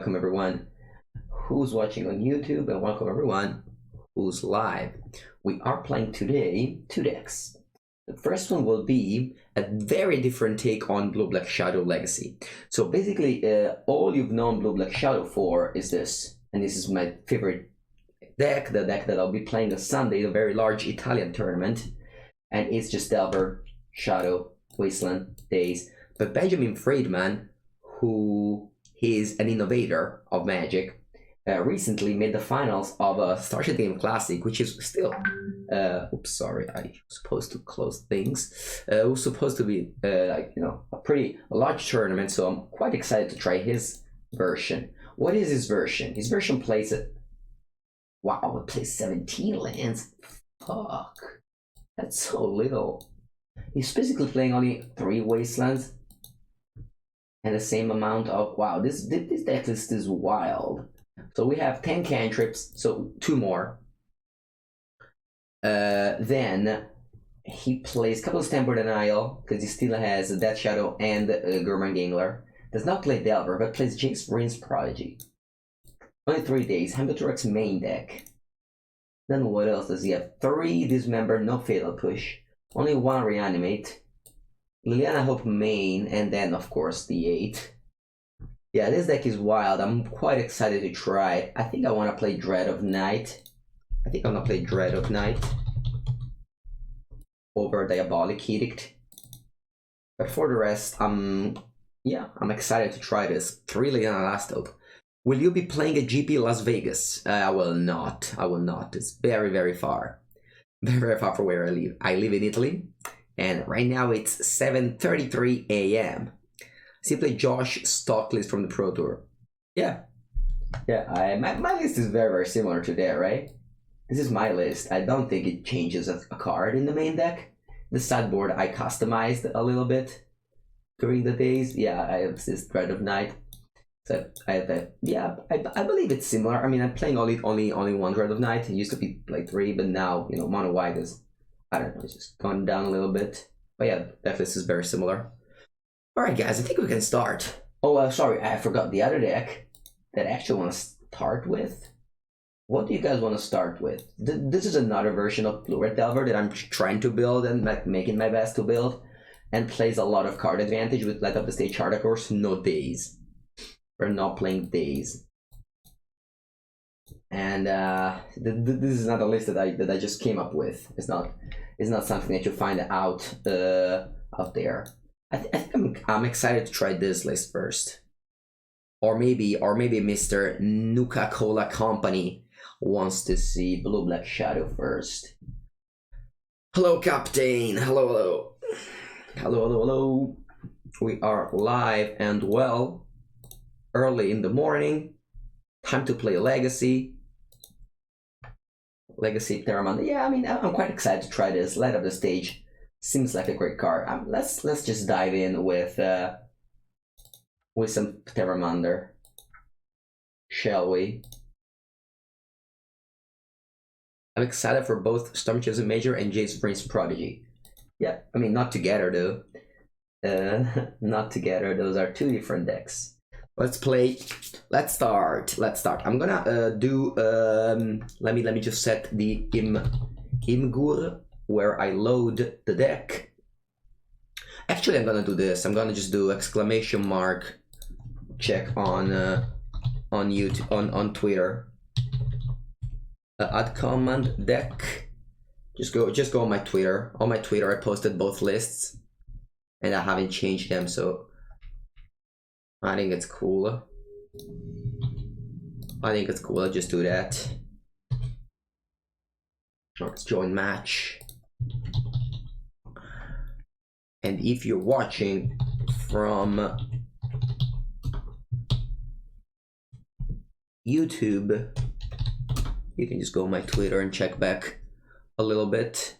Welcome everyone who's watching on YouTube, and welcome everyone who's live. We are playing today two decks. The first one will be a very different take on Blue Black Shadow Legacy. So basically, all you've known Blue Black Shadow for is this, and this is my favorite deck, the deck that I'll be playing on Sunday, a very large Italian tournament, and it's just Delver, Shadow, Wasteland, Daze. But Benjamin Friedman, who is an innovator of Magic, recently made the finals of a Starship Game Classic, which is still, oops, sorry, I was supposed to close things. It was supposed to be a pretty large tournament, so I'm quite excited to try his version. What is his version? His version plays it. Wow, it plays 17 lands. Fuck, that's so little. He's basically playing only 3 Wastelands and the same amount of, wow, this deck list is wild. So we have 10 cantrips, so 2 more. Then he plays a couple of Stamper Denial, because he still has Death Shadow and Gurman Gangler. Does not play Delver, but plays Jace Vryn's Prodigy. Only 3 days, Hematorax main deck. Then what else does he have? 3 Dismember, no Fatal Push. Only 1 Reanimate. Liliana Hope main, and then of course the 8. Yeah, this deck is wild. I'm quite excited to try it. I think I want to play Dread of Night. I think I'm gonna play Dread of Night over Diabolic Edict. But for the rest, I'm excited to try this. 3 Liliana Last Hope. Will you be playing at GP Las Vegas? I will not. I will not. It's very, very far. Very, very far from where I live. I live in Italy. And right now it's 7:33 a.m. Simply Josh Stockley from the Pro Tour. Yeah. My list is very, very similar to that, right? This is my list. I don't think it changes a card in the main deck. The sideboard I customized a little bit during the days. Yeah, I have this Dread of Night. So I have that. Yeah, I believe it's similar. I mean, I'm playing only 1 Dread of Night. It used to be like 3, but now, mono white is, I don't know, it's just gone down a little bit. But yeah, that list is very similar. Alright guys, I think we can start. Oh, sorry, I forgot the other deck that I actually want to start with. What do you guys want to start with? This is another version of Blue Red Delver that I'm trying to build and making my best to build. And plays a lot of card advantage with Light Up the Stage Heart, of course, no Daze. We're not playing Daze. And this is not a list that I just came up with. It's not something that you find out there. I think I'm excited to try this list first, or maybe Mr. Nuka-Cola Company wants to see Blue Black Shadow first. Hello, Captain. Hello. We are live and well, early in the morning. Time to play Legacy Terramanda. Yeah, I mean, I'm quite excited to try this. Light Up the Stage seems like a great card. Let's just dive in with some Terramander, shall we? I'm excited for both Stormchasm Major and Jace Vryn's Prodigy. Yeah, I mean, not together though. Not together. Those are 2 different decks. Let's play. Let's start. I'm gonna do. Let me just set the Imgur where I load the deck. Actually, I'm gonna do this. I'm gonna just do exclamation mark check on YouTube on Twitter. Add command deck. Just go on my Twitter. On my Twitter, I posted both lists, and I haven't changed them, so I think it's cool. I'll just do that. Let's join match. And if you're watching from YouTube, you can just go on my Twitter and check back a little bit.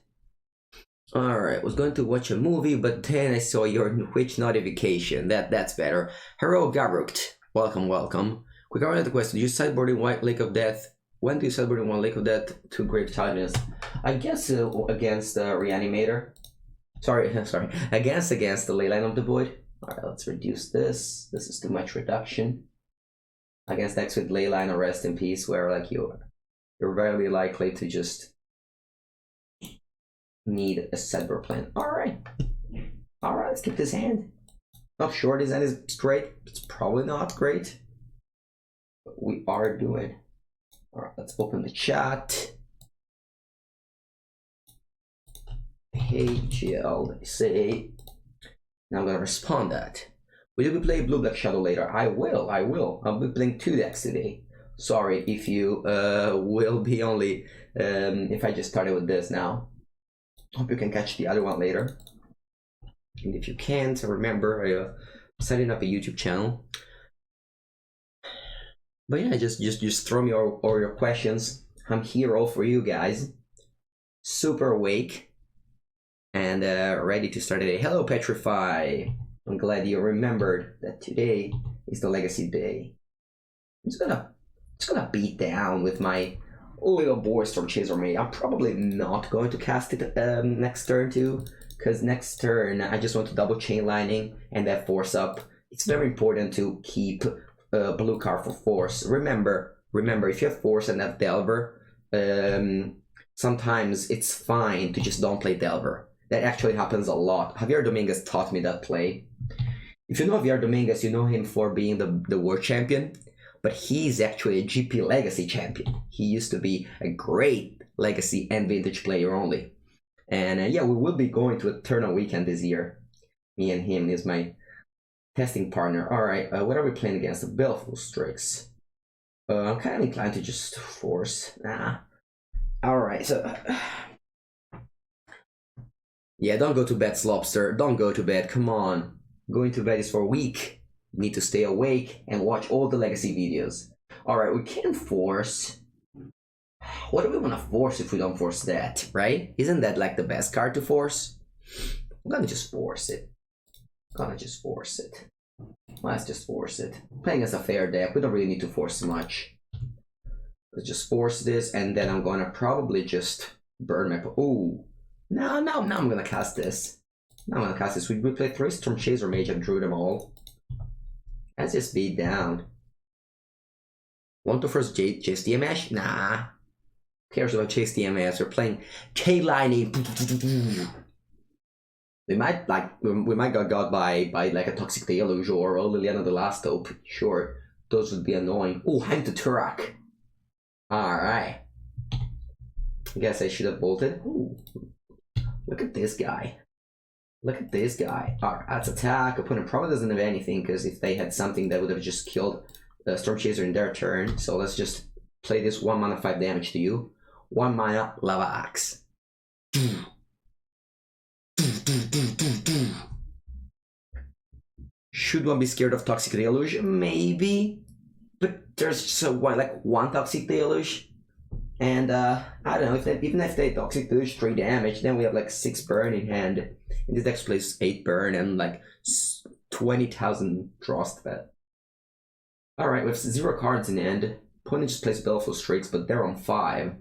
Alright, was going to watch a movie, but then I saw your Twitch notification. That's better. Hero Gabrukt, welcome. Quick another question. Do you sideboard in White Lake of Death? When do you sideboard in one Lake of Death to Grave Tidings? I guess against Reanimator. Sorry, against the Leyline of the Void. Alright, let's reduce this. This is too much reduction. against decks with Leyline or Rest in Peace, where like you're very likely to just need a sideboard plan. Alright, let's keep this hand. Not sure this hand is great. It's probably not great. But we are doing. Alright, let's open the chat. Hey GL, they say. Now I'm gonna respond that. Will you be playing Blue Black Shadow later? I will. I'll be playing 2 decks today. Sorry if you will be only if I just started with this now. Hope you can catch the other one later. And if you can't, remember I'm setting up a YouTube channel. But yeah, just throw me all your questions. I'm here all for you guys. Super awake and ready to start the day. Hello Petrify. I'm glad you remembered that today is the Legacy Day. I'm just gonna beat down with my little boy Stormchaser Mage. I'm probably not going to cast it next turn too, because next turn I just want to double chain lining and that force up. It's very important to keep blue card for force. Remember, if you have force and have Delver, sometimes it's fine to just don't play Delver. That actually happens a lot. Javier Dominguez taught me that play. If you know Javier Dominguez, you know him for being the world champion, but he's actually a GP Legacy champion. He used to be a great Legacy and Vintage player only. And yeah, we will be going to Eternal Weekend this year. Me and him is my testing partner. Alright, what are we playing against? The Baleful Strix. I'm kind of inclined to just force. Nah. Alright, so... yeah, don't go to bed, Slopster. Don't go to bed, come on. Going to bed is for weak. You need to stay awake and watch all the Legacy videos. Alright, we can force. What do we want to force if we don't force that, right? Isn't that like the best card to force? I'm gonna just force it. Let's just force it. Playing as a fair deck, we don't really need to force much. Let's just force this, and then I'm gonna probably just burn my... ooh. No, I'm gonna cast this. We played 3 Stormchaser Mage and drew them all. Let's just beat down. Want to first Chase DMS? Nah. Who cares about Chase DMS? We're playing K-Lining. We might get got by like a Toxic Deluge or Liliana the Last Hope. Sure, those would be annoying. Oh, Hand to Turak. Alright. I guess I should have bolted. Ooh. Look at this guy. Alright, that's attack. Opponent probably doesn't have anything, because if they had something, they would have just killed Stormchaser in their turn. So let's just play this 1 mana 5 damage to you. 1 mana Lava Axe. Should one be scared of Toxic Deluge? Maybe. But there's just one Toxic Deluge. And I don't know, even if they Toxic Deluge 3 damage, then we have like 6 burn in hand. And this deck plays 8 burn and like 20,000 draws to that. Alright, we have 0 cards in hand. Opponent just plays Baleful Strix, but they're on 5.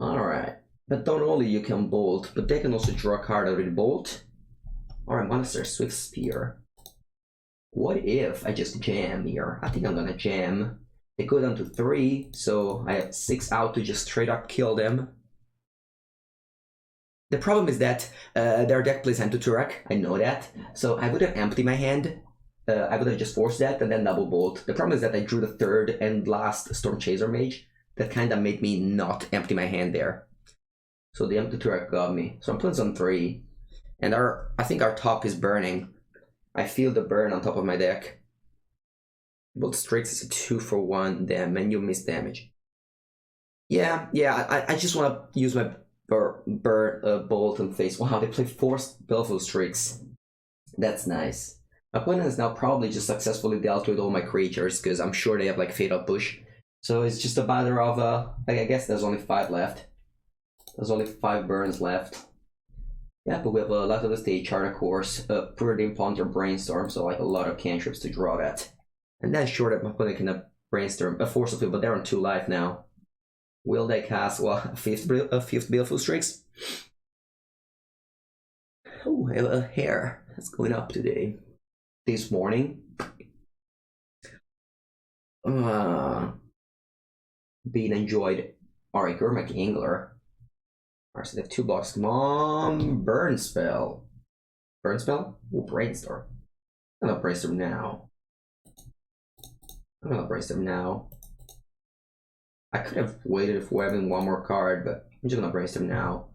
Alright. But not only you can bolt, but they can also draw a card out of the bolt. Alright, Monster Swift Spear. What if I just jam here? I think I'm gonna jam. They go down to 3, so I have 6 out to just straight up kill them. The problem is that their deck plays Hand to Turak, I know that. So I would have emptied my hand. I would have just forced that and then double bolt. The problem is that I drew the 3rd and last Stormchaser Mage. That kind of made me not empty my hand there. So the empty Turak got me. So I'm playing on 3. And I think our top is burning. I feel the burn on top of my deck. Bolt Strix is a 2-for-1 damn, and you miss damage. Yeah, I just want to use my bolt and face. Wow, they play 4 Baleful Strix. That's nice. My opponent has now probably just successfully dealt with all my creatures, because I'm sure they have like Fatal Push. So it's just a matter of, I guess there's only 5 left. There's only 5 burns left. Yeah, but we have a lot of the stage chart, of course, Preordained Ponder, Brainstorm, so like a lot of cantrips to draw that. And then sure that my opponent can Brainstorm, a Force of Will, but they're on 2 life now. Will they cast, well, a fifth Baleful Strix? Ooh, Ooh, a hair that's going up today. This morning. Being enjoyed. Alright, Gurmak Angler. Alright, so they have 2 blocks. Come on, Burn Spell. Burn Spell? Ooh, Brainstorm. I'm gonna Brainstorm now. I could have waited for having 1 more card, but I'm just gonna Brainstorm now.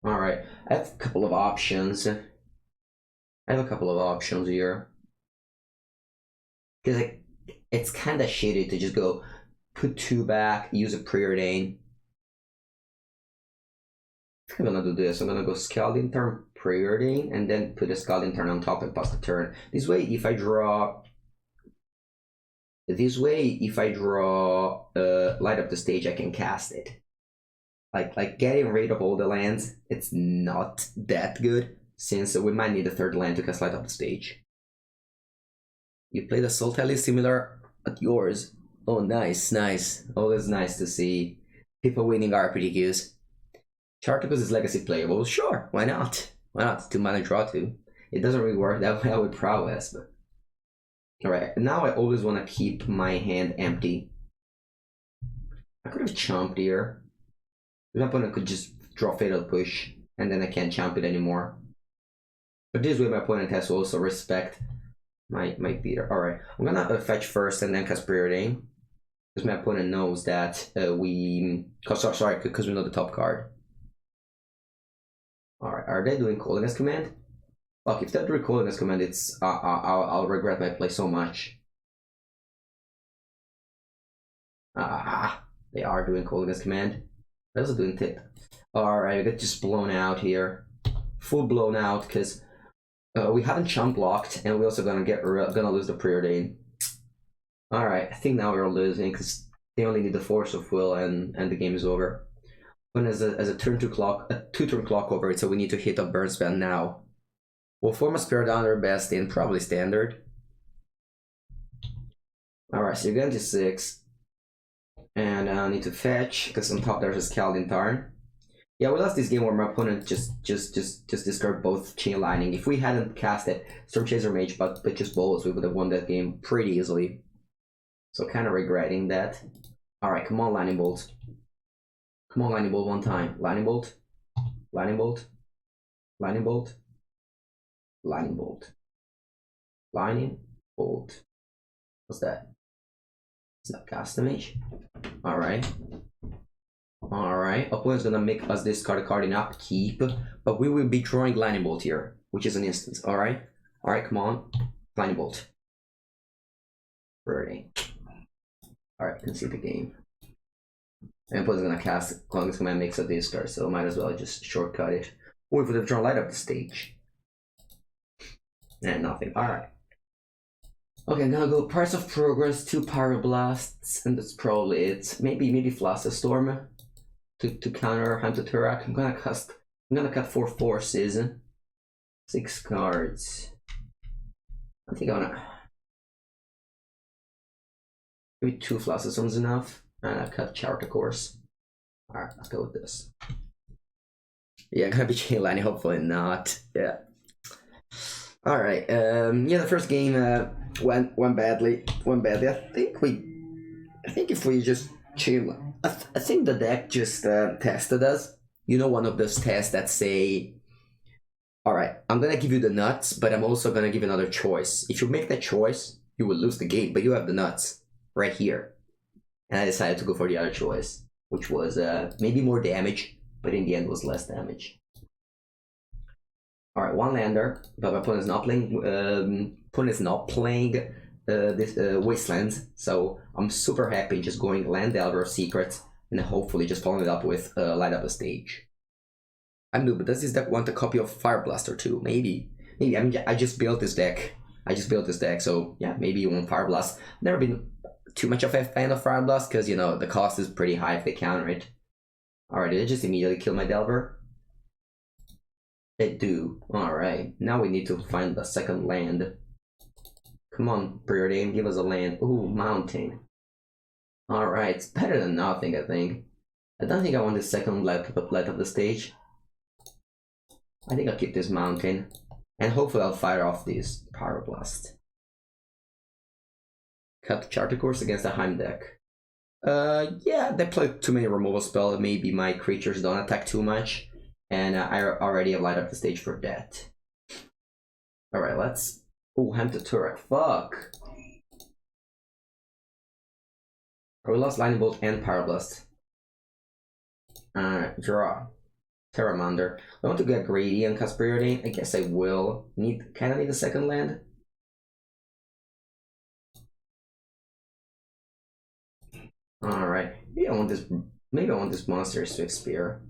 Alright, I have a couple of options. here. Because it's kind of shitty to just go put 2 back, use a Preordain. I'm gonna do this. I'm gonna go Scalding Turn, Preordain, and then put a Scalding Turn on top and pass the turn. This way, if I draw Light Up the Stage, I can cast it. Like getting rid of all the lands, it's not that good, since we might need a 3rd land to cast Light Up the Stage. You played a Soul Tally similar at yours. Oh, nice. Always nice to see people winning RPGs. Chartacus is legacy playable. Sure, why not? 2 mana draw 2. It doesn't really work that well with prowess, but alright. Now I always want to keep my hand empty. I could have chomped here. My opponent could just draw Fatal Push, and then I can't chomp it anymore. But this way my opponent has to also respect my beater. Alright, I'm gonna fetch first and then cast Preordain. Because my opponent knows that because we know the top card. Alright, are they doing Coldness Command? Fuck, if they're doing Coldness Command, it's I'll regret my play so much. They are doing Coldness Command. They're also doing Tip. Alright, I get just blown out here. Full blown out, because we haven't chump blocked, and we're also gonna lose the Preordain. Alright, I think now we're losing, because they only need the Force of Will, and the game is over. When as a 2-turn clock over it, so we need to hit a Burn Spell now. We'll form a Spirit Down our best in, probably standard. Alright, so you're going to 6. And I need to fetch, because on top there's a Scalding Tarn. Yeah, we lost this game where my opponent just discarded both Chain Lightning. If we hadn't casted Storm Chaser Mage, but just Bolas, we would have won that game pretty easily. So kind of regretting that. Alright, come on, Lightning Bolt. Come on, Lightning Bolt one time. Lightning Bolt. Lightning Bolt. Lightning Bolt. Lightning Bolt. Lightning Bolt. What's that? It's not cast damage. Alright. Alright. Opponent's gonna make us discard a card in upkeep, but we will be drawing Lightning Bolt here, which is an instance. Alright. Alright, come on. Lightning Bolt. Ready. Alright, can see the game. And opponent's gonna cast Coldness Command, makes a discard, so might as well just shortcut it. Or if we have drawn Light Up the Stage. And nothing. Alright. Okay, I'm gonna go Price of Progress, 2 Pyroblasts, and that's probably it. Maybe Flusterstorm to counter Hunt to Turak. I'm gonna cut 4 forces. 6 cards. I think I'm gonna maybe 2 Flusterstorms enough. And I cut Chartacus. Alright, let's go with this. Yeah, gonna be Chain Lightning, hopefully not. Yeah. Alright, yeah, the first game went badly. I think if we just chill, I think the deck just tested us. You know, one of those tests that say, alright, I'm gonna give you the nuts, but I'm also gonna give you another choice. If you make that choice, you will lose the game, but you have the nuts right here. And I decided to go for the other choice, which was maybe more damage, but in the end was less damage. Alright, 1 lander, but my opponent is not playing this Wastelands, so I'm super happy just going Land Delver of Secrets and hopefully just following it up with Light Up the Stage. I'm new, but does this deck want a copy of Fire Blaster too? Maybe. I mean, I just built this deck. So yeah, maybe you want Fire Blast. Never been too much of a fan of Fire Blast because, you know, the cost is pretty high if they counter it. Alright, did I just immediately kill my Delver? It do. Alright, now we need to find the second land. Come on, Preordain, give us a land. Ooh, Mountain. Alright, it's better than nothing, I think. I don't think I want the second Light Up the Stage. I think I'll keep this mountain. And hopefully I'll fire off this Pyroblast. Cut the charter course against the Heim deck. Yeah, they play too many removal spells. Maybe my creatures don't attack too much. And I already light up the stage for that. Alright, let's... Oh, Hamta turret. Fuck! We lost Lightning Bolt and Pyroblast. Draw. Terramander. I want to get greedy on Casperity. I guess I will. Kinda need a second land. Alright. Maybe I want this monster Swift Spear.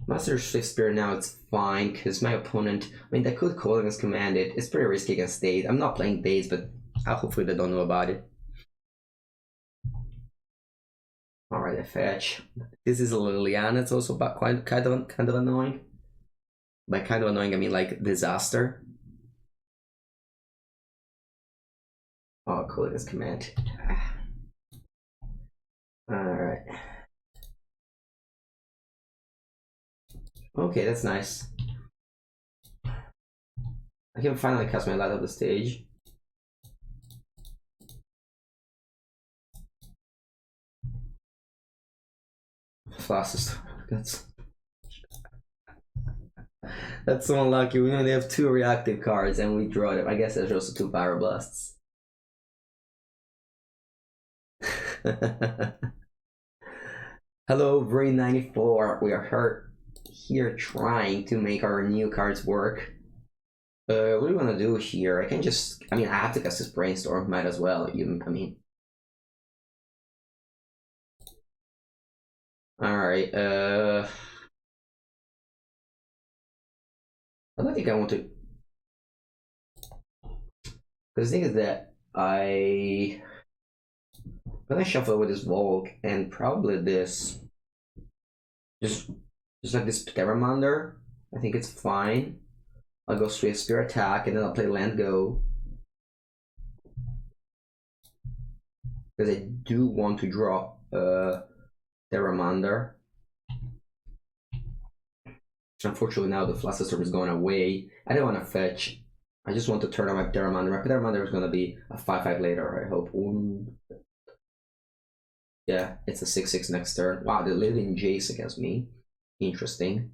Monster Swift Spear now it's fine, because my opponent, I mean, they could call against Commanded. It's pretty risky against Daze. I'm not playing Daze, but hopefully they don't know about it. Alright, I fetch. This is a Liliana, it's also kind of annoying. By kind of annoying, I mean like disaster. Oh, cool, this command. Alright. Okay, that's nice. I can finally cast my light up the stage. Fastest. That's so unlucky. We only have 2 reactive cards and we draw them. I guess there's also 2 Pyroblasts. Hello, Brain94. We are here trying to make our new cards work. What do we want to do here? I have to cast this Brainstorm. Might as well. Alright, I don't think I want to... Because the thing is that I'm gonna shuffle with this Volk and probably this... Just like this Terramander. I think it's fine. I'll go Swift Spear attack and then I'll play Land Go. Because I do want to draw Terramander. Unfortunately now the Flusterstorm is going away. I don't want to fetch. I just want to turn on my Terramander. My Terramander is going to be a 5/5 later, I hope. Yeah, it's a 6/6 next turn. Wow, they're living Jace against me. Interesting.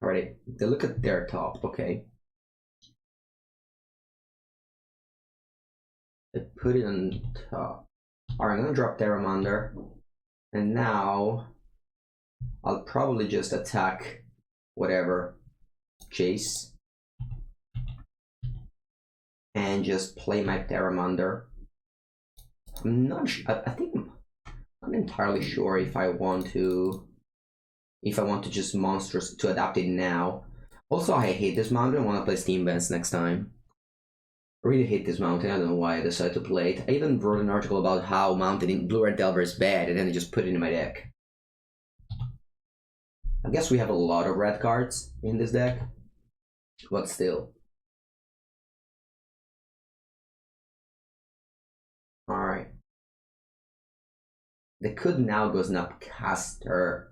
Alright, they look at their top, okay. They put it on top. Alright, I'm gonna drop Terramander. And now I'll probably just attack whatever Jace. And just play my Terramander. I'm not sure. I think I'm entirely sure if I want to just monsters to adapt it now. Also, I hate this mountain. I want to play Steam Vents next time. I really hate this mountain. I don't know why I decided to play it. I even wrote an article about how mountain in Blue-Red Delver is bad, and then I just put it in my deck. I guess we have a lot of red cards in this deck, but still. Alright. They could now go Snapcaster.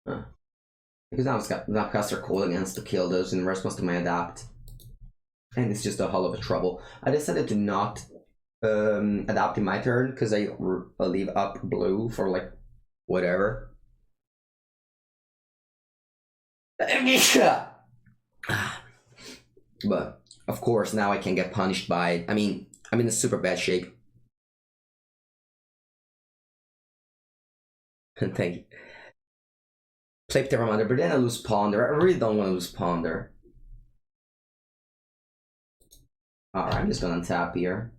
Because now it's got Snapcaster Cold against to kill those, and the rest must of my adapt. And it's just a hell of a trouble. I decided to not adapt in my turn, because I leave up blue for like whatever. But of course now I can get punished by, I'm in a super bad shape. Thank you. Play Terramander, but then I lose Ponder. I really don't want to lose Ponder. Alright, I'm just gonna untap here.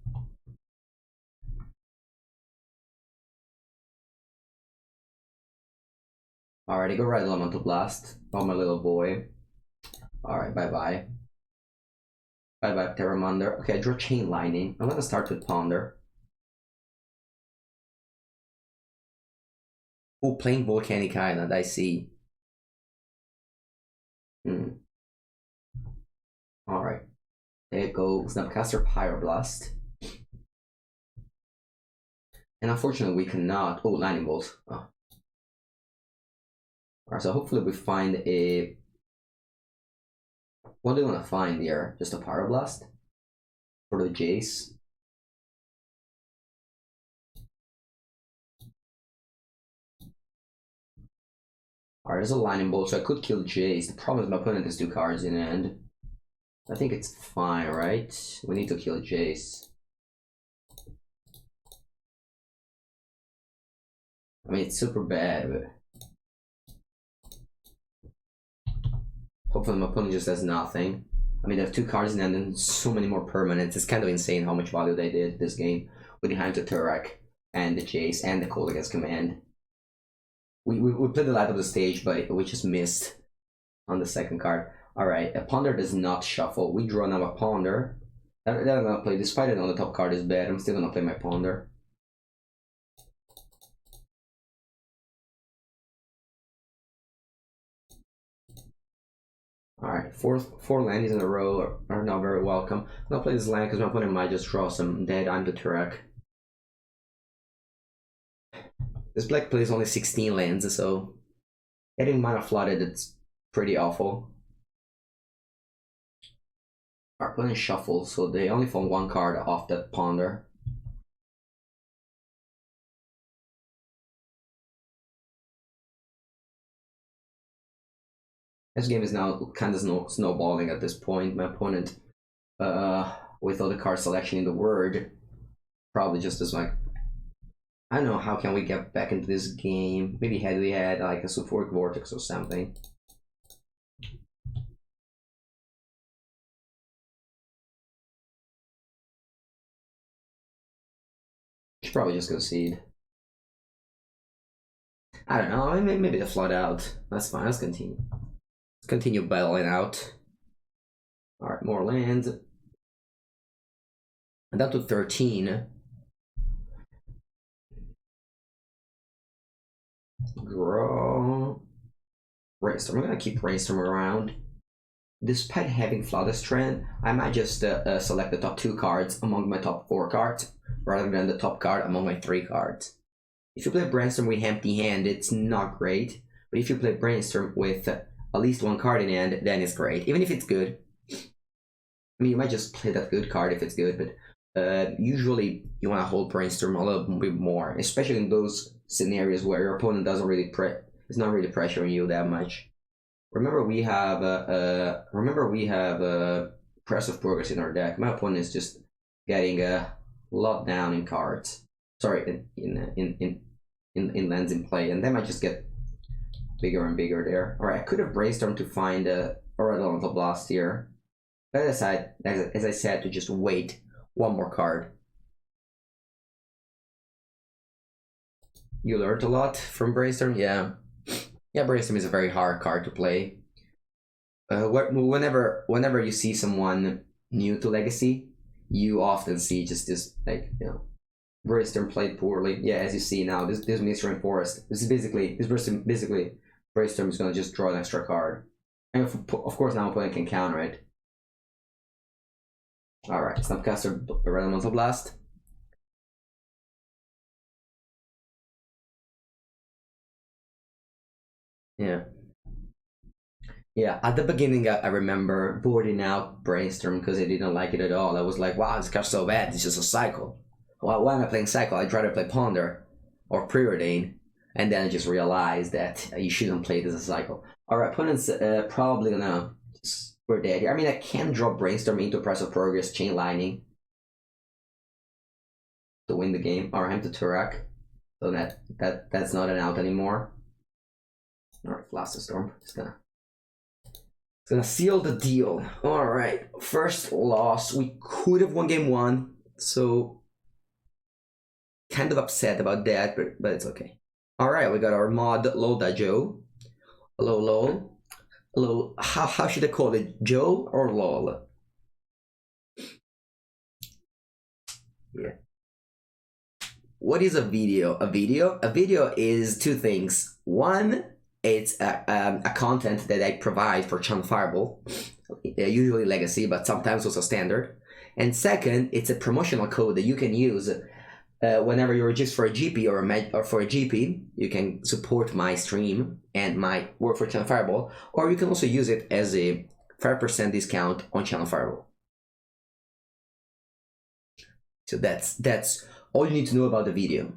Alright, I go Red Elemental Blast. Oh, my little boy. Alright, bye-bye. Bye-bye, Terramander. Okay, I draw Chain Lightning. I'm gonna start with Ponder. Oh, playing Volcanic Island, I see. Alright. There it goes. Snapcaster Pyroblast. And unfortunately we cannot... Oh, lightning bolt. Oh. Alright, so hopefully we find a... What do you want to find here? Just a Pyroblast? For the Jace? Alright, there's a lightning bolt, so I could kill Jace. The problem is my opponent has 2 cards in hand. I think it's fine, right? We need to kill Jace. I mean, it's super bad, but... Hopefully my opponent just has nothing. I mean, they have 2 cards in hand and so many more permanents. It's kind of insane how much value they did this game. With the Heim to Turak, and the Jace, and the Cold Against Command. We played the light of the stage, but we just missed on the second card. Alright, a Ponder does not shuffle. We draw now a Ponder. That I'm gonna play, despite it on the top card is bad, I'm still gonna play my Ponder. Alright, four lands in a row are not very welcome. I'm gonna play this land because my opponent might just draw some dead Heim to Turak. This black plays only 16 lands, so getting mana flooded, it's pretty awful. Our opponent shuffles, so they only found 1 card off that Ponder. This game is now kind of snowballing at this point. My opponent, with all the card selection in the word, probably just is like, I don't know, how can we get back into this game? Maybe we had like a Sulfuric Vortex or something. Should probably just concede. I don't know, maybe the flood out. That's fine, let's continue. Let's continue battling out. Alright, more lands. And down to 13. Grow. Brainstorm. I'm gonna keep Brainstorm around. Despite having Flawless Trend, I might just select the top 2 cards among my top 4 cards, rather than the top card among my 3 cards. If you play Brainstorm with empty hand, it's not great. But if you play Brainstorm with at least 1 card in hand, then it's great. Even if it's good. I mean, you might just play that good card if it's good, but usually you want to hold Brainstorm a little bit more, especially in those scenarios where your opponent doesn't really is not really pressuring you that much. Remember we have Press of Progress in our deck. My opponent is just getting a lot down in cards. Sorry, in lands in play, and they might just get bigger and bigger there. Alright, I could have Brainstormed to find a Elemental Blast here. But I decided, as I said, to just wait 1 more card. You learned a lot from Brainstorm? Yeah. Yeah, Brainstorm is a very hard card to play. Whenever you see someone new to Legacy, you often see just this, like, you know, Brainstorm played poorly. Yeah, as you see now, this Mystery Forest. Brainstorm is gonna just draw an extra card. And of course now opponent can counter it. Alright, Snapcaster Elemental Blast. Yeah. Yeah, at the beginning I remember boarding out Brainstorm because I didn't like it at all. I was like, wow, this card's so bad, it's just a cycle. Why am I playing cycle? I'd rather play Ponder or Preordain. And then I just realized that you shouldn't play it as a cycle. Our opponent's probably gonna... We're dead here. I mean, I can drop Brainstorm into Press of Progress, Chain Lightning to win the game. Or Heim to Turak. So that's not an out anymore. Alright, Flusterstorm. It's gonna seal the deal. Alright, first loss. We could have won game 1. So kind of upset about that, but it's okay. Alright, we got our mod Loda Joe. Hello, lol. Hello, how should I call it? Joe or lol? Yeah. What is a video? A video is 2 things. One, it's a content that I provide for Channel Fireball, usually Legacy, but sometimes also Standard. And second, it's a promotional code that you can use whenever you register for a GP or for a GP, you can support my stream and my work for Channel Fireball, or you can also use it as a 5% discount on Channel Fireball. So that's all you need to know about the video.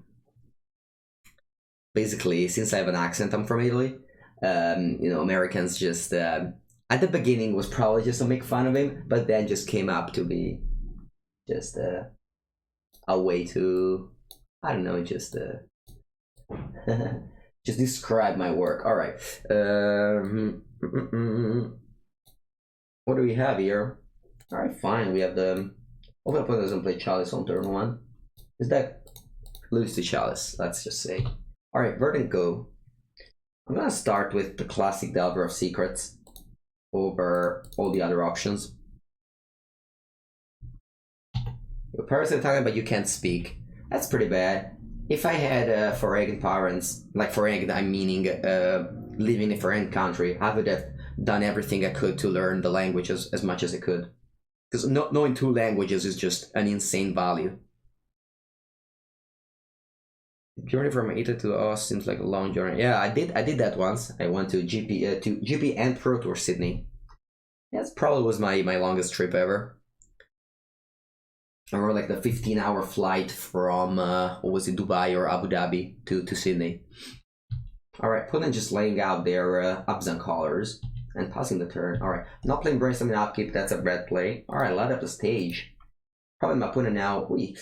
Basically, since I have an accent, I'm from Italy. You know, Americans just at the beginning was probably just to make fun of him, but then just came up to be just a way to, I don't know, just just describe my work. All right. What do we have here? All right, fine. We have the. Hopefully, opponent doesn't play Chalice on turn 1. Is that lose to Chalice? Let's just say. All right, Verdant go. I'm gonna start with the classic Delver of Secrets over all the other options. Your parents are talking, but you can't speak. That's pretty bad. If I had foreign parents, like foreign, I'm meaning living in a foreign country, I would have done everything I could to learn the languages as much as I could. Because knowing 2 languages is just an insane value. Journey from Italy to us seems like a long journey. Yeah, I did that once. I went to GP and Pro Tour Sydney. That probably was my longest trip ever. I remember like the 15-hour flight from what was it, Dubai or Abu Dhabi to Sydney. All right, opponent just laying out their Abzan colors and passing the turn. All right, not playing Brainstorm in upkeep. That's a bad play. All right, light up the stage. Probably my opponent now. I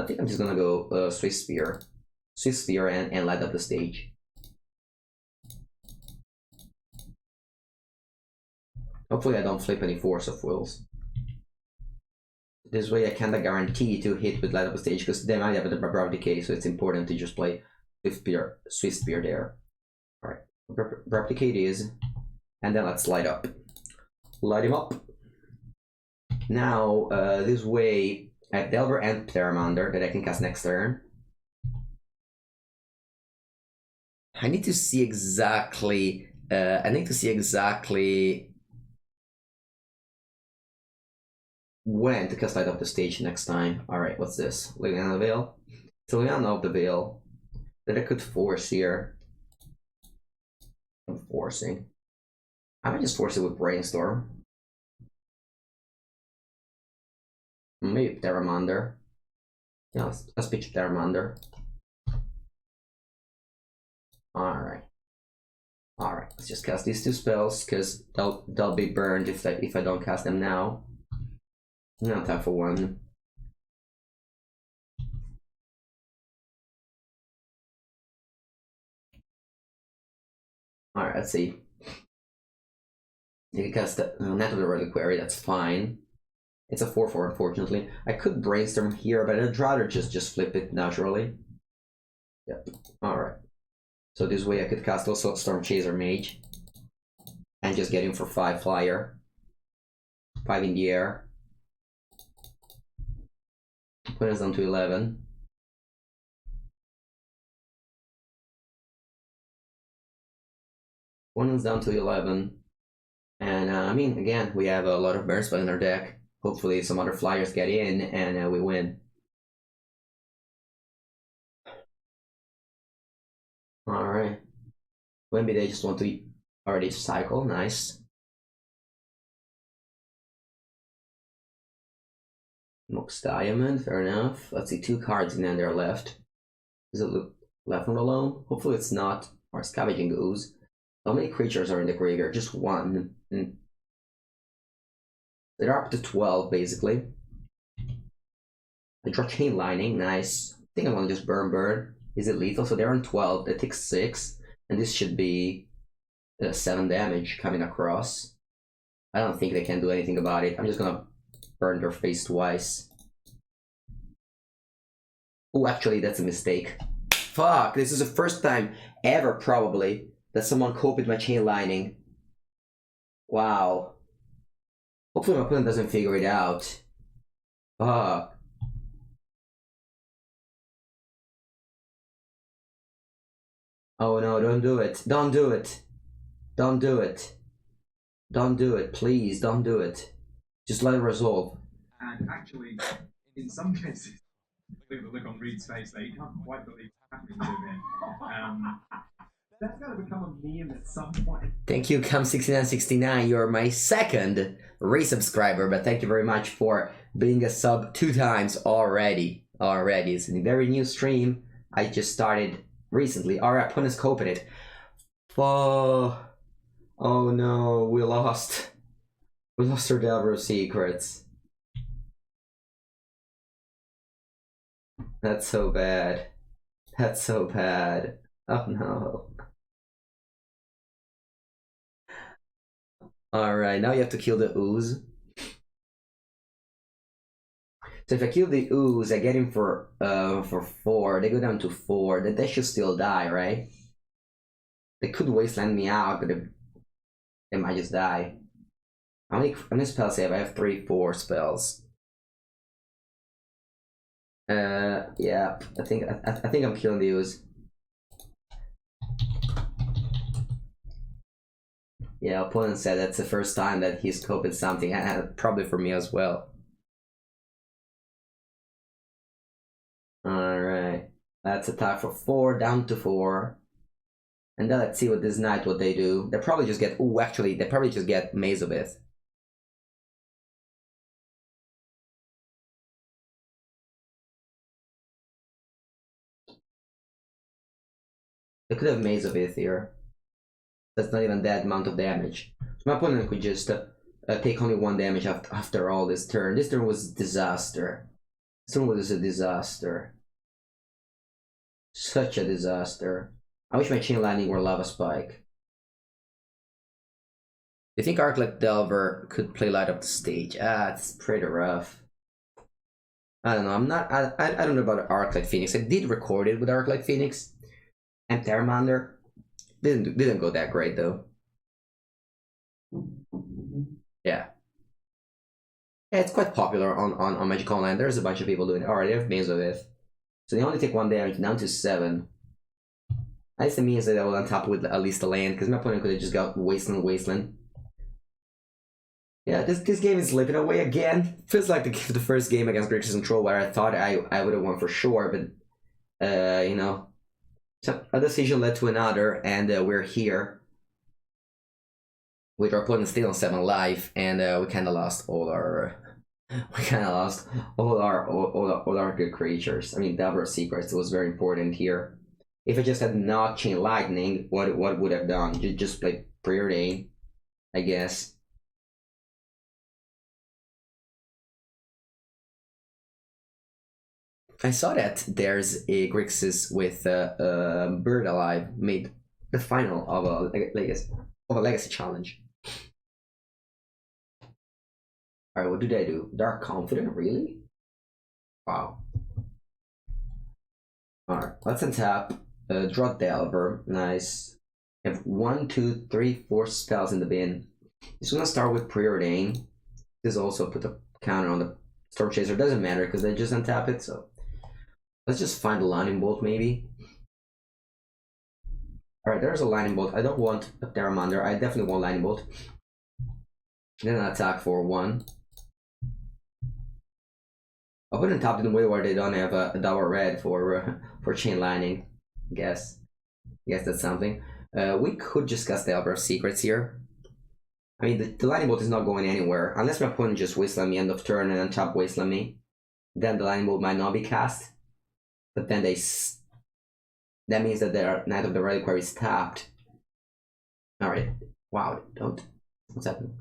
think I'm just gonna go Swiss Sphere and light up the stage. Hopefully I don't flip any Force of Wills. This way I kinda guarantee to hit with light up the stage because they might have a Abrupt Decay, so it's important to just play Swiss Spear there. Alright, Abrupt Decay it is, and then let's light up. Light him up. Now, this way I have Delver and Pteramander that I can cast next turn. I need to see exactly when to cast light up the stage next time. Alright, what's this? Liliana Veil? It's Liliana of the Veil that I could force here. I'm forcing. I might just force it with Brainstorm. Maybe Pteramander. Yeah, let's pitch Pteramander. Alright, let's just cast these 2 spells because they'll be burned if I don't cast them now. Now time for 1. Alright, let's see. You can cast the Net of the Reliquary, that's fine. It's a 4/4 unfortunately. I could Brainstorm here, but I'd rather just flip it naturally. Yep, alright. So this way I could cast also Stormchaser Mage and just get him for 5 flyer. 5 in the air. Put us down to 11. One is down to 11. And I mean, again, we have a lot of burn spell in our deck. Hopefully some other flyers get in and we win. Alright. Maybe they just want to already cycle, nice. Mox Diamond, fair enough. Let's see, 2 cards in there left. Does it look left and alone? Hopefully it's not. Or Scavenging Ooze. How many creatures are in the graveyard? Just 1. They're up to 12 basically. I draw Chain Lightning, nice. I think I'm gonna just burn. Is it lethal? So they're on 12, that takes 6, and this should be 7 damage coming across. I don't think they can do anything about it. I'm just gonna burn their face twice. Oh, actually, that's a mistake. Fuck, this is the first time ever, probably, that someone copied my Chain Lightning. Wow. Hopefully my opponent doesn't figure it out. Fuck. Oh no, don't do it. Don't do it. Don't do it. Don't do it. Please, don't do it. Just let it resolve. And actually, in some cases, Look at the look on Reed's face there. He can't quite believe what's happening to him. That's got to become a meme at some point. Thank you, Cam6969. You're my second resubscriber, but thank you very much for being a sub 2 times already. It's a very new stream. I just started recently. Alright, opponent's coping it. Oh no, we lost. We lost our Delver of Secrets. That's so bad. That's so bad. Oh no. Alright, now you have to kill the ooze. So if I kill the ooze, I get him for 4. They go down to 4. They should still die, right? They could wasteland me out, but they might just die. How many spells I have? I have 3-4 spells. Yeah, I think I'm killing the ooze. Yeah, opponent said that's the first time that he's coping something, and probably for me as well. Alright, let's attack for 4, down to 4. And then let's see what this knight, what they do. They probably just get, ooh, actually, they probably just get Maze of It. They could have Maze of It here. That's not even that amount of damage. So my opponent could just take only 1 damage after all this turn. This turn was a disaster. This turn was a disaster. Such a disaster. I wish my Chain Lightning were Lava Spike. Do you think Arclight Delver could play light up the stage? It's pretty rough. I don't know. I don't know about Arclight Phoenix. I did record it with Arclight Phoenix and Terramander. Didn't go that great though. Yeah. Yeah, it's quite popular on Magic Online. There's a bunch of people doing it. Alright, they have Maze of It. So they only take 1 damage, down to 7. At least it means that I will untap with at least a land, because my opponent could have just got Wasteland. Yeah, this game is slipping away again. Feels like the first game against Grixis and Troll where I thought I would have won for sure, but you know, so a decision led to another, and we're here with our opponent still on 7 life, and we kind of lost all our all our good creatures. I mean, Delver of Secrets was very important here. If I just had not Chain Lightning, what would have done? Just play Preordain, I guess. I saw that there's a Grixis with Bird Alive made the final of a legacy challenge. Alright, what do they do? Dark Confident, really? Wow. Alright, let's untap. Draw Delver, nice. I have 1, 2, 3, 4 spells in the bin. Just gonna start with Preordain. This also put a counter on the Storm Chaser. Doesn't matter because they just untap it, so let's just find a Lightning Bolt, maybe. Alright, there's a Lightning Bolt. I don't want a Terramander. I definitely want Lightning Bolt. Then an attack for 1. I'll put it on top in a way where they don't have a Dower Red for Chain Lightning. Guess that's something. We could just cast the Delver of Secrets here. I mean, the Lightning Bolt is not going anywhere. Unless my opponent just Wasteland me end of turn and untap Wasteland me. Then the Lightning Bolt might not be cast. But then that means that their Knight of the Reliquary is tapped. Alright. Wow, what's happening?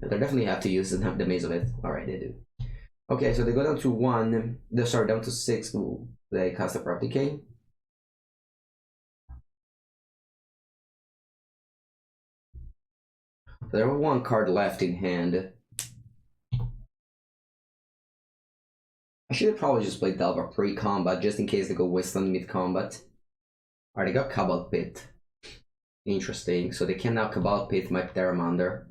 They definitely have to use the Maze of It. Alright, they do. Okay, so they go down to 1. Sorry, down to 6. Ooh, they cast a Abrupt Decay. So there was 1 card left in hand. I should have probably just played Delver pre-combat, just in case they go Wasteland mid-combat. Alright, they got Cabal Pit. Interesting, so they can now Cabal Pit my Terramander.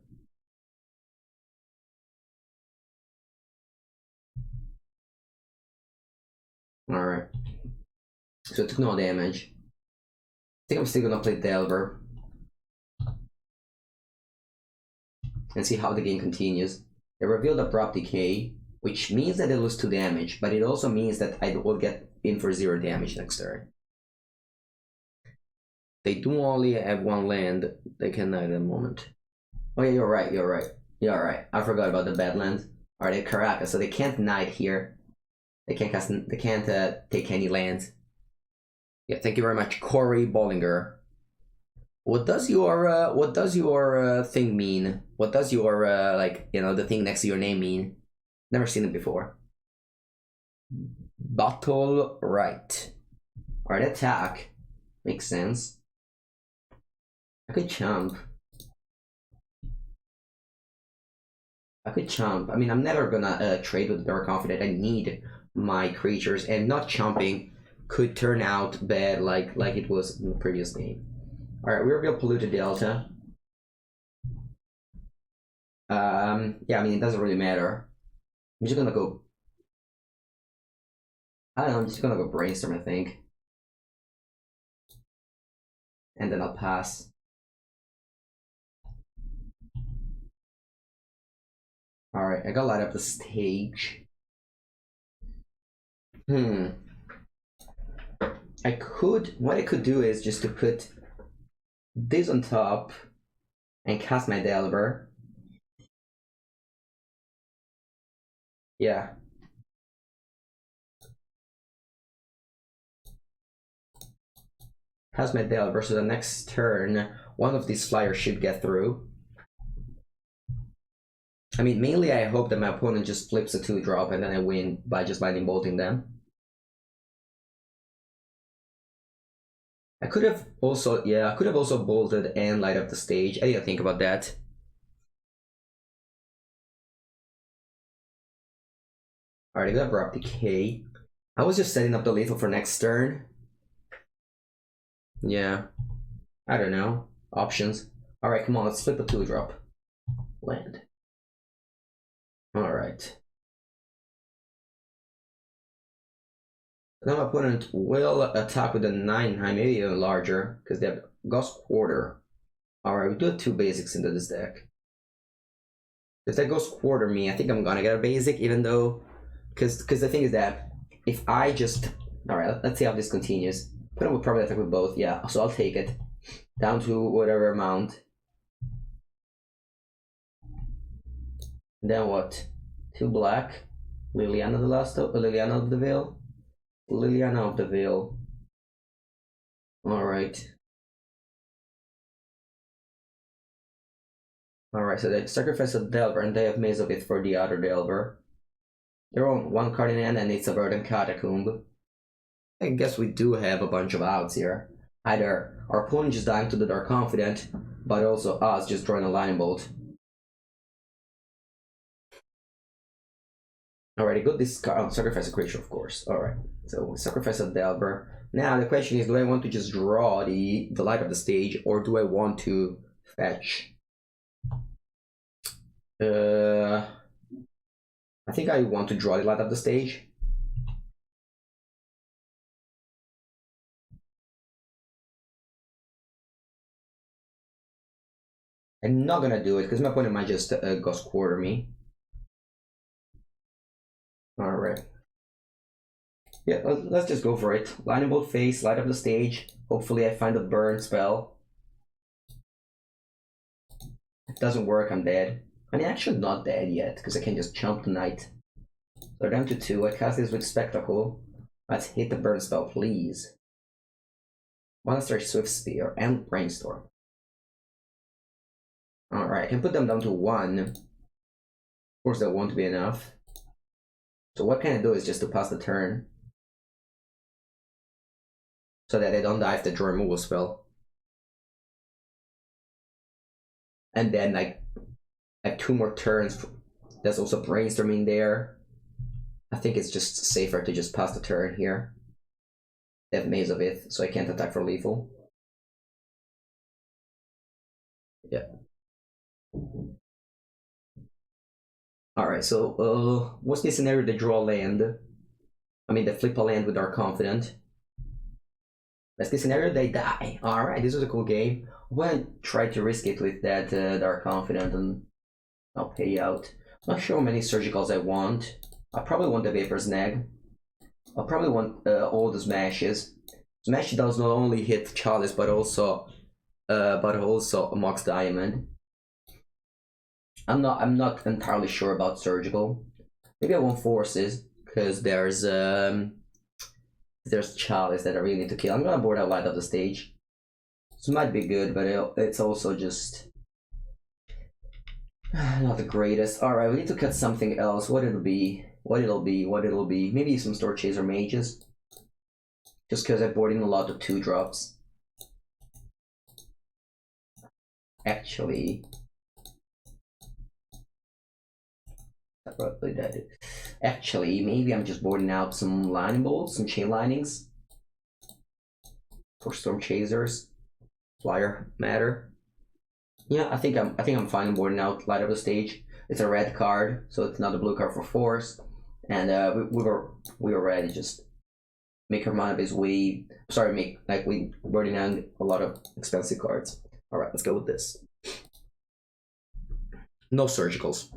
Alright. So it took no damage. I think I'm still gonna play Delver. And see how the game continues. They revealed Abrupt Decay. which means that it lose 2 damage, but it also means that I will get in for 0 damage next turn. They do only have 1 land. They can knight at the moment. Oh yeah, you're right. You're right. I forgot about the Badlands. Alright, they Caracas, so they can't knight here. They can't cast. They can't take any lands. Yeah, thank you very much, Corey Bollinger. What does your thing mean? What does your like, you know, the thing next to your name mean? Never seen it before. Battle right. Alright, attack. Makes sense. I could chump. I mean, I'm never gonna trade with Dark Confident. I need my creatures, and not chumping could turn out bad like it was in the previous game. Alright, we reveal Polluted Delta. Yeah, I mean, it doesn't really matter. I'm just gonna go... I don't know, I'm just gonna go Brainstorm, I think. And then I'll pass. Alright, I gotta light up the stage. What I could do is just to put this on top and cast my Delver. Yeah. Cast my Delver, so the next turn, one of these flyers should get through. I mean, mainly I hope that my opponent just flips a 2-drop and then I win by just lightning bolting them. I could have also bolted and light up the stage. I didn't think about that. Alright, I got Abrupt Decay. I was just setting up the lethal for next turn. Yeah. I don't know. Options. Alright, come on, let's flip a 2-drop. Land. Alright. Now my opponent will attack with a 9, maybe even larger, because they have Ghost Quarter. Alright, we do have 2 basics into this deck. If that Ghost Quarter me, I think I'm gonna get a basic, even though... Because the thing is that, if I just... Alright, let's see how this continues. Opponent will probably attack with both, yeah, so I'll take it. Down to whatever amount. And then what? 2 black. Liliana of the Veil. Liliana of the Veil. Alright. Alright, so they sacrifice a Delver and they have Maze of It for the other Delver. They're on 1 card in hand and it's a Verdant Catacomb. I guess we do have a bunch of outs here. Either our opponent just dying to the Dark Confident, but also us just drawing a Lightning Bolt. Alright, got this card. Sacrifice a creature, of course. Alright, so we sacrifice a Delver. Now the question is, do I want to just draw the light of the stage, or do I want to fetch? I think I want to draw the light of the stage. I'm not gonna do it because my opponent might just Ghost Quarter me. Alright. Yeah, let's just go for it. Lightning Bolt face, light up the stage. Hopefully I find a burn spell. If it doesn't work, I'm dead. I mean, actually not dead yet, because I can just jump the knight. So they're down to 2. I cast this with Spectacle. Let's hit the burn spell, please. Monster Swift Spear and Brainstorm. Alright, I can put them down to 1. Of course that won't be enough. So what can I do is just to pass the turn. So that I don't die if the draw removal spell. And then like I have 2 more turns. There's also Brainstorming there. I think it's just safer to just pass the turn here. They have Maze of It, so I can't attack for lethal. Yeah. Alright, so what's the scenario? They draw land. I mean, they flip a land with Dark Confident. That's the scenario, they die. Alright, this was a cool game. I'm gonna try to risk it with that Dark Confident and I'll pay out. Not sure how many surgicals I want. I probably want the Vapor's Nag. I'll probably want all the smashes. Smash does not only hit Chalice but also Mox Diamond. I'm not entirely sure about Surgical. Maybe I want Forces because there's Chalice that I really need to kill. I'm gonna board out Light Up the Stage. This might be good, but it's also just not the greatest. Alright, we need to cut something else. What it'll be. Maybe some Store Chaser Mages. Just because I'm boarding a lot of 2-drops. Actually, maybe I'm just boarding out some Lightning Bolts, some Chain Lightnings for Storm Chasers. Flyer matter. Yeah, I think I'm fine boarding out Light Up the Stage. It's a red card, so it's not a blue card for Force, and we were ready just make our mana base we boarding out a lot of expensive cards. All right, let's go with this. No surgicals.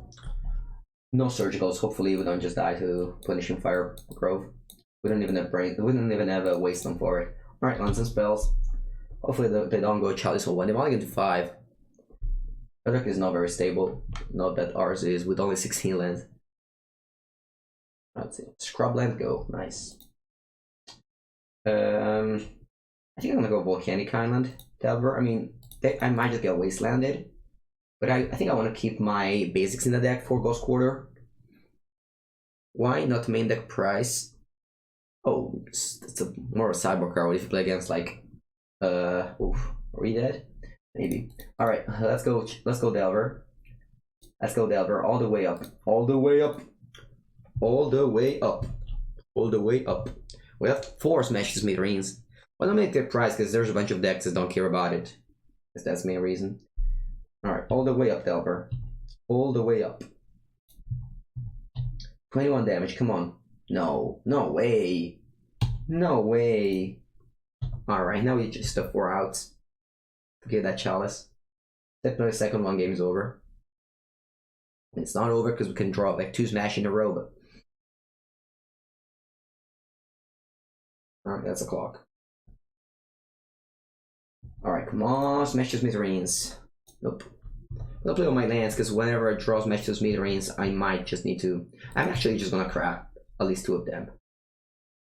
No surgicals. Hopefully we don't just die to Punishing Fire Grove. We don't even have brain. We don't even have a wasteland for it. All right, lands and spells. Hopefully they don't go Chalice for 1. They want to get to 5. The deck is not very stable. Not that ours is with only 16 lands. Let's see. Scrubland go. Nice. I think I'm gonna go Volcanic Island, Delver. I mean, I might just get Wastelanded, but I think I want to keep my basics in the deck for Ghost Quarter. Why not main deck Price? Oh, it's a more of a sideboard card. What if you play against like, Redead? Maybe. All right, let's go Delver. Let's go Delver all the way up, all the way up, all the way up, all the way up. We have 4 Smashes Smithereens. Well, don't make that price because there's a bunch of decks that don't care about it. Because that's the main reason. Alright, all the way up, Delver. All the way up. 21 damage, come on. No, no way. No way. Alright, now we just have 4 outs. To get that Chalice. Definitely the second one game is over. It's not over because we can draw like 2 Smash in a row, but alright, that's a clock. Alright, come on, Smash those Smithereens. Nope. I'll play on my lands because whenever I draw Smash those Smithereens, I might just need to. I'm actually just gonna crack at least 2 of them.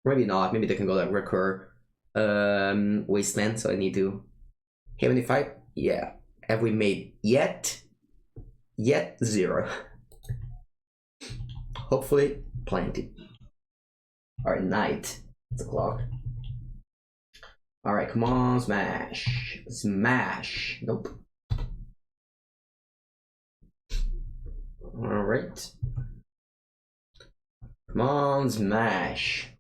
Maybe not, maybe they can go like Recur Wasteland, so I need to. Heavenly Fight? Yeah. Have we made yet? Yet 0. Hopefully, plenty. Alright, Night. It's a clock. Alright, come on, Smash. Smash. Nope. Alright. Come on, Smash.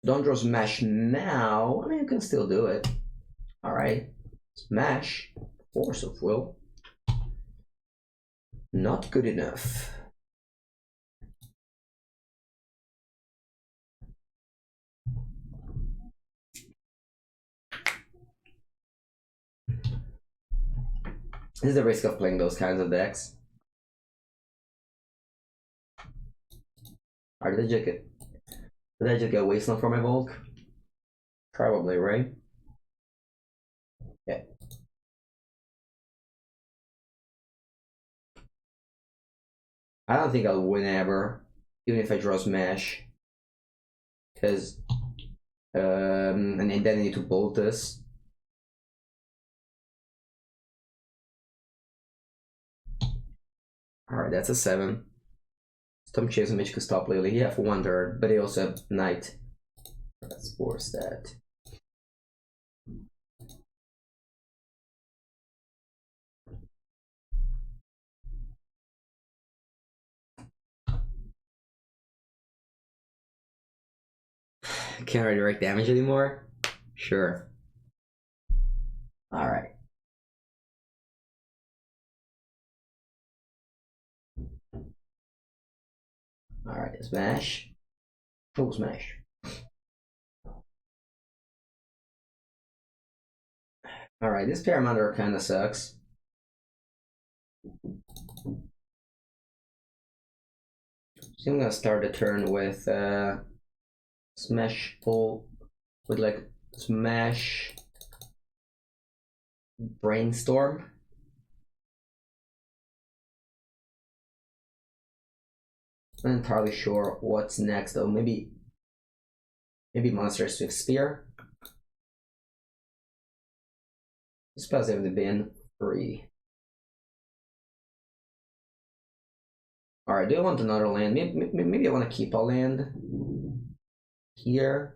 Don't draw Smash now. I mean, you can still do it. Alright. Smash. Force of Will. Not good enough. This is the risk of playing those kinds of decks. Alright, did I just get Wasteland for my Volk? Probably, right? Yeah. I don't think I'll win ever, even if I draw Smash. Because, and then I need to bolt this. Alright, that's a 7. Storm Chaser Mage can stop Lily. Yeah, for 1 turn, but they also have Knight. Let's force that. Can't redirect damage anymore? Sure. Alright. Alright, Smash. Oh, Smash. Alright, this Paramounter kinda sucks. So I'm gonna start the turn with smash pull with like smash brainstorm. I'm not entirely sure what's next though. Maybe Monster Swift Spear. Spells have been 3. Alright, do I want another land? Maybe I want to keep a land here.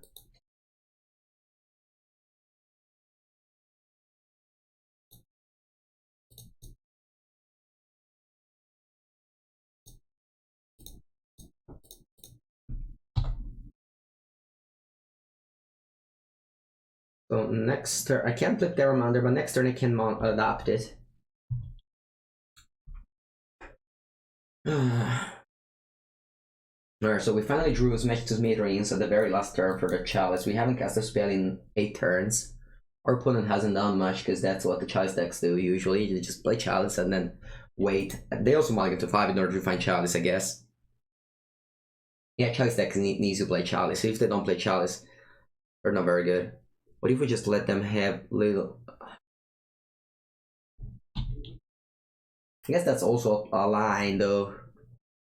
So next turn, I can't flip Terramander, but next turn I can adapt it. Alright, so we finally drew Smash to Smithereens at the very last turn for the Chalice. We haven't cast a spell in 8 turns. Our opponent hasn't done much because that's what the Chalice decks do usually. They just play Chalice and then wait. They also mulligan to 5 in order to find Chalice, I guess. Yeah, Chalice decks needs to play Chalice. If they don't play Chalice, they're not very good. What if we just let them have little... I guess that's also a line though.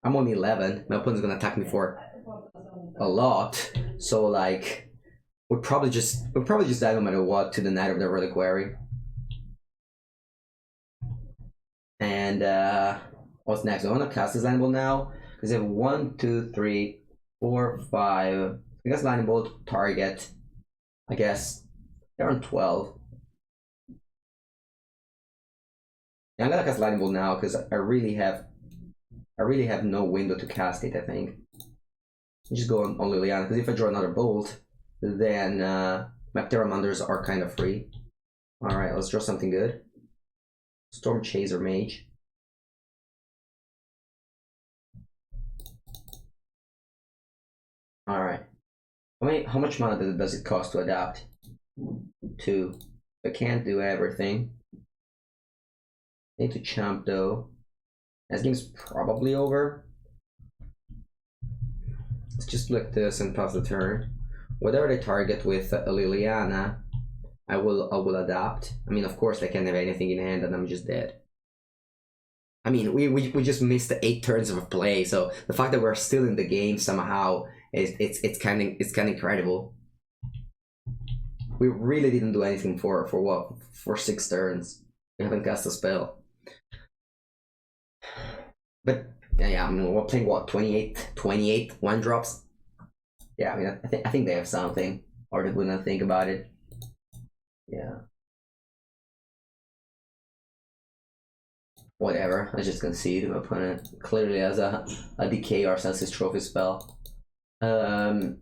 I'm only 11. My opponent's gonna attack me for a lot. So like, we'll probably just die no matter what to the Knight of the Reliquary. And what's next? I wanna cast this Lightning Bolt now because they have 1, 2, 3, 4, 5. I guess Lightning Bolt target. I guess they're on 12. Yeah, I'm gonna cast Lightning Bolt now because I really have no window to cast it. I think just go on Liliana because if I draw another bolt, then my Terramanders are kind of free. All right, let's draw something good. Storm Chaser Mage. All right. How much mana does it cost to adapt? 2. I can't do everything. I need to champ though. This game's probably over. Let's just look this and pass the turn. Whatever they target with Liliana, I will adapt. I mean, of course, I can't have anything in hand and I'm just dead. I mean, we just missed the 8 turns of play, so the fact that we're still in the game somehow it's kind of incredible. We really didn't do anything for 6 turns. We haven't cast a spell. But yeah, I mean, we're playing what, 28 1-drops? Yeah, I mean, I think they have something, or they wouldn't think about it. Yeah. Whatever, I just concede. My opponent clearly has a decay or senses trophy spell. Alright,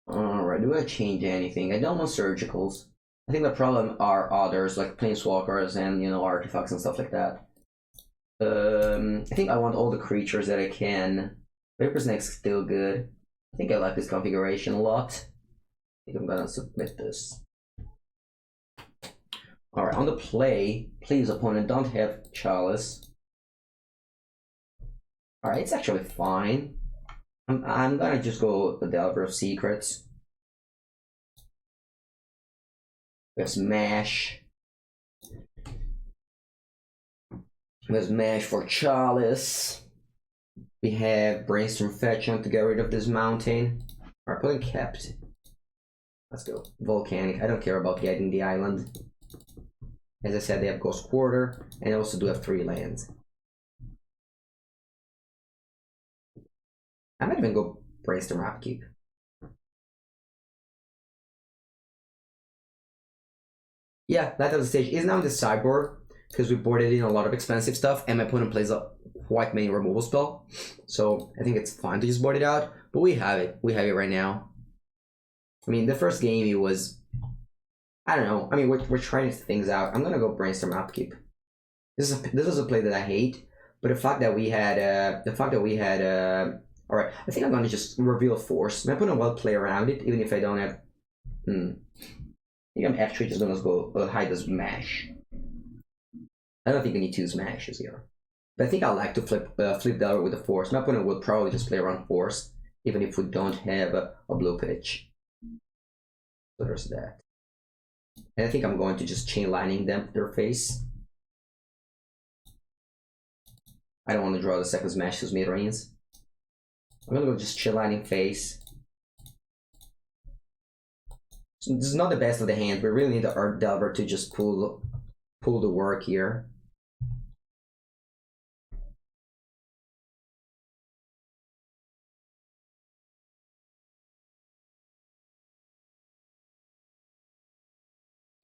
do I change anything? I don't want surgicals. I think the problem are others, like planeswalkers and, you know, artifacts and stuff like that. I think I want all the creatures that I can. Vapor's Next still good. I think I like this configuration a lot. I think I'm gonna submit this. Alright, on the play, please opponent, don't have Chalice. Alright, it's actually fine. I'm gonna just go with the Delver of Secrets. We have Smash. We have Smash for Chalice. We have Brainstorm Fetchant to get rid of this mountain. Alright, putting Kept. Let's go. Volcanic. I don't care about getting the island. As I said, they have Ghost Quarter, and I also do have 3 lands. I might even go Brainstorm Upkeep. Yeah, that of the stage is now in the sideboard, because we boarded in a lot of expensive stuff, and my opponent plays a quite many removal spell. So I think it's fine to just board it out, but we have it. We have it right now. I mean, the first game it was, I don't know. I mean, we're trying things out. I'm gonna go Brainstorm Upkeep. This is a play that I hate, but the fact that we had, all right. I think I'm gonna just reveal Force. My opponent will play around it, even if I don't have. I think I'm actually just gonna go hide the Smash. I don't think we need 2 Smashes here. But I think I like to flip the other with the force. My opponent will probably just play around force, even if we don't have a blue pitch. So there's that. And I think I'm going to just chain lightning them their face. I don't want to draw the second smash to Smithereens. I'm gonna go just chill lightning face. So this is not the best of the hand. We really need the Earth Delver to just pull the work here.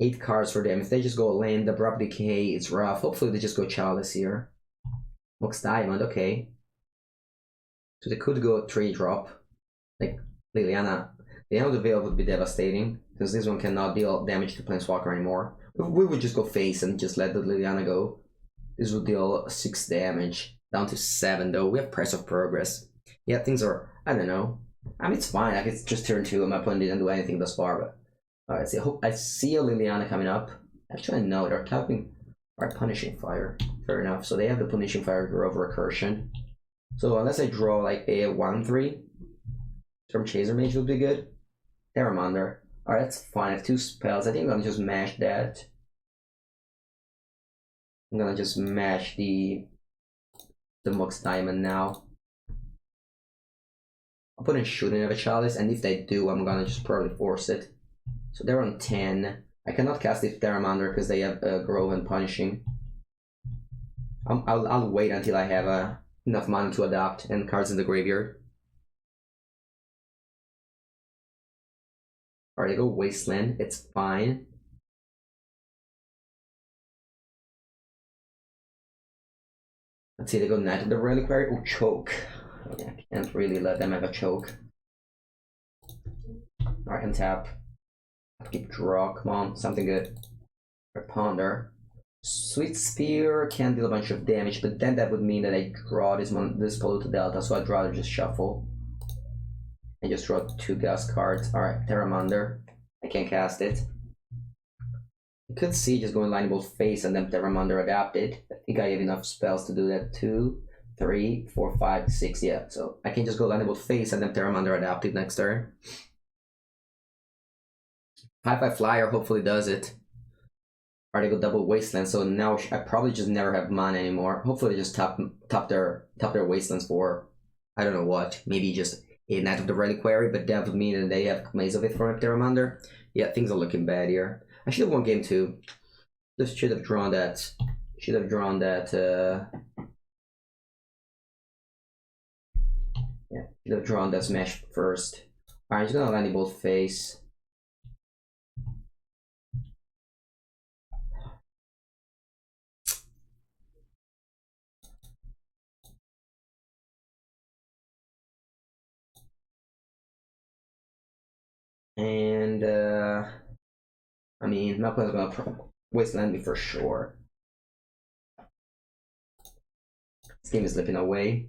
Eight cards for them. If they just go land, Abrupt Decay, it's rough. Hopefully they just go Chalice here. Mox Diamond, okay. So they could go 3-drop. Like Liliana. The end of the Veil would be devastating, because this one cannot deal damage to Planeswalker anymore. We would just go face and just let the Liliana go. This would deal 6 damage. Down to 7 though. We have Price of Progress. Yeah, things are, I don't know. I mean, it's fine. Like, it's just turn 2 and my opponent didn't do anything thus far, but alright, so I see a Liliana coming up. Actually, no, they're tapping our Punishing Fire. Fair enough. So they have the Punishing Fire Grove Recursion. So unless I draw like a 1-3, Storm Chaser Mage would be good. Terramander. Alright, that's fine. I have 2 spells. I think I'm gonna just mash that. I'm gonna just mash the Mox Diamond now. Opponent shouldn't have a Chalice, and if they do, I'm gonna just probably force it. So they're on 10. I cannot cast it Terramander because they have Grove and Punishing. I'll wait until I have enough mana to adapt and cards in the graveyard. Alright, they go Wasteland. It's fine. Let's see, they go Knight of the Reliquary. Oh, choke. Okay, I can't really let them have a choke. Alright, I can tap. Keep draw, come on, something good. Or Ponder. Sweet Spear can deal a bunch of damage, but then that would mean that I draw this Polluted Delta, so I'd rather just shuffle. And just draw 2 gas cards. Alright, Terramander. I can't cast it. You could see just going Lightning Bolt face and then Terramander adapted. I think I have enough spells to do that. 2, 3, 4, 5, 6, yeah. So I can just go Lightning Bolt face and then Terramander adapted next turn. 5/5 Flyer hopefully does it. Or they go double Wasteland, so now I probably just never have mana anymore. Hopefully they just top their Wastelands for, I don't know what, maybe just a Knight of the Reliquary, but that would mean that they have Maze of It for Terramander. Yeah, things are looking bad here. I should have won game 2. Just should have drawn that. Yeah, should have drawn that smash first. Alright, just gonna Lightning Bolt face. And I mean, my opponent's gonna Wasteland me for sure. This game is slipping away.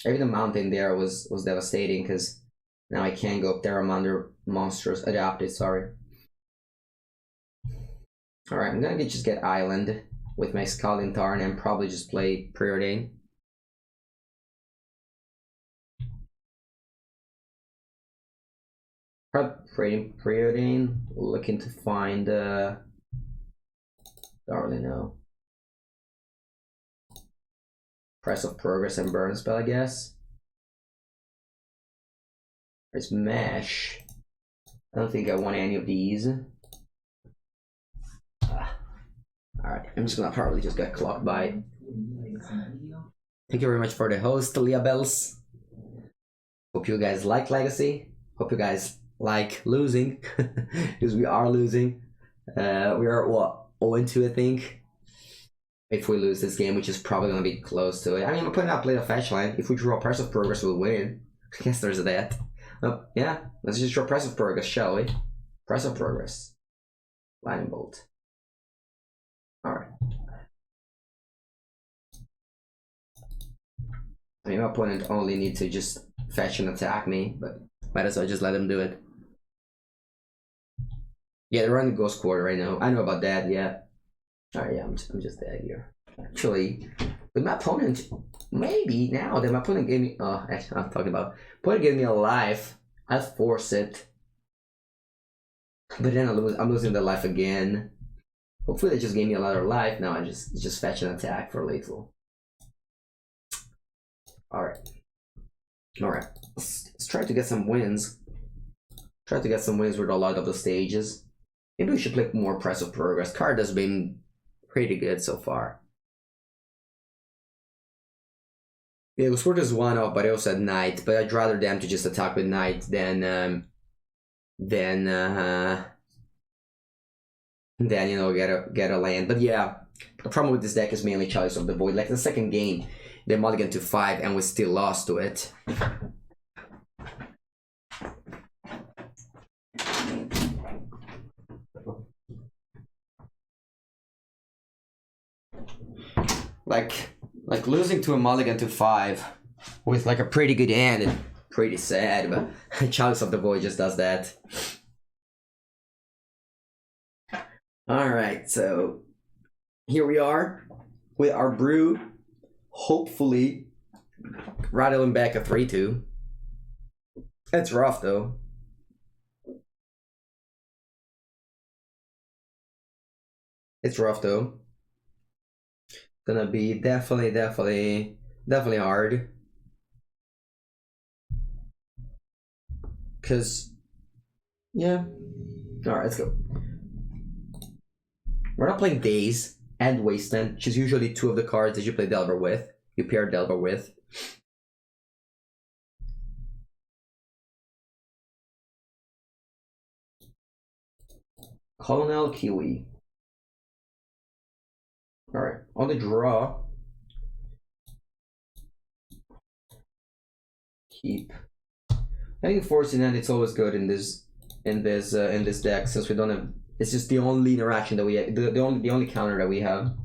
Even the mountain there was devastating because now I can't go Terramander monsters adapted. Sorry. All right, I'm gonna just get Island with my Scalding Tarn and probably just play Preordain. Preordain, looking to find don't really know. Price of Progress and Burn spell, I guess. There's Mesh. I don't think I want any of these. Alright, I'm just gonna probably just get clocked by. Thank you very much for the host, Leah Bells. Hope you guys like Legacy. Hope you guys like losing, because we are losing. We are what, 0-2 I think. If we lose this game, which is probably gonna be close to it. I mean, I'm putting out play a fetch line. If we draw Price of Progress, we'll win. I guess there's that. Oh, yeah, let's just draw Price of Progress, shall we? Price of Progress. Lightning Bolt. Alright. I mean, my opponent only needs to just fetch and attack me, but might as well just let him do it. Yeah, they're running Ghost Quarter right now. I know about that, yeah. Alright, yeah, I'm just dead here. Actually, with my opponent, maybe now that my opponent gave me, actually, I'm talking about, opponent gave me a life, I force it. But then I'm losing the life again. Hopefully they just gave me another life. Now I just fetch an attack for lethal. Alright. Alright. Let's try to get some wins. Try to get some wins with a lot of the stages. Maybe we should play more Press of Progress. Card has been pretty good so far. Yeah, Sword is one off, but I also had Knight. But I'd rather them to just attack with Knight than you know, get a land. But yeah, the problem with this deck is mainly Chalice of the Void. Like the second game, they mulliganed to 5 and we still lost to it. Like losing to a mulligan to 5 with like a pretty good hand and pretty sad, but Chalice of the Void just does that. Alright, so here we are with our brew, hopefully rattling back a 3-2. It's rough though. It's rough though. Gonna be definitely hard. Cause yeah. Alright, let's go. We're not playing Daze and Wasteland, which is usually 2 of the cards that you play Delver with. You pair Delver with. Colonel Kiwi. Alright, on the draw. Keep. I think forcing it, it's always good in this deck, since we don't have. It's just the only interaction that we have, the only counter that we have.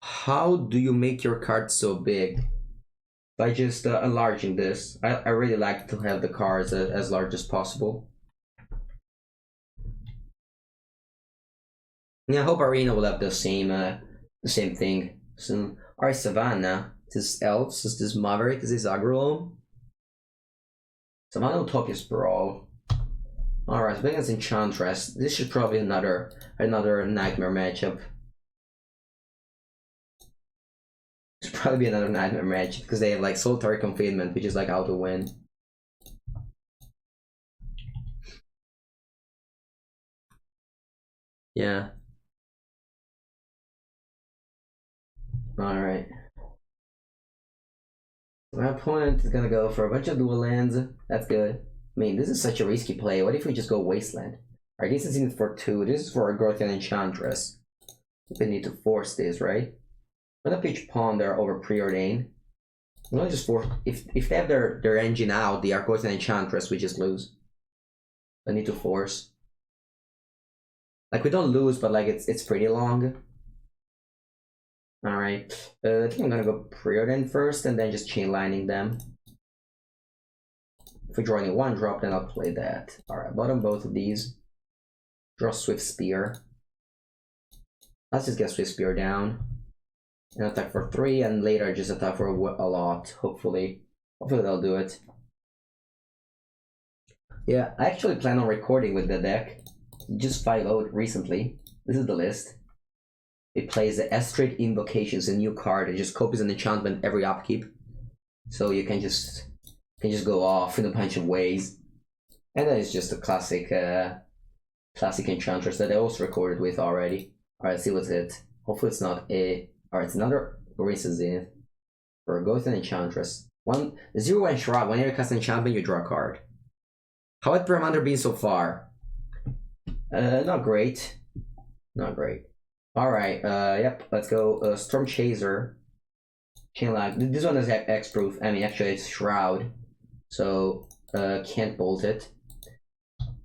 How do you make your card so big? By just enlarging this. I really like to have the cards as large as possible. Yeah, I hope Arena will have the same thing soon. Alright, Savannah. This is Elves, this is Maverick, this is Agro. Savannah Utopia Sprawl. Alright, against Enchantress. This should probably another nightmare matchup. Should probably be another nightmare matchup because they have like Solitary Confinement, which is like how to win. Yeah. Alright. My opponent is gonna go for a bunch of dual lands. That's good. I mean, this is such a risky play. What if we just go Wasteland? Alright, this is in for 2. This is for a Gorthian Enchantress. We need to force this, right? I'm gonna pitch Pawn there over Preordain. I'm gonna just force. If they have their engine out, the Argothian Enchantress, we just lose. I need to force. Like, we don't lose, but like it's pretty long. Alright. I think I'm gonna go Preordain first and then just chain lining them. If we draw any 1-drop, then I'll play that. Alright, bottom both of these. Draw Swift Spear. Let's just get Swift Spear down. And attack for 3, and later just attack for a lot, hopefully. Hopefully they'll do it. Yeah, I actually plan on recording with the deck. Just 5-0'd recently. This is the list. It plays the Estrade Invocations, a new card. It just copies an enchantment every upkeep. So you can just go off in a bunch of ways. And then it's just a classic Enchantress that I also recorded with already. Alright, let's see what's it. Hopefully it's not a... Alright, it's another Orisa Zenith for a Gorthian Enchantress. 0-1 Shroud. Whenever you cast an enchantment, you draw a card. How had Permander been so far? Not great. Not great. Alright, yep, let's go. Storm Chaser. Chainlag. This one is X-proof. I mean, actually, it's Shroud. So, can't bolt it.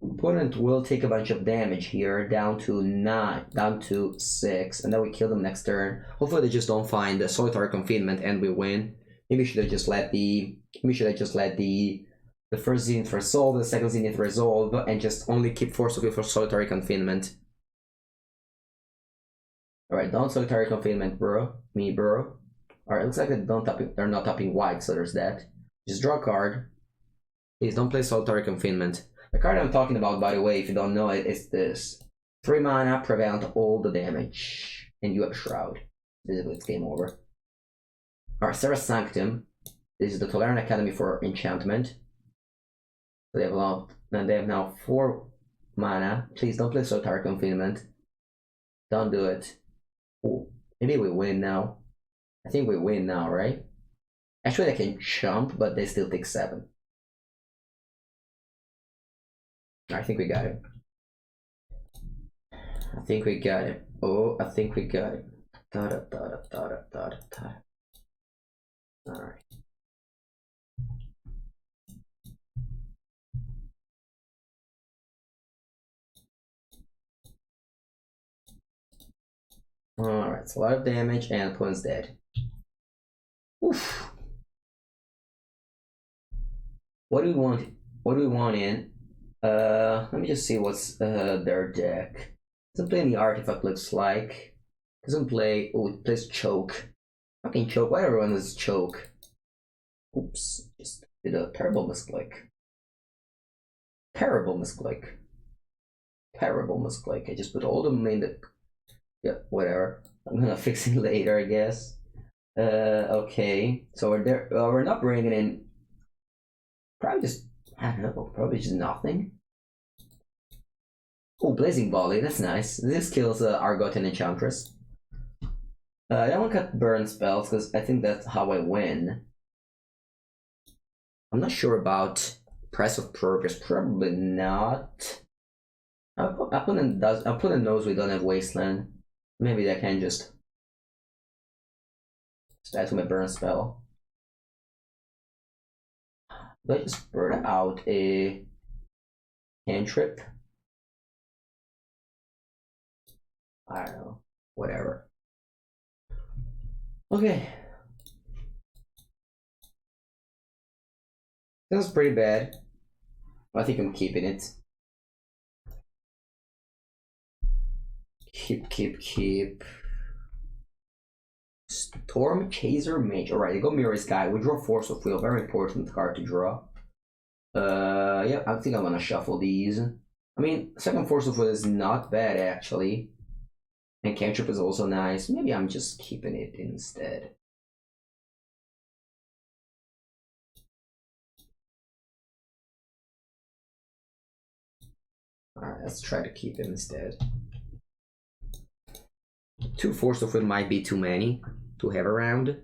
Opponent will take a bunch of damage here, down to 6, and then we kill them next turn. Hopefully they just don't find the Solitary Confinement and we win. Maybe we should have just let the The first Zenith Resolve, the second Zenith Resolve, and just only keep Force of Will for Solitary Confinement. Alright, don't Solitary Confinement, bro. Bro. Alright, looks like they're not tapping white, so there's that. Just draw a card. Please don't play Solitary Confinement. The card I'm talking about, by the way, if you don't know it, is this. 3 mana, prevent all the damage. And you have Shroud. Basically, it's game over. Alright, Serra's Sanctum. This is the Tolarian Academy for Enchantment. So they have now 4 mana. Please don't play Solitary Confinement. Don't do it. Ooh, maybe we win now. I think we win now, right? Actually, they can jump, but they still take 7. I think we got it. I think we got it. Oh, I think we got it. Alright. Alright, it's a lot of damage and opponent's dead. Oof. What do we want? What do we want in? Let me just see what's their deck. Doesn't play any artifact, looks like. Doesn't play. Oh, it plays choke. Fucking choke. Why everyone does choke? Oops, just did a terrible misclick. Terrible misclick. Terrible misclick. I just put all the main. Yeah, whatever. I'm gonna fix it later, I guess. Okay. So we're there. We're not bringing in. Probably just. I don't know. Probably just nothing. Oh, Blazing Volley. That's nice. This kills Argot and Enchantress. I don't want to cut burn spells because I think that's how I win. I'm not sure about Press of Progress. Probably not. Opponent knows we don't have Wasteland. Maybe they can just start with my burn spell. Do I just burn out a cantrip? I don't know. Whatever. Okay. That was pretty bad. I think I'm keeping it. Keep. Storm Chaser Mage. Alright, I go Mirror Sky. We draw Force of Will. Very important card to draw. Yeah, I think I'm gonna shuffle these. I mean, second Force of Will is not bad actually. And Cantrip is also nice. Maybe I'm just keeping it instead. Alright, let's try to keep him instead. 2 Force of Will might be too many to have around.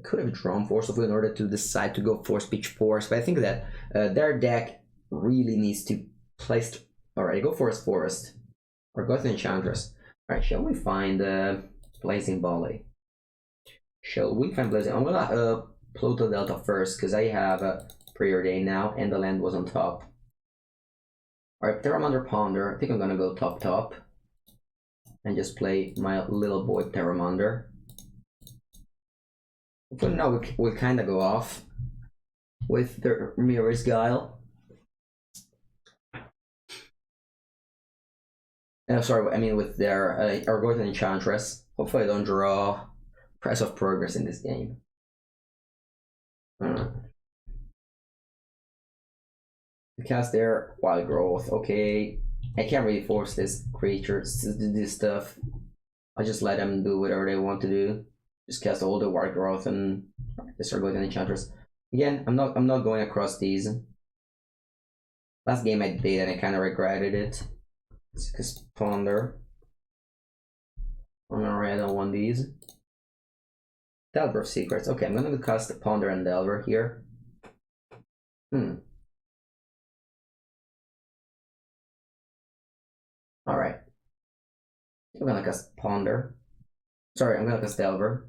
Could have drawn Force of Will in order to decide to go for Speech Force, but I think that their deck really needs to place. Alright, go Forest Forest. Or go to Enchantress. Alright, shall we find Blazing Volley? Shall we find Blazing? I'm gonna Pluto Delta first because I have Preordained now and the land was on top. Alright, Terramander Ponder. I think I'm gonna go top. And just play my little boy Terramander. But now we'll kind of go off with the Mirror's Guile. Sorry, I mean with their Argot and Enchantress. Hopefully I don't draw Press of Progress in this game. Because they're Wild Growth, okay. I can't really force this creature to do this stuff. I just let them do whatever they want to do. Just cast all the Wild Growth and this Argot and Enchantress. Again, I'm not going across these. Last game I did and I kind of regretted it. Because Ponder. Alright, I don't want these. Delver of Secrets. Okay, I'm gonna cast Ponder and Delver here. Alright. I'm gonna cast Ponder. Sorry, I'm gonna cast Delver.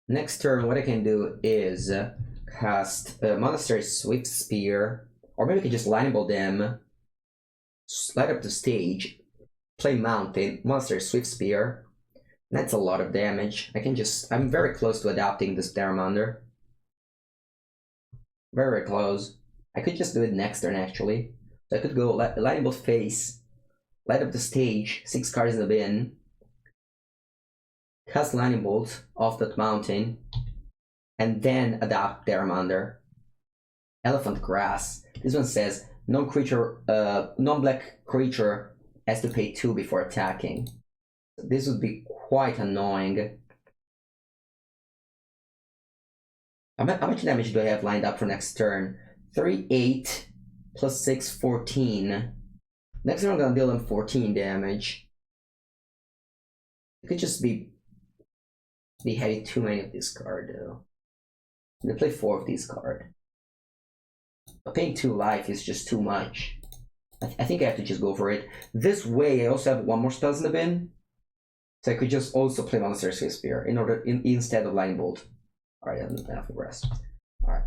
Next turn, what I can do is cast Monastery Swift Spear, or maybe I can just lineable them, slide up the stage, play Mountain, Monastery Swift Spear, That's a lot of damage. I'm very close to adapting this Daramander. Very close. I could just do it next turn actually. So I could go Lightning Bolt face, light up the stage, 6 cards in the bin, cast Lightning Bolt off that mountain, and then adapt Daramander. Elephant Grass. This one says non-black creature has to pay 2 before attacking. This would be quite annoying. How much damage do I have lined up for next turn? 3, 8, plus 6, 14. Next turn I'm gonna deal them 14 damage. It could just be having too many of this card though. I'm gonna play 4 of these cards. But paying 2 life is just too much. I think I have to just go for it. This way I also have 1 more spells in the bin. So I could just also play Monastery Spear instead of Lightning Bolt. Alright, I have enough of rest. Alright.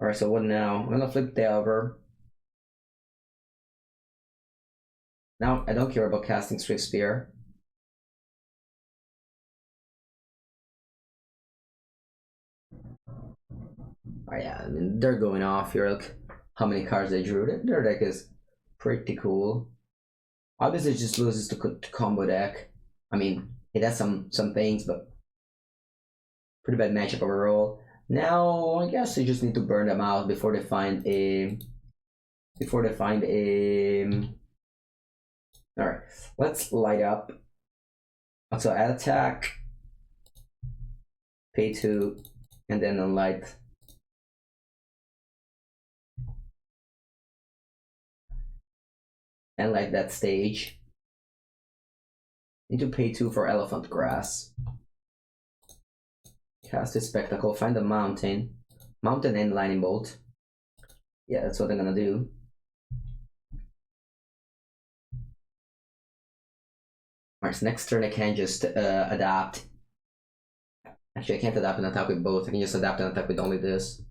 Alright, so what now? I'm gonna flip Delver. Now I don't care about casting Swift Spear. Oh yeah, I mean they're going off here. Look how many cards they drew. Their deck is pretty cool. Obviously, it just loses to combo deck. I mean, it has some things, but pretty bad matchup overall. Now I guess you just need to burn them out before they find a. All right, let's light up. So add attack, pay 2, and then unlight. And like that stage. Need to pay 2 for Elephant Grass. Cast a Spectacle, find a mountain. Mountain and Lightning Bolt. Yeah, that's what I'm gonna do. Alright, so next turn I can just adapt. Actually, I can't adapt and attack with both. I can just adapt and attack with only this.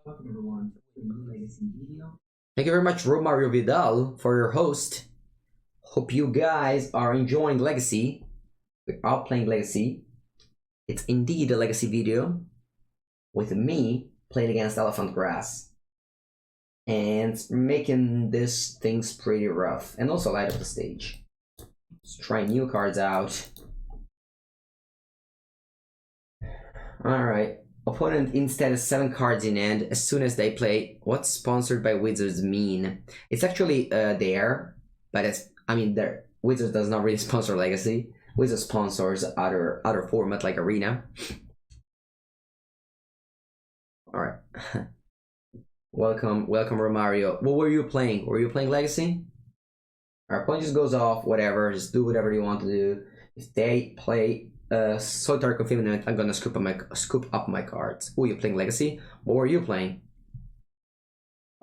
Welcome everyone to the new Legacy video. Thank you very much, Romario Vidal, for your host. Hope you guys are enjoying Legacy. We are playing Legacy. It's indeed a Legacy video with me playing against Elephant Grass and making this things pretty rough, and also light up the stage. Let's try new cards out. Alright. Opponent instead has 7 cards in hand as soon as they play. What's sponsored by Wizards mean? It's actually there, but Wizards does not really sponsor Legacy. Wizards sponsors other format like Arena. Alright. Welcome Romario. What were you playing? Were you playing Legacy? Our opponent just goes off, whatever, just do whatever you want to do. If they play Solitary Confinement, I'm gonna scoop up my cards. Oh, you're playing Legacy? What were you playing?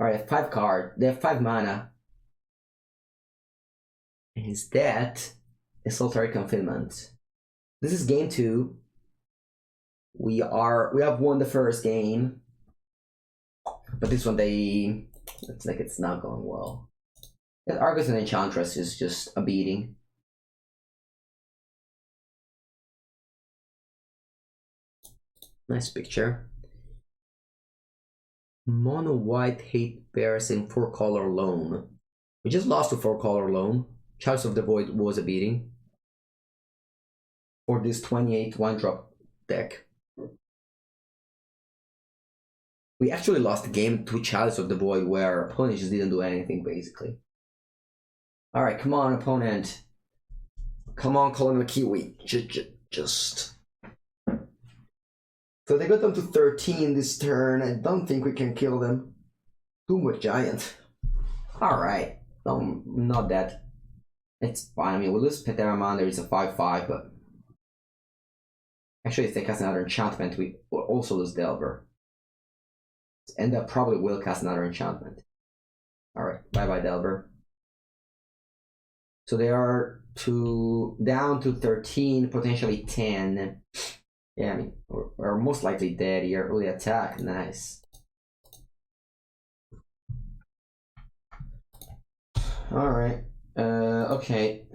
Alright, 5 cards. They have 5 mana. And is that a Solitary Confinement? This is game 2. We have won the first game. But this one it's like it's not going well. That Argus and Enchantress is just a beating. Nice picture. Mono white hate bears in 4-color loam. We just lost to 4-color loam. Chalice of the Void was a beating. For this 28 1-drop deck. We actually lost the game to Chalice of the Void where opponent just didn't do anything basically. Alright, come on opponent. Come on Colin McKiwi. Just. So they got them to 13 this turn. I don't think we can kill them. Doomwave Giant. Alright. No, not that. It's fine. I mean, we'll lose Peteramander. It's a 5/5, but... Actually, if they cast another enchantment, we will also lose Delver. And that probably will cast another enchantment. Alright, bye-bye Delver. So they are down to 13, potentially 10. Yeah, I mean, we're most likely dead here. Early attack, nice. Alright. Okay.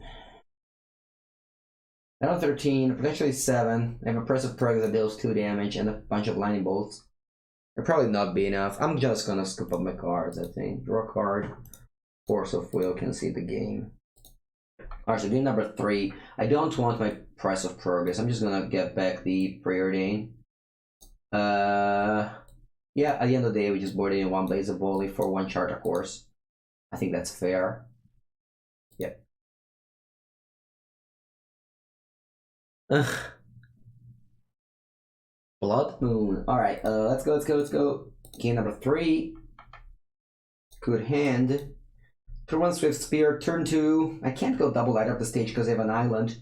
Now 13, potentially 7. I have a Press of Prague that deals 2 damage and a bunch of lightning bolts. It'll probably not be enough. I'm just gonna scoop up my cards, I think. Draw a card. Force of Will can see the game. Alright, so game number 3. I don't want my Press of Progress. I'm just gonna get back the Preordain. Yeah, at the end of the day, we just board in 1 Blaze of Volley for 1 Charter Course. I think that's fair. Yeah. Blood Moon. Alright, let's go. Game number 3. Good hand. Turn 1 Swift Spear. Turn 2. I can't go double light up the stage because I have an island.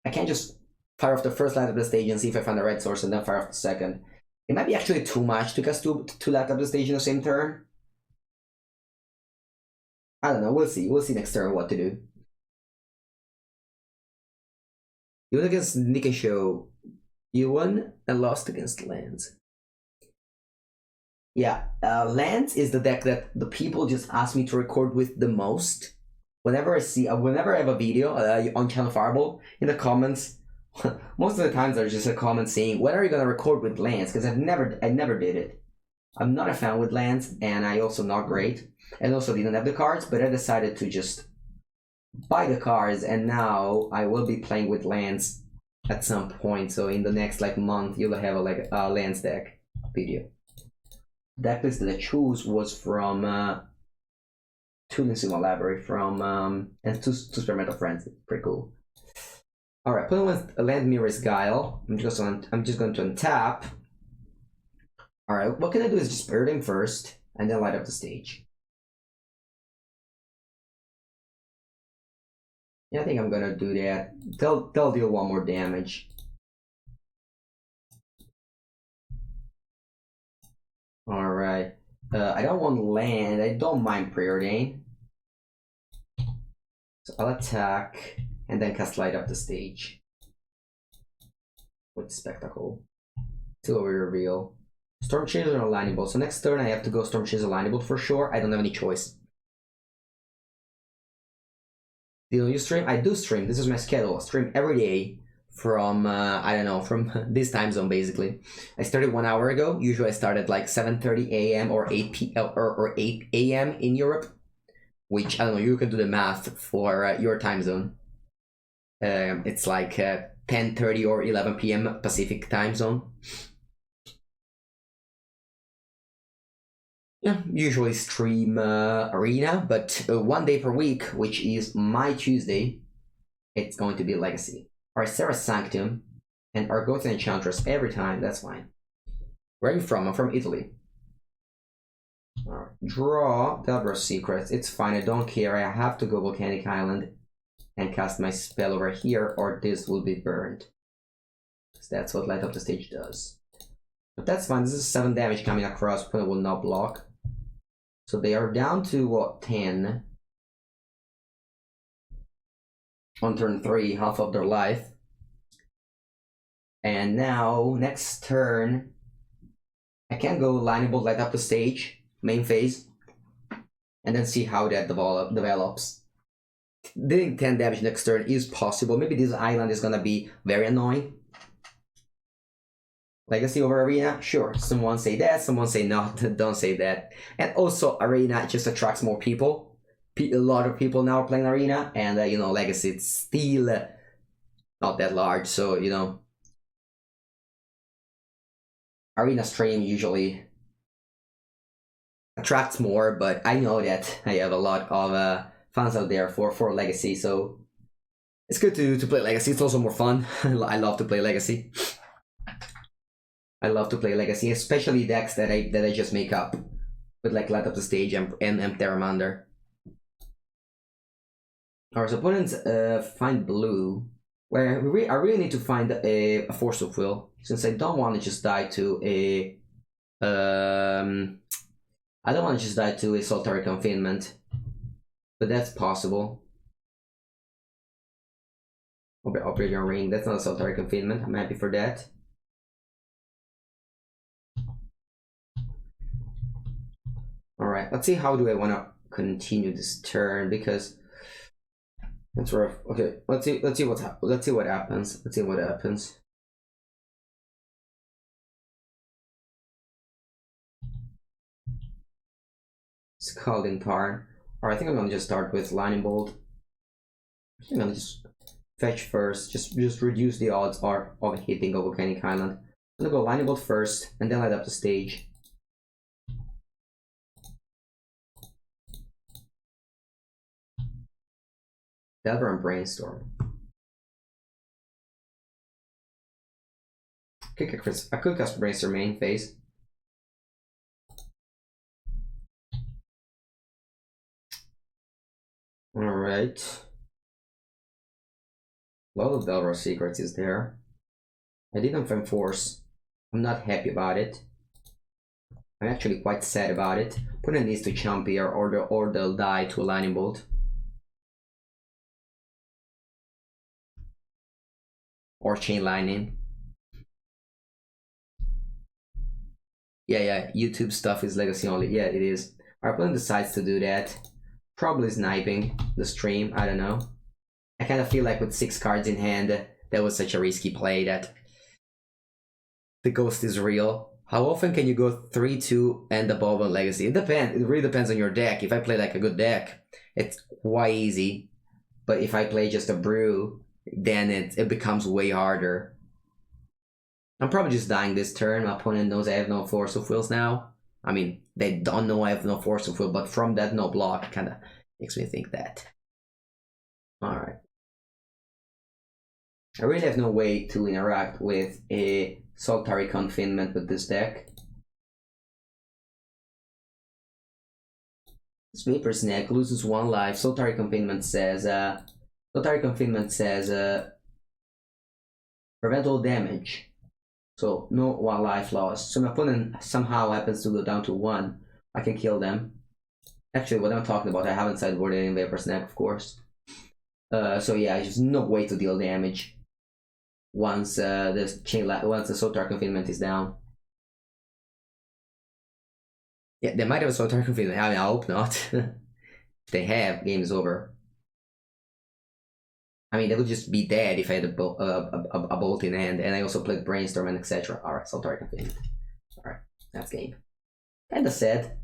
I can't just fire off the first light of the stage and see if I find a red source and then fire off the second. It might be actually too much to cast two light up the stage in the same turn. I don't know, we'll see. We'll see next turn what to do. You won against Nikisho. You won and lost against Lands. Yeah, Lands is the deck that the people just ask me to record with the most. Whenever I have a video on Channel Fireball, in the comments, most of the times there's just a comment saying, when are you gonna record with Lands? Because I never did it. I'm not a fan with Lands, and I also not great. And also didn't have the cards, but I decided to just buy the cards, and now I will be playing with Lands at some point. So in the next month, you'll have a Lands deck video. Deck list that I chose was from Tool Sumo Library from and two Experimental Friends. Pretty cool. All right, putting with Land Mirror's Guile. I'm just going to untap. All right, what can I do is just Spirit him first, and then light up the stage. Yeah, I think I'm gonna do that. They'll deal 1 more damage. Alright. I don't want land. I don't mind Preordain. So I'll attack and then cast light up the stage. With Spectacle. 2 over reveal. Storm Chaser and Lightning Bolt. So next turn I have to go Storm Chaser Lightning Bolt for sure. I don't have any choice. Do you stream? I do stream. This is my schedule. I stream every day from, I don't know, from this time zone basically. I started 1 hour ago. Usually I start at 7:30 a.m. or 8 p.m. or 8 a.m. in Europe, which, I don't know, you can do the math for your time zone. It's 10:30 or 11 p.m. Pacific time zone. Yeah, usually stream Arena, but 1 day per week, which is my Tuesday, it's going to be Legacy. Alright, Serra's Sanctum, and Argothian Enchantress every time, that's fine. Where are you from? I'm from Italy. Alright, draw Delbros Secrets, it's fine, I don't care, I have to go Volcanic Island and cast my spell over here, or this will be burned. Because that's what Light Up the Stage does. But that's fine, this is 7 damage coming across, but it will not block. So they are down to, what, 10? On turn 3, half of their life. And now, next turn, I can go Lightning Bolt, light up the stage, main phase, and then see how that develops. Doing 10 damage next turn is possible. Maybe this island is gonna be very annoying. Legacy over Arena? Sure. Someone say that, someone say not. Don't say that. And also, Arena just attracts more people. A lot of people now are playing Arena, and Legacy, it's still not that large, so Arena stream usually attracts more, but I know that I have a lot of fans out there for Legacy, so it's good to play Legacy. It's also more fun. I love to play Legacy. I love to play Legacy, especially decks that I just make up with Light Up the Stage and Pteramander. Alright, so opponents find blue, where I really need to find a Force of Will, since I don't want to just die to a I don't want to just die to a Solitary Confinement, but that's possible. Operator Ring, that's not a Solitary Confinement. I'm happy for that. Alright, let's see how do I want to continue this turn, because that's rough. Okay, let's see what happens. Let's see what happens. Scalding Tarn. Alright, I think I'm gonna just start with Lightning Bolt. I think I'm gonna just fetch first, just reduce the odds of hitting a Volcanic Island. I'm gonna go Lightning Bolt first, and then light up the stage. Delver and Brainstorm. I could cast Brainstorm main phase. Alright. A lot of Delver Secrets is there. I didn't Force. I'm not happy about it. I'm actually quite sad about it. Opponent needs to jump here, or they'll die to a Lightning Bolt. Or Chain Lightning. Yeah, YouTube stuff is legacy only. Yeah, it is. Our opponent decides to do that. Probably sniping the stream, I don't know. I kind of feel like with 6 cards in hand, that was such a risky play that the ghost is real. How often can you go 3-2 and above on legacy? It depends. It really depends on your deck. If I play like a good deck, it's quite easy. But if I play just a brew, then it becomes way harder. I'm probably just dying this turn. My opponent knows I have no Force of Wills now. I mean, they don't know I have no Force of Will, but from that no block kind of makes me think that. Alright. I really have no way to interact with a Solitary Confinement with this deck. This Vapor's Neck loses 1 life. Solitary Confinement says prevent all damage. So no 1 life lost. So my opponent somehow happens to go down to 1. I can kill them. Actually, what I'm talking about, I haven't sideboarded in Vapor's Neck, of course. So yeah, there's no way to deal damage once once the Solitary Confinement is down. Yeah, they might have a Solitary Confinement. I mean, I hope not. If they have, game is over. I mean, they would just be dead if I had a bolt in hand, and I also played Brainstorm and etc. Alright, Solitary Confinement. Alright, that's game. Kinda sad,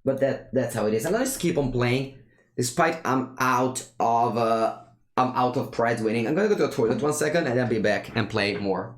but that's how it is. I'm gonna just keep on playing, despite I'm out of prize winning. I'm gonna go to the toilet 1 second, and then be back and play more.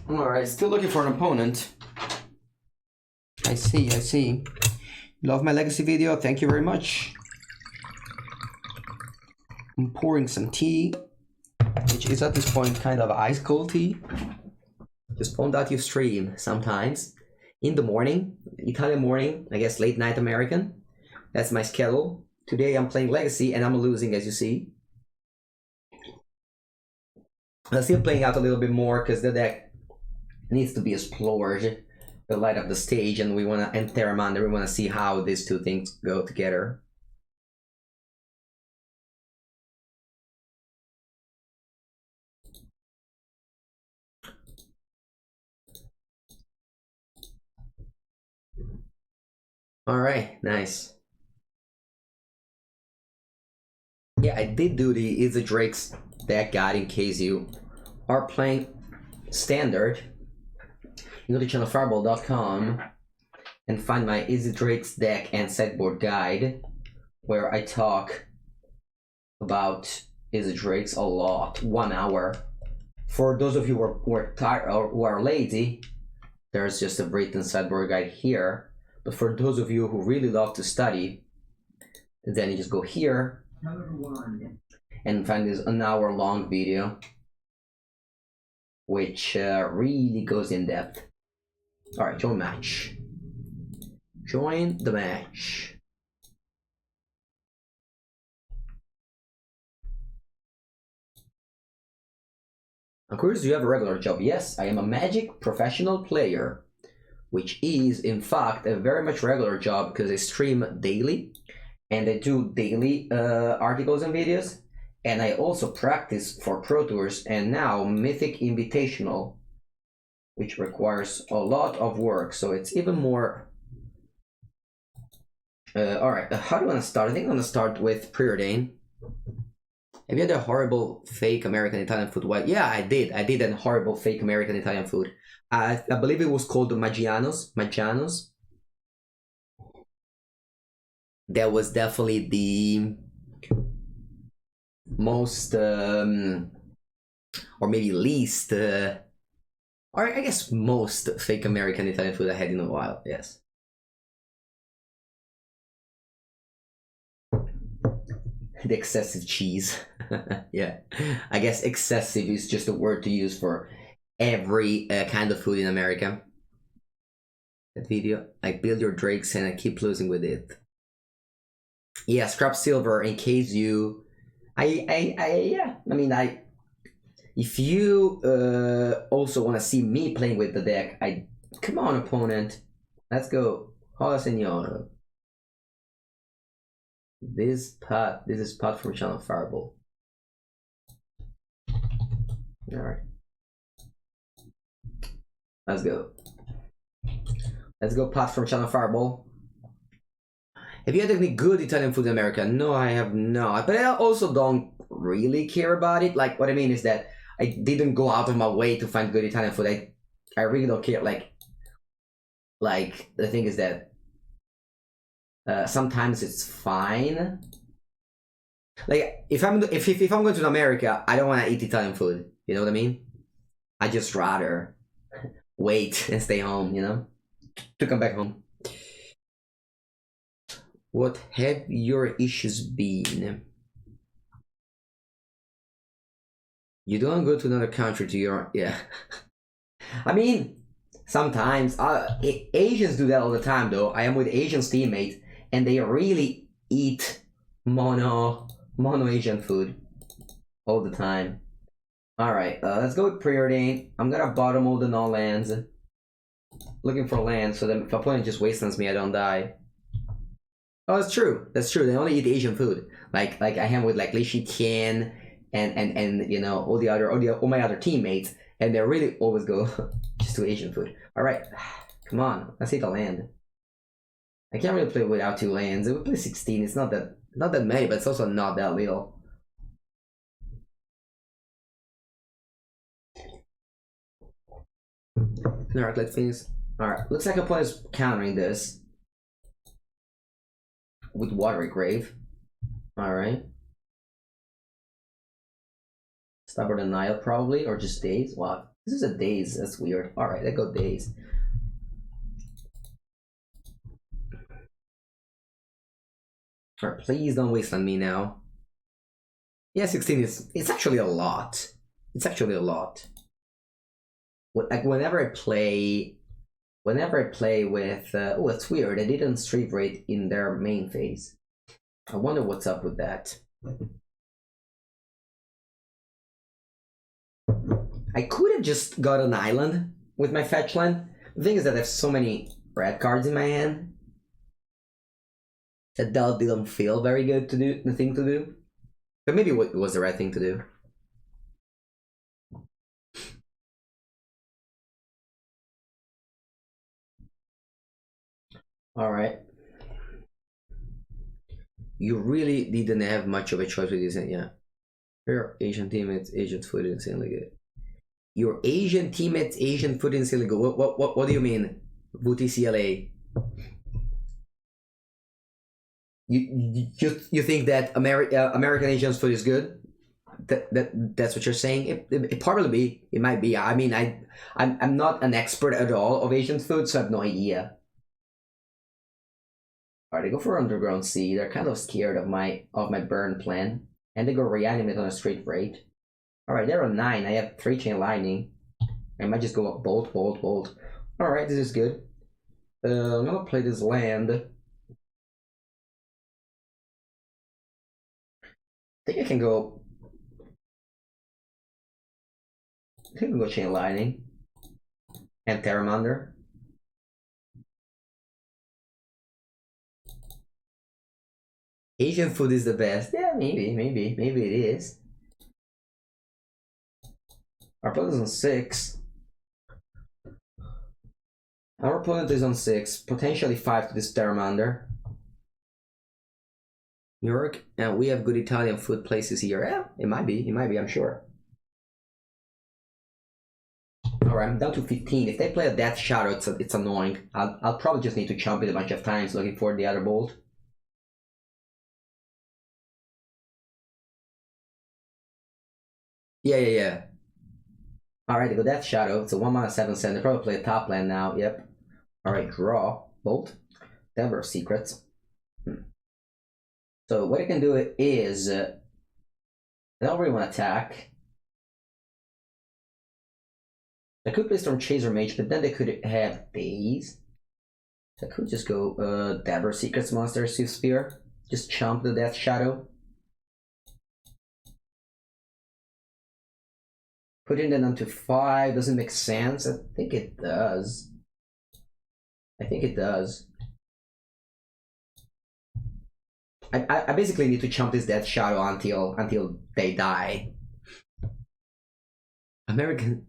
Alright, still looking for an opponent. I see. Love my legacy video, thank you very much. I'm pouring some tea, which is at this point kind of ice cold tea. Just found out you stream sometimes. In the morning, Italian morning, I guess late night American. That's my schedule. Today I'm playing Legacy and I'm losing, as you see. I'm still playing out a little bit more because the deck needs to be explored to light up the stage, and we want to, and Terramander, we want to see how these two things go together. Alright, nice. Yeah, I did do the Easy Drakes deck guide in case you are playing standard. You go to channelfireball.com and find my Easy Drakes deck and sideboard guide, where I talk about Easy Drakes a lot, 1 hour. For those of you who are tired or who are lazy, there's just a written sideboard guide here. But for those of you who really love to study, then you just go here and find this an hour long video, which really goes in depth. All right, join match. Join the match. I'm curious, do you have a regular job? Yes, I am a Magic professional player, which is in fact a very much regular job because I stream daily and I do daily articles and videos, and I also practice for Pro Tours and now Mythic Invitational, which requires a lot of work, so it's even more. Alright, how do I want to start? I think I'm going to start with Preordain. Have you had a horrible fake American Italian food? Well, yeah, I did. I did a horrible fake American Italian food. I believe it was called Maggiano's. That was definitely the most, or maybe least, or I guess most fake American Italian food I had in a while, yes. The excessive cheese. Yeah, I guess excessive is just a word to use for every kind of food in America. That video, I build your drakes and I keep losing with it. Yeah, scrap silver in case you, if you also want to see me playing with the deck, come on opponent, let's go. Hola senor. This is pot from Channel Fireball. Alright. Let's go. Let's go pot from Channel Fireball. Have you had any good Italian food in America? No, I have not. But I also don't really care about it. Like, what I mean is that I didn't go out of my way to find good Italian food. I really don't care. Like the thing is that sometimes it's fine. Like if I'm going to America, I don't want to eat Italian food. You know what I mean? I just rather wait and stay home. You know, to come back home. What have your issues been? You don't go to another country to your, yeah. I mean, sometimes Asians do that all the time though. I am with Asian teammates and they really eat mono Asian food all the time. All right, let's go with Preordain. I'm gonna bottom all the non-lands. Looking for land so that if opponent just wastelands me, I don't die. Oh, that's true. That's true. They only eat Asian food. Like I am with like Li Shiqian and you know all my other teammates, and they really always go just to Asian food. All right, come on, let's eat a land. I can't really play without 2 lands. We play 16. It's not that many, but it's also not that little. All right, let's finish. All right, looks like opponent's countering this with Watery Grave. All right. Stubborn Denial probably, or just Daze. Wow, this is a Daze. That's weird. All right, I go Daze. All right, please don't waste on me now. Yeah, 16 is. It's actually a lot. It's actually a lot. Like whenever I play with, oh, it's weird. I didn't street rate in their main phase. I wonder what's up with that. I could have just got an island with my fetch land. The thing is that I have so many red cards in my hand that didn't feel very good to do, the thing to do. But maybe it was the right thing to do. Alright. you really didn't have much of a choice with this, yeah. Your Asian teammates, Asian food insanely good. Your Asian teammates, Asian food insanely good. What do you mean? VTCLA. You think that American Asian food is good? That's what you're saying. It probably be. It might be. I mean, I'm not an expert at all of Asian food, so I have no idea. Alright, they go for Underground Sea. They're kind of scared of my burn plan, and they go reanimate on a straight rate. Alright, they're on 9. I have 3 Chain Lightning. I might just go up bolt. Alright, this is good. I'm gonna play this land. I think I can go Chain Lightning and Terramander. Asian food is the best. Yeah, maybe it is. Our opponent is on 6. Our opponent is on 6, potentially 5 to this Terramander. New York, and we have good Italian food places here. Yeah, it might be, I'm sure. Alright, I'm down to 15. If they play a Death Shadow, it's annoying. I'll probably just need to chump it a bunch of times looking for the other bolt. Yeah. Alright, they go Death Shadow. It's a 1 mana 7/7. They probably play a top land now. Yep. Alright, draw. Bolt. Denver of Secrets. So what I can do is I don't really want to attack. I could play Storm Chaser Mage, but then they could have these. So I could just go Dagger of Secrets Monster, Sooth Spear. Just chump the Death Shadow. Putting that onto 5 doesn't make sense. I think it does. I basically need to chump this Death Shadow until they die. American.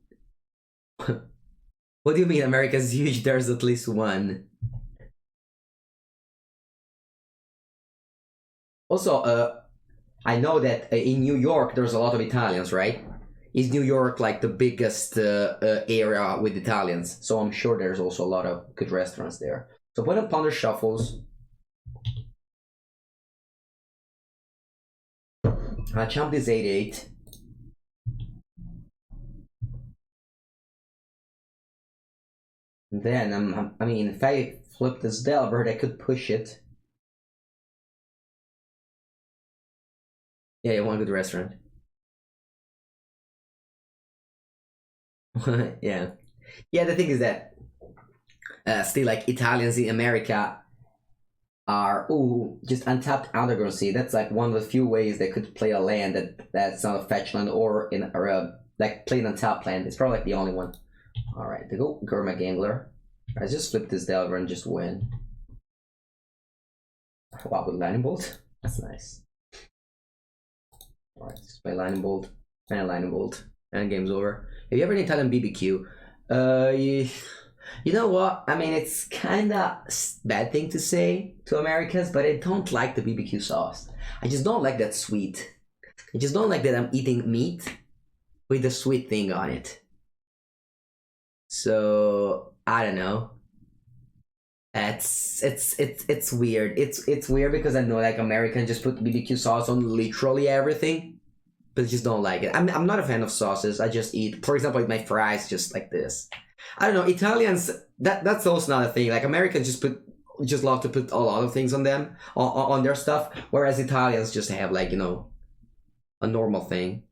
What do you mean America's huge? There's at least one. Also, I know that in New York there's a lot of Italians, right? Is New York like the biggest area with Italians? So I'm sure there's also a lot of good restaurants there. So when a Ponder shuffles, I chump this 8/8. Then I mean, if I flip this Delbert, I could push it. Yeah, one good restaurant. Yeah. The thing is that still, like, Italians in America are just untapped Underground Sea. That's like one of the few ways they could play a land that's not a fetch land or like play an untapped land. It's probably like the only one. All right, they go Gurmag Angler. I just flip this Delver and just win. Wow, with Lightning Bolt? That's nice. Alright, just play Lightning Bolt and Lightning Bolt. And game's over. Have you ever had Italian BBQ? You know what? I mean, it's kinda bad thing to say to Americans, but I don't like the BBQ sauce. I just don't like that sweet. I just don't like that I'm eating meat with the sweet thing on it. So I don't know. It's weird. It's weird because I know like Americans just put BBQ sauce on literally everything, but I just don't like it. I'm not a fan of sauces. I just eat, for example, my fries just like this. I don't know. Italians, that's also not a thing. Like Americans just love to put a lot of things on them on their stuff, whereas Italians just have like, you know, a normal thing.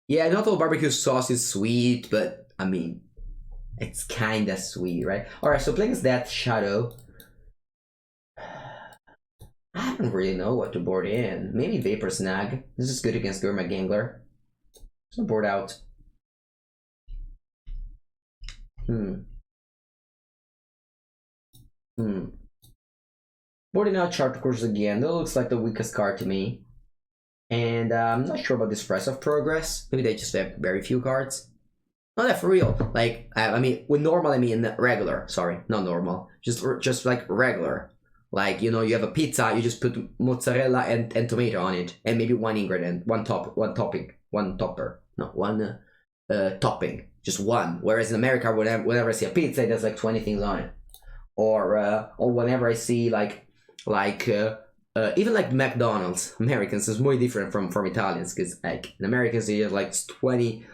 Yeah, not all barbecue sauce is sweet, but I mean, it's kinda sweet, right? Alright, so playing Death Shadow. I don't really know what to board in. Maybe Vapor Snag. This is good against Gurmag Angler. So board out. Boarding out Chart Course again. That looks like the weakest card to me. And I'm not sure about this Press of Progress. Maybe they just have very few cards. Not that for real. Like, I mean, with normal, I mean regular. Sorry, not normal. Just like regular. Like, you know, you have a pizza, you just put mozzarella and tomato on it, and maybe one ingredient, one topping, one topper, no, one topping, just one. Whereas in America, whenever I see a pizza, there's like 20 things on it. Or whenever I see even like McDonald's, Americans is more different from Italians, because like in Americans you have like 20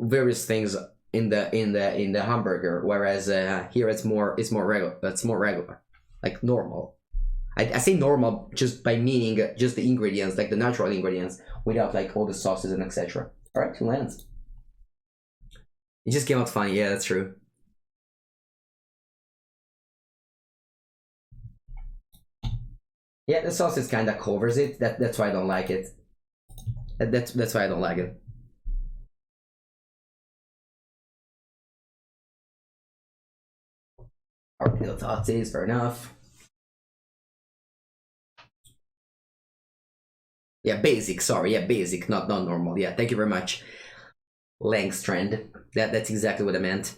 various things in the hamburger, whereas here it's more regular, like normal. I say normal just by meaning just the ingredients, like the natural ingredients, without like all the sauces and etc. All right, 2 lands. It just came out funny. Yeah, that's true. Yeah, the sausage kind of covers it. That's why I don't like it. That's why I don't like it. Alright, little Totties, fair enough. Yeah, basic, sorry, yeah, basic, not normal. Yeah, thank you very much. Langstrand. That's exactly what I meant.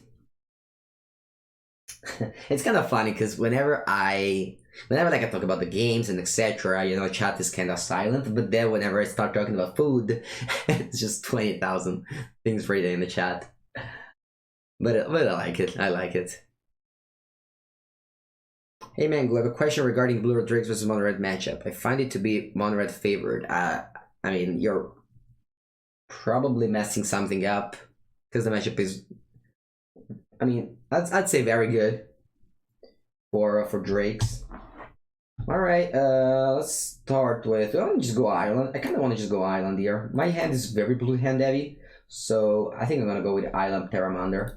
It's kind of funny because whenever I talk about the games and etc., you know, chat is kind of silent. But then whenever I start talking about food, it's just 20,000 things written in the chat. But I like it. I like it. Hey Mango, I have a question regarding Blue Red Drakes versus Mono Red matchup. I find it to be Mono Red favored. I mean, you're probably messing something up because the matchup is, I mean, I'd say very good for Drakes. All right, let's start with. I want to just go Island. I kind of want to just go Island here. My hand is very blue hand heavy, so I think I'm gonna go with Island Terramander.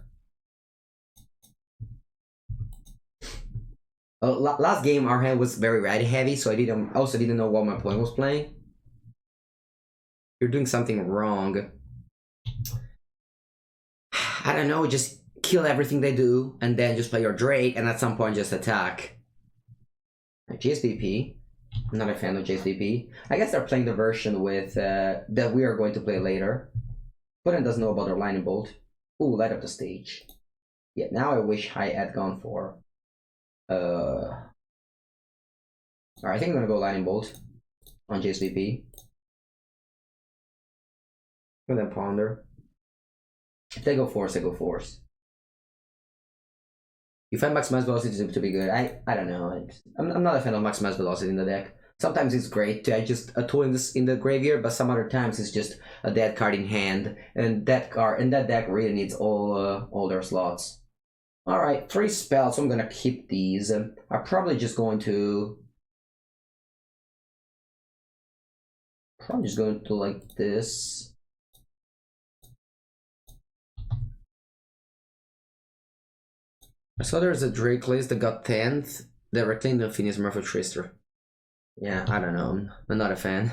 Last game our hand was very red heavy, so I didn't know what my opponent was playing. You're doing something wrong. I don't know, just kill everything they do, and then just play your Drake, and at some point just attack. GSPP. I'm not a fan of GSPP. I guess they're playing the version with that we are going to play later. Opponent doesn't know about their Lightning Bolt. Ooh, light up the stage. Yeah, now I wish I had gone for alright, I think I'm gonna go Lightning Bolt on JSVP. And then Ponder. If they go Force, I go Force. You find Maximize Velocity to be good. I don't know. I'm not a fan of Maximize Velocity in the deck. Sometimes it's great to just a tool in the graveyard, but some other times it's just a dead card in hand, and that deck really needs all their slots. Alright, 3 spells, so I'm gonna keep these. I'm probably just going to like this. I saw there's a Drake list that got 10th directly in the Phineas Murphy Trister. Yeah, I don't know. I'm not a fan.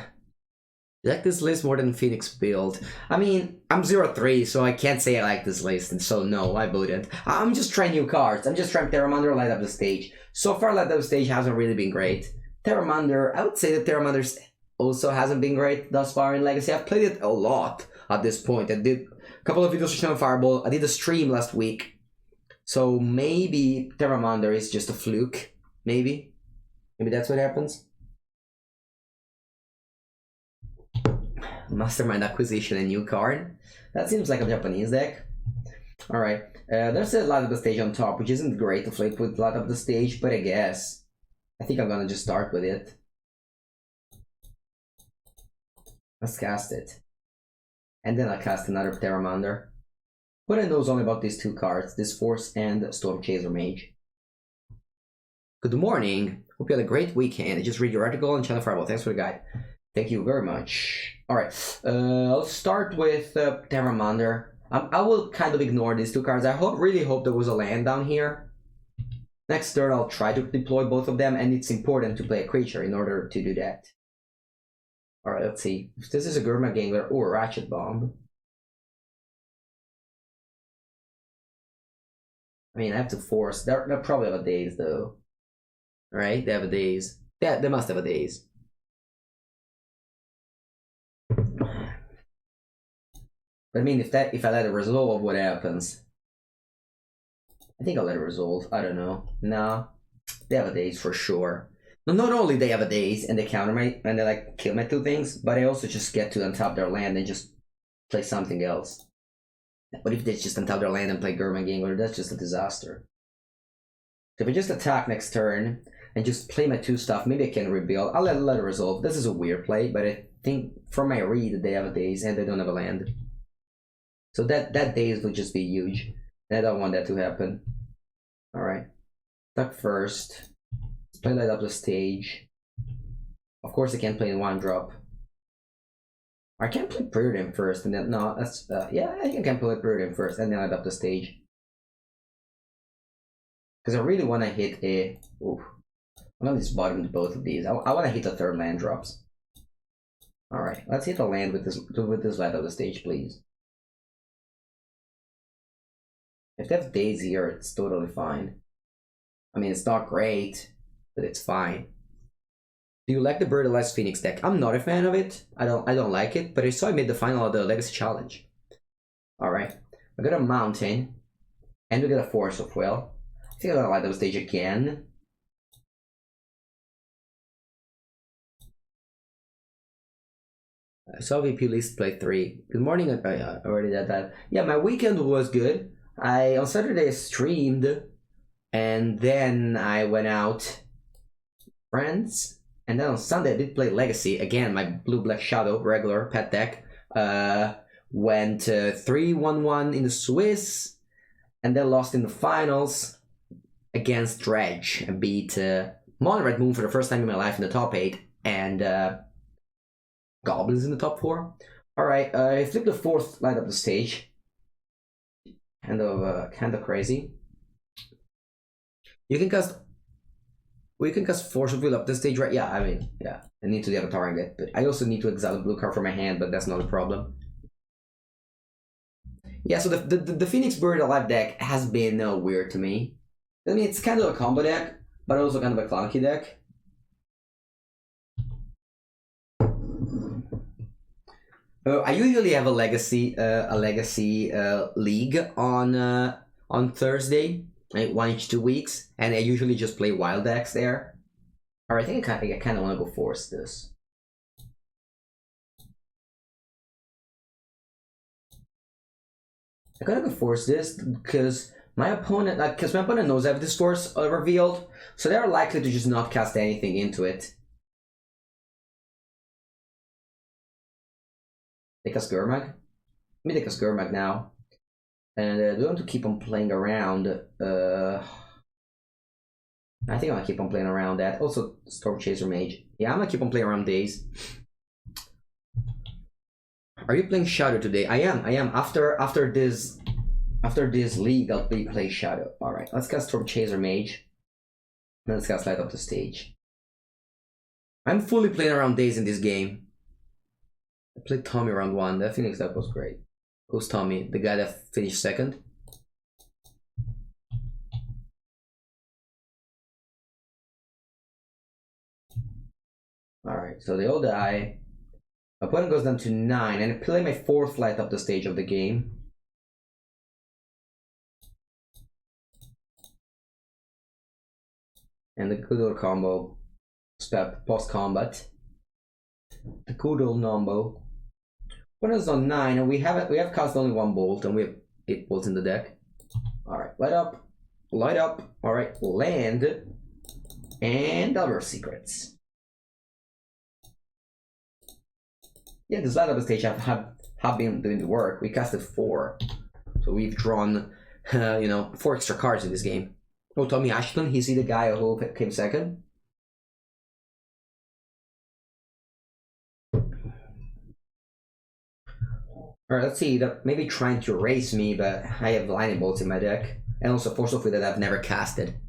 I like this list more than Phoenix build. I mean, I'm 0-3, so I can't say I like this list, and so no, I wouldn't. I'm just trying new cards. I'm just trying Terramander, light up the stage. So far, light up the stage hasn't really been great. Terramander, I would say that Terramander also hasn't been great thus far in Legacy. I've played it a lot at this point. I did a couple of videos for Channel Fireball. I did a stream last week. So maybe Terramander is just a fluke. Maybe that's what happens. Mastermind Acquisition, a new card. That seems like a Japanese deck. Alright, there's a Light Up the Stage on top, which isn't great to flip with Light Up the Stage, but I guess. I think I'm gonna just start with it. Let's cast it. And then I'll cast another Terramander. But I knows only about these 2 cards, this Force and Storm Chaser Mage. Good morning. Hope you had a great weekend. I just read your article on Channel Fireball. Thanks for the guide. Thank you very much. Alright, I'll start with Terramander. I will kind of ignore these 2 cards. I really hope there was a land down here. Next turn I'll try to deploy both of them, and it's important to play a creature in order to do that. Alright, let's see. If this is a Gurma Gangler or Ratchet Bomb. I mean, I have to force. They'll probably have a daze though. Alright, they have a daze. Yeah, they must have a daze. But I mean, if I let it resolve, what happens? I think I'll let it resolve. I don't know. Nah, they have a daze for sure. Not only they have a daze and they counter my and they like kill my 2 things, but I also just get to untap their land and just play something else. What if they just untap their land and play Gurmaging, or that's just a disaster? So if I just attack next turn and just play my 2 stuff, maybe I can rebuild. I'll let it resolve. This is a weird play, but I think from my read they have a daze and they don't have a land. So that daze would just be huge. And I don't want that to happen. Alright. Attack first. Let's play light up the stage. Of course I can't play in 1-drop. I can't play Preordain first and then no, that's yeah, I think I can play Preordain first and then light up the stage. Because I really want to hit a ooh. I'm gonna just bottom both of these. I want to hit the 3rd land drops. Alright, let's hit a land with this light up the stage, please. If they have days here, it's totally fine. I mean, it's not great, but it's fine. Do you like the Bird-Less Phoenix deck? I'm not a fan of it. I don't like it, but I saw I made the final of the Legacy Challenge. Alright. I got a Mountain, and we got a Force of Will. I think I'm gonna light up the stage again. I saw VP List play 3. Good morning. I already did that. Yeah, my weekend was good. On Saturday I streamed, and then I went out friends, and then on Sunday I did play Legacy again. My Blue-Black Shadow regular pet deck went 3-1-1 in the Swiss, and then lost in the finals against Dredge and beat Mono Red Moon for the first time in my life in the top 8, and Goblins in the top 4. Alright, I flipped the 4th light up the stage. Kind of crazy. We can cast Force of Will up the stage, right? Yeah, I mean, yeah. I need to get a target, but I also need to exile a blue card from my hand, but that's not a problem. Yeah, so the Phoenix Bird Alive deck has been weird to me. I mean, it's kind of a combo deck, but also kind of a clunky deck. I usually have a legacy league on Thursday, like 1 each 2 weeks, and I usually just play wild decks there. Or I think I kind of want to go force this. I gotta go force this because my opponent, knows I have this force revealed, so they're likely to just not cast anything into it. Take a Gurmag? Let me take a Gurmag now. And do I want to keep on playing around? I think I'm gonna keep on playing around that. Also, Storm Chaser Mage. Yeah, I'm gonna keep on playing around days. Are you playing Shadow today? I am. After this league, I'll play Shadow. Alright, let's cast Storm Chaser Mage. Let's cast Light Up the Stage. I'm fully playing around days in this game. I played Tommy round 1. That Phoenix deck was great. Who's Tommy? The guy that finished 2nd? Alright, so they all die. My opponent goes down to 9, and I play my 4th Light Up the Stage of the game. And the good old combo step post-combat. The good old Nombo. Opponent's on 9, and we have cast only 1 bolt, and we have 8 bolts in the deck. Alright, light up. Alright, land. And Delver Secrets. Yeah, this Light Up the Stage have been doing the work. We casted 4. So we've drawn, 4 extra cards in this game. Oh, Tommy Ashton, is he the guy who came 2nd? Alright, let's see. That maybe trying to erase me, but I have Lightning Bolts in my deck. And also Force of Will that I've never casted.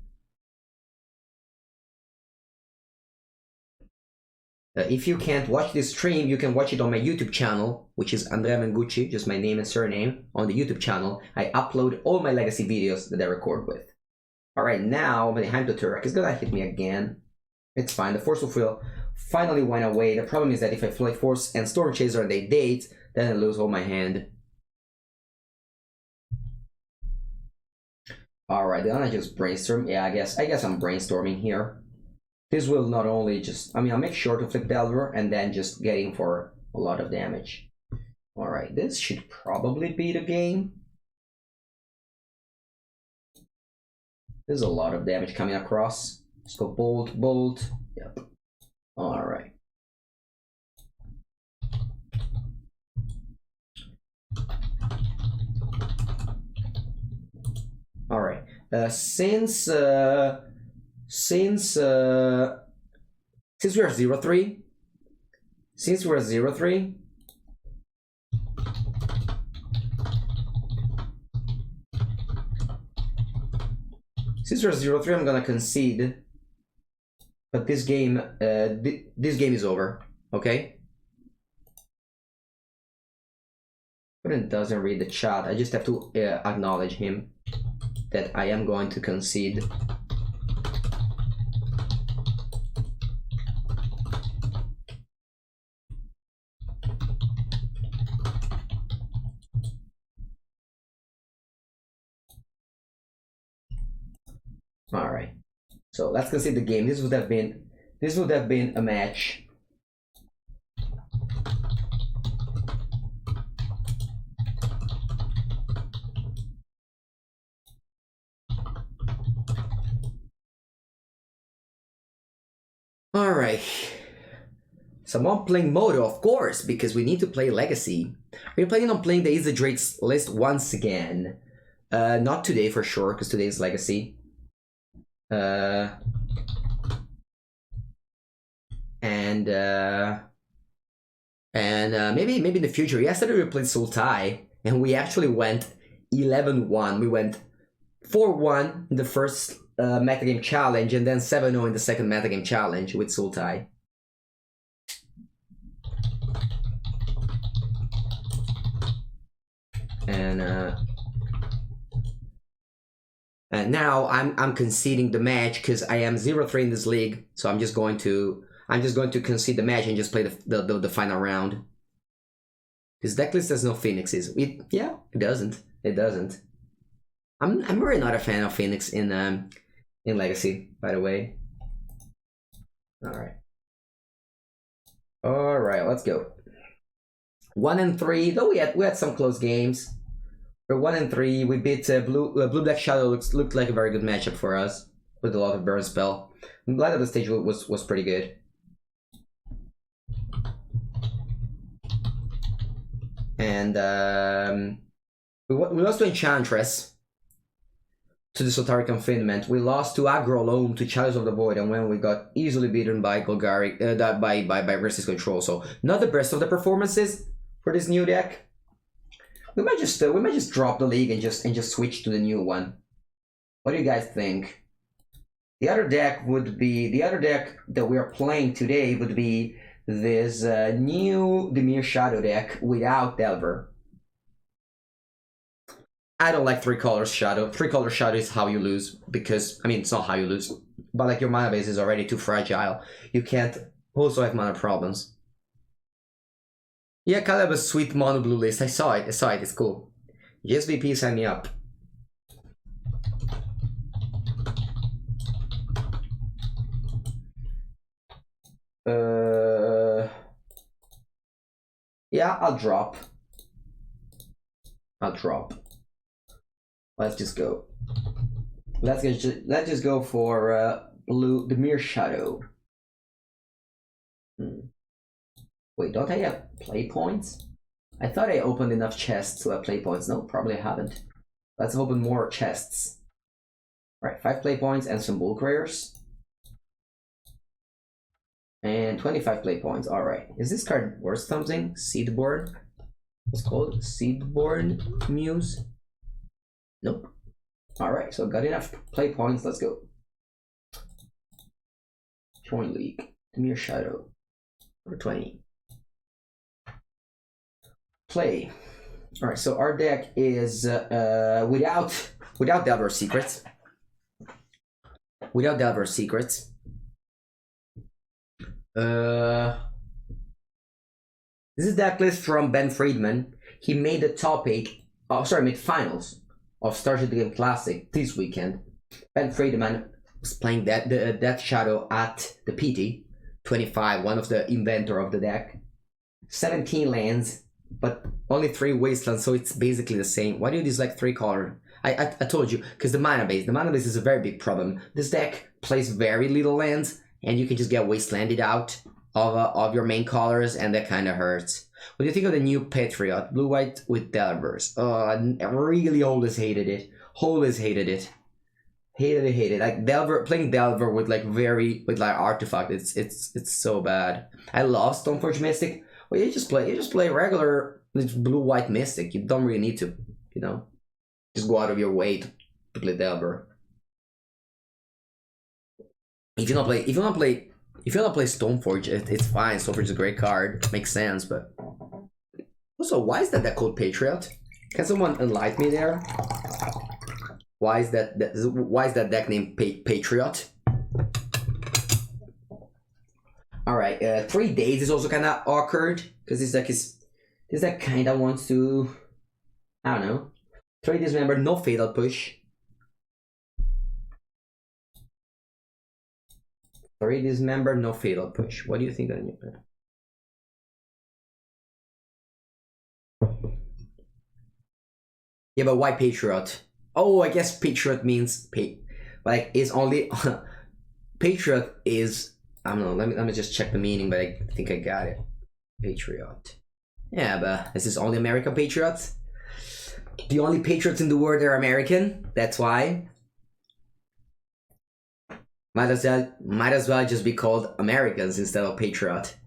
If you can't watch this stream, you can watch it on my YouTube channel, which is Andrea Mengucci, just my name and surname. On the YouTube channel, I upload all my legacy videos that I record with. Alright, now behind the Turek is gonna hit me again. It's fine, the Force of Will finally went away. The problem is that if I play Force and Storm Chaser and they date, then I lose all my hand. Alright, then I just brainstorm. Yeah, I guess I'm brainstorming here. This will not only just, I mean, I'll make sure to flip Delver and then just get in for a lot of damage. Alright, this should probably be the game. There's a lot of damage coming across. Let's go bolt, bolt. Yep. Alright. Alright. Since we are 0-3, since we're 0-3, I'm gonna concede. But this game, this game is over. Okay. But doesn't read the chat. I just have to acknowledge him that I am going to concede. All right, so let's concede the game. This would have been a match. All right. Someone playing Moto, of course, because we need to play Legacy. Are you planning on playing the Isidrakes list once again? Not today for sure, because today is Legacy. Maybe in the future. Yesterday we played Sultai and we actually went 11-1. We went 4-1 in the first metagame challenge and then 7-0 in the second metagame challenge with Sultai. And now I'm conceding the match because I am 0-3 in this league, so I'm just going to concede the match and just play the final round. This decklist has no Phoenixes. It doesn't. It doesn't. I'm really not a fan of Phoenix in Legacy, by the way. All right, let's go. 1-3. Though we had some close games. We're 1-3. We beat Blue Black Shadow. Looked like a very good matchup for us with a lot of burn spell. I'm glad that the stage was pretty good. And we lost to Enchantress to the Soltari Confinement. We lost to Aggro alone to Chalice of the Void, and when we got easily beaten by Golgari, by Resist Control. So not the best of the performances for this new deck. We might just drop the league and just switch to the new one. What do you guys think? The other deck that we are playing today would be this new Dimir Shadow deck without Delver. I don't like 3-color Shadow. 3-color Shadow is how you lose, because, I mean, it's not how you lose, but like your mana base is already too fragile. You can't also have mana problems. Yeah, Caleb, a sweet mono blue list. I saw it, it's cool. GSVP, sign me up. Yeah, I'll drop. Let's just go. Let's just go for blue Dimir Shadow. Wait, don't I have play points? I thought I opened enough chests to have play points. No, probably I haven't. Let's open more chests. Alright, 5 play points and some bulk rares. And 25 play points. Alright. Is this card worth something? Seedborn? It's called Seedborn Muse? Nope. Alright, so got enough play points. Let's go. Join League. Dimir Shadow. Number 20. Play. Alright, so our deck is without Delver Secrets. Without Delver Secrets. This is deck list from Ben Friedman. He made the top 8, made finals of Starship Game Classic this weekend. Ben Friedman was playing that Shadow at the PT 25, one of the inventor of the deck. 17 lands, but only 3 wastelands, so it's basically the same. Why do you dislike 3 color? I told you, because the mana base. The mana base is a very big problem. This deck plays very little lands, and you can just get wastelanded out of your main colors, and that kind of hurts. What do you think of the new Patriot? Blue-white with Delvers. I really always hated it. Always hated it. Hated it. Like Delver, playing Delver with like artifact. It's so bad. I love Stoneforge Mystic. Well, you just play regular blue-white Mystic. You don't really need to, you know, just go out of your way to play Delver. If you don't play Stoneforge, it's fine. Stoneforge is a great card. Makes sense, but also, why is that called Patriot? Can someone enlighten me there? Why is that deck named Patriot? All right, 3 days is also kind of awkward because this deck kind of wants to, I don't know. 3 days, remember, no Fatal Push. 3 Dismember, no Fatal Push. What do you think of that? Yeah, but why Patriot? Oh, I guess Patriot means like is only Patriot is, I don't know. Let me just check the meaning, but I think I got it. Patriot. Yeah, but is this only American Patriots? The only Patriots in the world are American. That's why. Might as well just be called Americans instead of Patriot.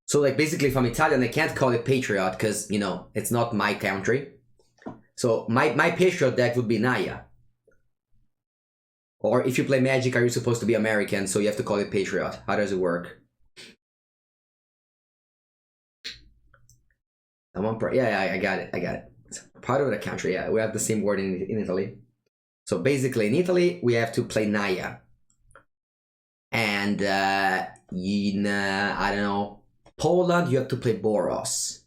So like basically if I'm Italian, I can't call it Patriot because, you know, it's not my country. So my Patriot deck would be Naya. Or if you play Magic, are you supposed to be American, so you have to call it Patriot? How does it work? Yeah, I got it. It's part of the country, yeah. We have the same word in Italy. So basically, in Italy, we have to play Naya. And in, I don't know, Poland, you have to play Boros.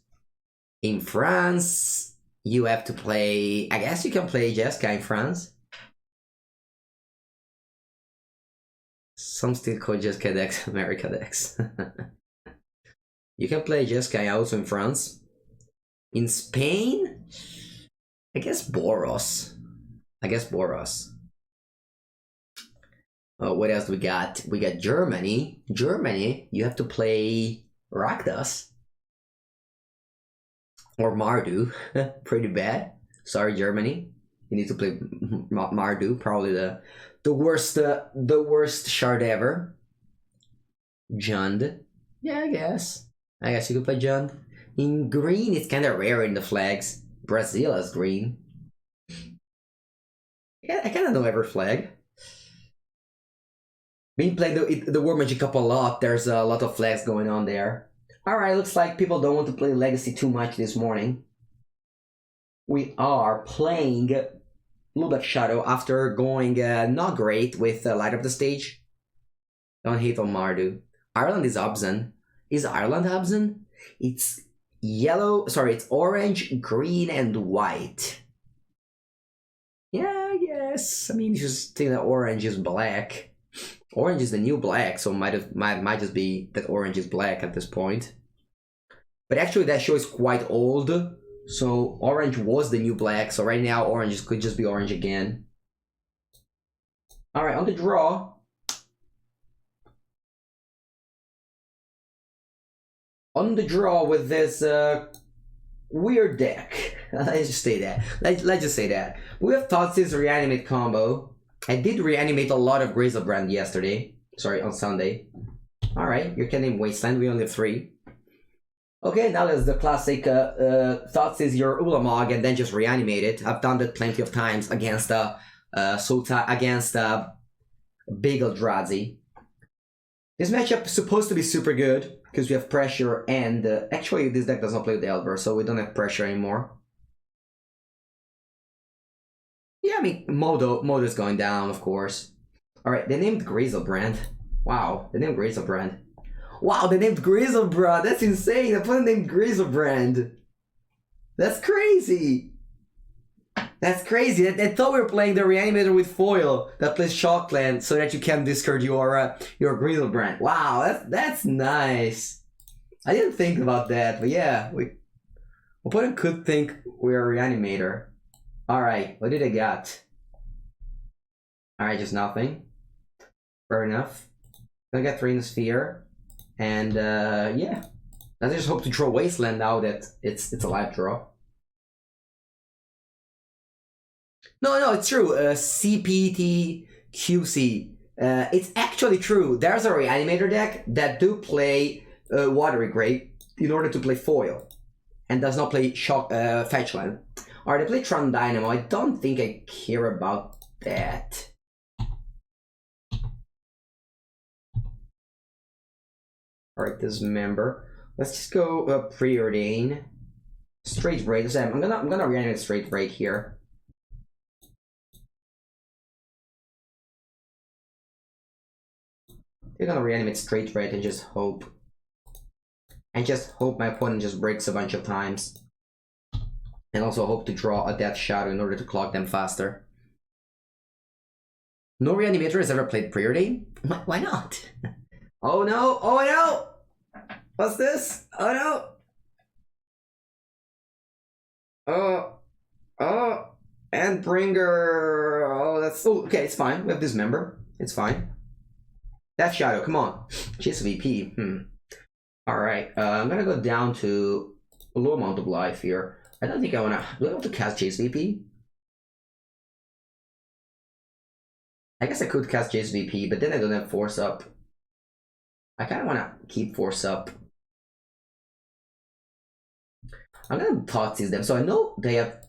In France, you have to play, I guess you can play Jeskai in France. Some still call Jeskai decks America decks. You can play Jeskai also in France. In Spain, I guess Boros. Oh, what else we got? We got Germany. Germany, you have to play Rakdos. Or Mardu. Pretty bad. Sorry, Germany. You need to play Mardu. Probably the worst shard ever. Jund. Yeah, I guess you could play Jund. In green, it's kind of rare in the flags. Brazil is green. Yeah, I kind of know every flag. Been playing the War Magic Cup a lot. There's a lot of flags going on there. Alright, looks like people don't want to play Legacy too much this morning. We are playing Lubeck Shadow after going not great with Light Up the Stage. Don't hate on Mardu. Ireland is Abzan. Is Ireland Abzan? It's yellow, sorry, it's orange, green, and white. Yeah, I guess. I mean, you just think that orange is black. Orange is the new black, so might just be that orange is black at this point. But actually, that show is quite old, so orange was the new black. So right now, orange could just be orange again. All right, on the draw. On the draw with this weird deck. Let's just say that. Let's just say that. We have Thoughtseize Reanimate combo. I did reanimate a lot of Griselbrand yesterday. Sorry, on Sunday. Alright, you can name Wasteland. We only have 3. Okay, now there's the classic Thoughtseize your Ulamog and then just reanimate it. I've done that plenty of times against against Big Eldrazi. This matchup is supposed to be super good because we have pressure and actually this deck does not play with Elver, so we don't have pressure anymore. Yeah, I mean, Modo's going down, of course. Alright, they named Griselbrand. Wow, they named Griselbrand. Wow, they named Griselbrand! That's insane! The opponent named Griselbrand! That's crazy! That's crazy. I thought we were playing the Reanimator with foil that plays Shockland so that you can discard your Griselbrand. Wow, that's nice. I didn't think about that, but yeah, opponent could think we're a Reanimator. Alright, what did I got? Alright, just nothing. Fair enough. Gonna get 3 in the sphere. And yeah. I just hope to draw Wasteland now that it's a live draw. No, it's true. CPTQC. It's actually true. There's a Reanimator deck that do play Watery Grave in order to play foil. And does not play Fetchland. Alright, they play Tron Dynamo. I don't think I care about that. Alright, Dismember. Let's just go Preordain. Straight Braid. I'm gonna reanimate Straight Braid here. They're gonna reanimate Straight Braid and just hope. And just hope my opponent just breaks a bunch of times. And also hope to draw a Death Shadow in order to clock them faster. No Reanimator has ever played Preordain? Why not? Oh no! Oh no! What's this? Oh no! Oh! Endbringer! Oh, that's... Oh, okay, it's fine. We have Dismember. It's fine. Death Shadow, come on. Chase VP. Alright, I'm gonna go down to a low amount of life here. I don't think I wanna... Do I want to cast Chase VP? I guess I could cast Chase VP, but then I don't have Force Up. I kinda wanna keep Force Up. I'm gonna Thoughtseize them. So I know they have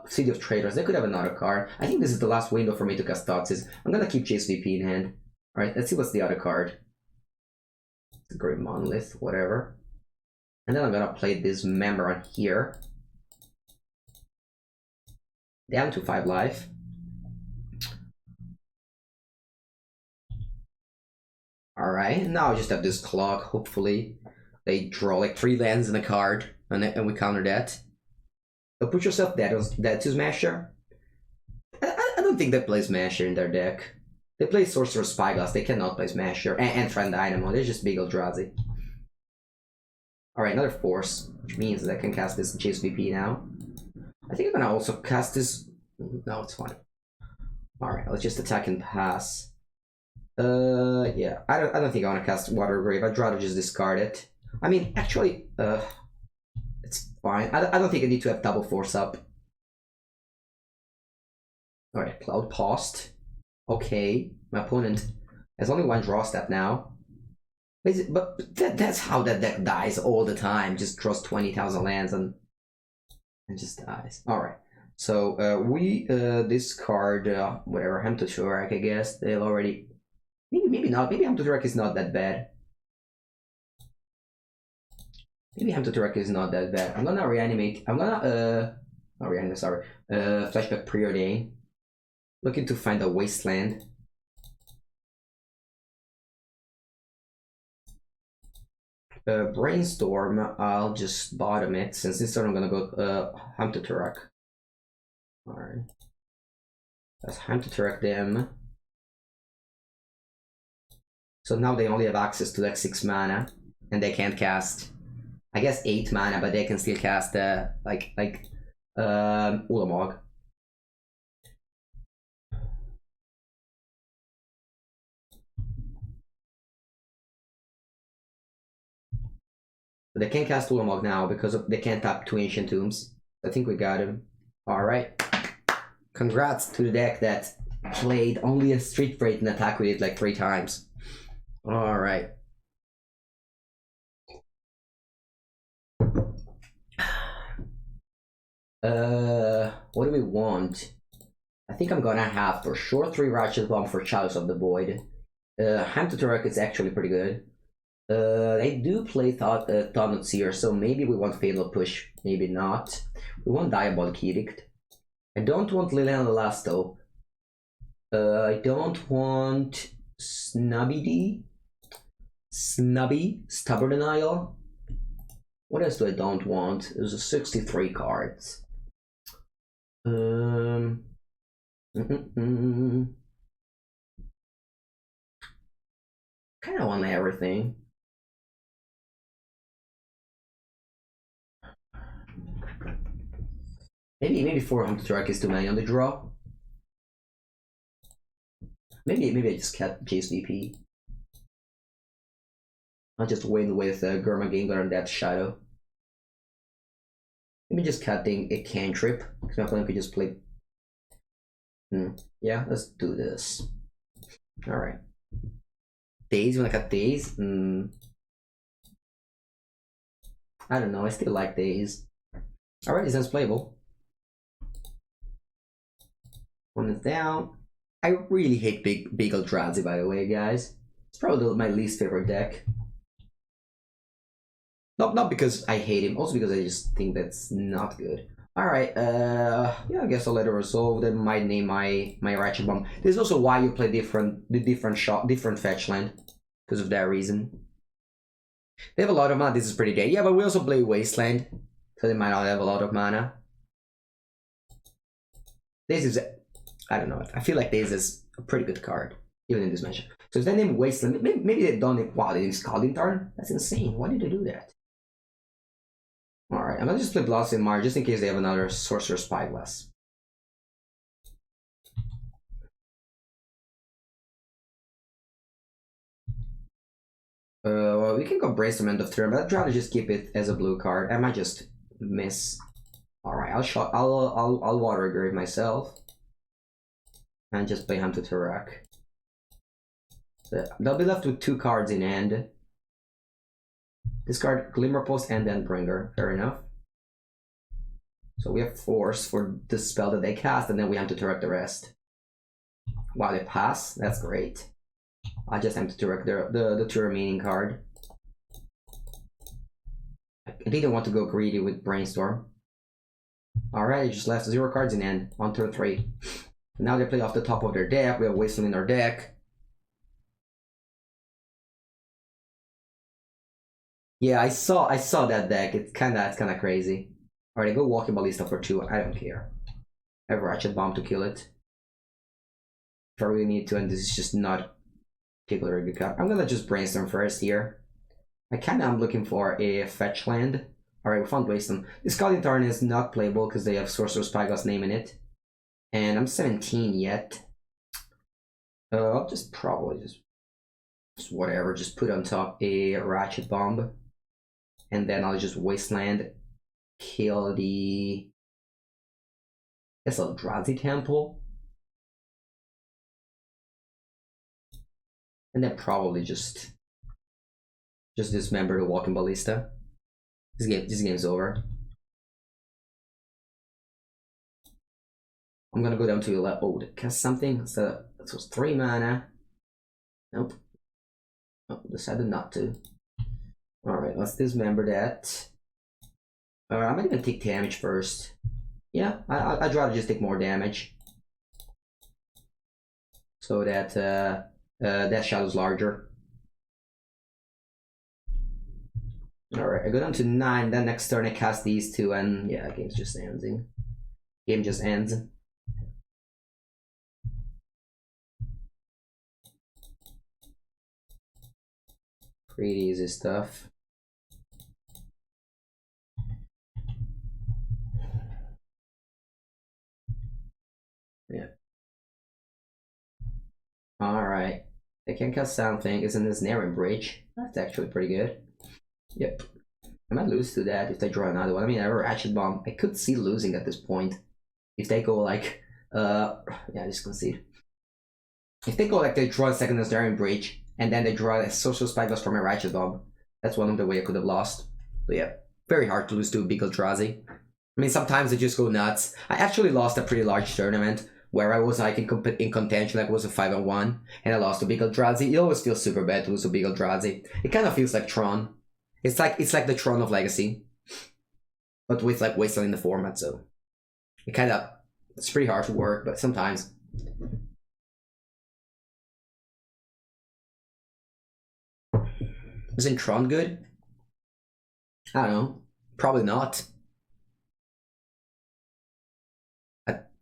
City of Traders. They could have another card. I think this is the last window for me to cast Thoughtseize. I'm gonna keep Chase VP in hand. Alright, let's see what's the other card. Great Monolith, whatever. And then I'm gonna play Dismember on here. Down to 5 life. Alright, now I just have this clock. Hopefully they draw like 3 lands in a card and we counter that. But put yourself dead to Smasher. I don't think they play Smasher in their deck. They play Sorcerer Spyglass, they cannot play Smasher, and Tron Dynamo, they're just big Eldrazi. Alright, another Force, which means that I can cast this Chase VP now. I think I'm gonna also cast this... No, it's fine. Alright, let's just attack and pass. Yeah, I don't think I want to cast Water Grave, I'd rather just discard it. I mean, actually, it's fine. I don't think I need to have double Force Up. Alright, Cloud paused. Okay, my opponent has only 1 draw step now. But that's how that deck dies all the time. Just draws 20,000 lands and just dies. Alright, so we discard whatever, Hamtuturak, I guess. They'll already... Maybe not. Maybe Hamtuturak is not that bad. Maybe Hamtuturak is not that bad. I'm gonna reanimate... I'm gonna... not reanimate, sorry. Flashback Preordain. Looking to find a Wasteland. Brainstorm, I'll just bottom it, since this turn I'm gonna go Hamtuturak. Alright. Let's Hamtuturak them. So now they only have access to like 6 mana, and they can't cast, I guess 8 mana, but they can still cast Ulamog. But they can't cast Ulamog now because they can't tap 2 Ancient Tombs. I think we got him. Alright. Congrats to the deck that played only a Street Freight and attack with it like 3 times. Alright. What do we want? I think I'm gonna have for sure 3 Ratchet Bomb for Chalice of the Void. Hamtuturak is actually pretty good. They do play Thought Seer, so maybe we want Fatal Push, maybe not. We want Diabolic Edict. I don't want Liliana Elasto. I don't want Snubby, Stubborn Denial. What else do I don't want? There's a 63 cards. Kind of want everything. Maybe 400 track is too many on the draw. Maybe I just cut JSVP. I'll just win with Gurma Gangler and that Shadow. Maybe just cutting a cantrip, because my opponent could just play. Yeah, let's do this. Alright. Days, you wanna cut days? I don't know, I still like days. Alright, this sounds playable. One is down. I really hate Big Eldrazi, by the way, guys. It's probably my least favorite deck. Not because I hate him, also because I just think that's not good. Alright, yeah, I guess I'll let it resolve. Then might name my Ratchet Bomb. There's also why you play different fetch land. Because of that reason. They have a lot of mana, this is pretty dead. Yeah, but we also play Wasteland. So they might not have a lot of mana. This is, I don't know, I feel like this is a pretty good card. Even in this matchup. So if they name Wasteland, maybe they don't name, wow, they named Scalding Tarn? That's insane, why did they do that? Alright, I'm gonna just play Blossom Mar just in case they have another Sorcerer Spyglass. Well, we can go Brainstorm end of turn, but I'd rather just keep it as a blue card. I might just miss. Alright, I'll Water Grave myself. And just play Hunt to Tarak. So they'll be left with 2 cards in hand. Discard Glimmerpost and Endbringer. Fair enough. So we have Force for the spell that they cast, and then we have to direct the rest. Wow, they pass? That's great. I just have to direct the 2 remaining card. I didn't want to go greedy with Brainstorm. Alright, just left 0 cards in hand on turn 3. Now they play off the top of their deck. We have Wasteland in our deck. Yeah, I saw that deck. It's kinda crazy. Alright, I go Walking Ballista for 2. I don't care. I have Ratchet Bomb to kill it. If I really need to, and this is just not particularly good card. I'm gonna just Brainstorm first here. I kinda am looking for a fetch land. Alright, we found Wasteland. This Scalding Tarn is not playable because they have Sorcerer Spyglass name in it. And I'm 17 yet. I'll just probably just whatever, just put on top a Ratchet Bomb. And then I'll just Wasteland, kill the Eldrazi Temple. And then probably just dismember the Walking Ballista. This game's over. I'm gonna go down to 11. Oh, cast something. So that was 3 mana. Nope. Oh, decided not to. Alright, let's dismember that. I'm gonna take damage first. Yeah, I'd rather just take more damage. So that Death Shadow's larger. Alright, I go down to 9, then next turn I cast these 2, and yeah, game just ends. Pretty easy stuff. Yeah. Alright. They can cast something. It's an Ensnaring Bridge. That's actually pretty good. Yep. I might lose to that if they draw another one. I mean, I have a Ratchet Bomb. I could see losing at this point. If they go like, yeah, just concede. If they go like they draw a second Ensnaring Bridge, and then they draw a Social Spyglass from a Ratchet Bomb, that's one of the way I could have lost. But yeah, very hard to lose to a big Eldrazi. I mean, sometimes they just go nuts. I actually lost a pretty large tournament where I was like in contention, like it was a 5-on-1, and I lost to big Eldrazi. It always feels super bad to lose to big Eldrazi. It kind of feels like Tron. It's like the Tron of Legacy, but with like Wasteland in the format. So it's pretty hard to work, but sometimes. Isn't Tron good? I don't know. Probably not.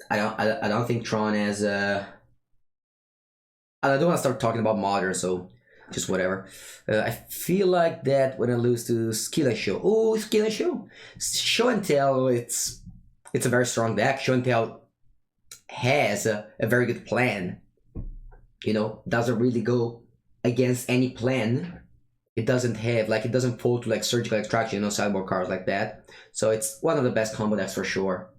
I don't think Tron has I don't want to start talking about modern, so just whatever. I feel like that when I lose to Skill and Show. Oh, Skill and Show. Show and Tell, it's a very strong deck. Show and Tell has a very good plan. You know, doesn't really go against any plan. It doesn't have, like, it doesn't fall to like Surgical Extraction, you know, sideboard cards like that. So it's one of the best combo decks for sure.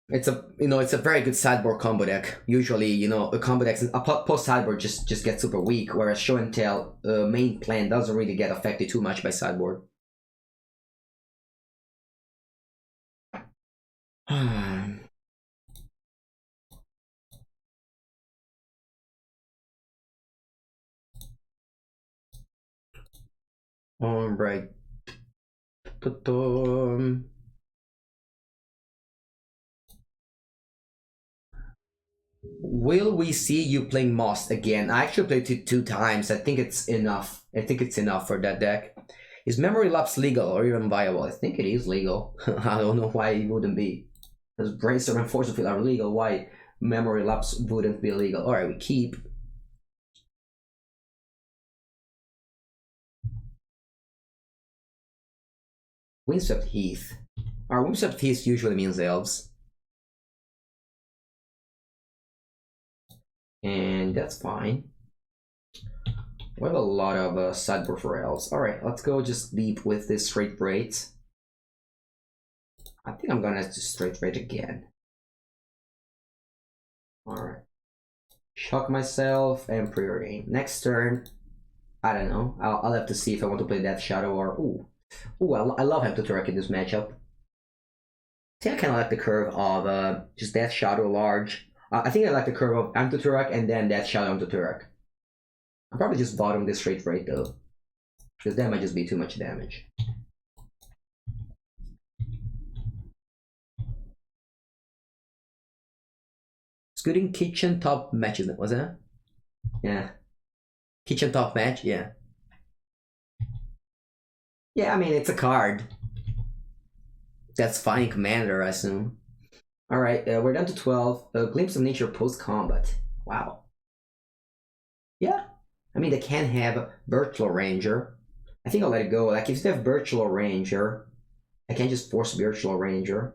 It's a very good sideboard combo deck. Usually, you know, a combo deck post sideboard just gets super weak, whereas Show and Tell main plan doesn't really get affected too much by sideboard. Alright. Will we see you playing Moss again? I actually played it 2 times. I think it's enough. I think it's enough for that deck. Is Memory Lapse legal or even viable? I think it is legal. I don't know why it wouldn't be. As Brainstorm and Force of Will are legal, why Memory Lapse wouldn't be legal? Alright, we keep. Windswept Heath. Our Windswept Heath usually means elves. And that's fine. We have a lot of sideboard for elves. Alright, let's go just deep with this straight rate. I think I'm gonna just straight rate again. Alright. Shock myself and preordain. Next turn, I don't know. I'll have to see if I want to play Death Shadow or... Ooh, I love Hemp to Turek in this matchup. See, I kind of like the curve of just Death Shadow large. I think I like the curve of Hemp to Turek and then Death Shadow Hemp to Turek. I'll probably just bottom this straight rate though, because that might just be too much damage. Scooting Kitchen Top match, isn't it? Was it? Yeah. Kitchen Top match, yeah. Yeah, I mean, it's a card. That's fine, Commander, I assume. Alright, we're down to 12. Glimpse of Nature post-combat. Wow. Yeah. I mean, they can have Virtual Ranger. I think I'll let it go. Like, if they have Virtual Ranger, I can just force Virtual Ranger.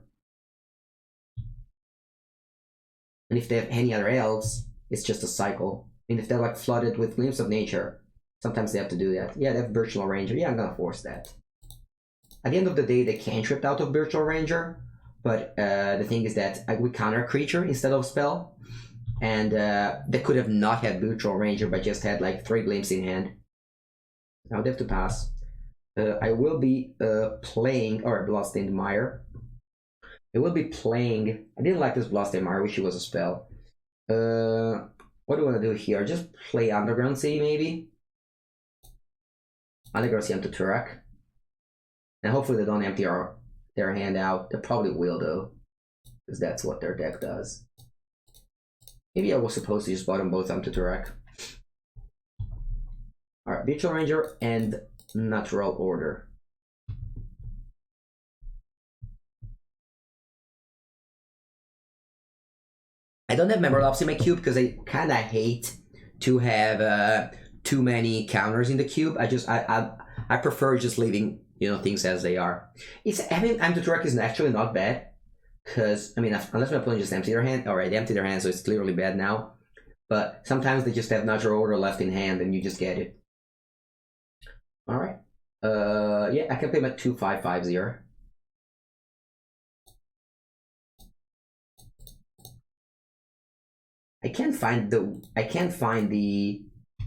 And if they have any other elves, it's just a cycle. And if they're like flooded with Glimpse of Nature, sometimes they have to do that. Yeah, they have Virtual Ranger. Yeah, I'm gonna force that. At the end of the day, they can trip out of Virtual Ranger, but the thing is that we counter a creature instead of spell, and they could have not had Virtual Ranger, but just had like 3 Glimpse in hand. Now they have to pass. I will be playing, or Bloodstained Mire. I will be playing. I didn't like this Bloodstained Mire. I wish it was a spell. What do I want to do here? Just play Underground Sea, maybe. Underground Sea onto Turek. And hopefully they don't empty their hand out. They probably will though, because that's what their deck does. Maybe I was supposed to just bottom both onto Turek. Alright, Virtual Ranger and Natural Order. I don't have Memory Lapse in my cube because I kind of hate to have too many counters in the cube. I prefer just leaving, you know, things as they are. Having Hemp to Turek is actually not bad, because I mean, unless my opponent just empty their hand, alright, they empty their hand, so it's clearly bad now. But sometimes they just have Natural Order left in hand, and you just get it. Alright. Yeah, I can play my 2/5/5/0. I can't find the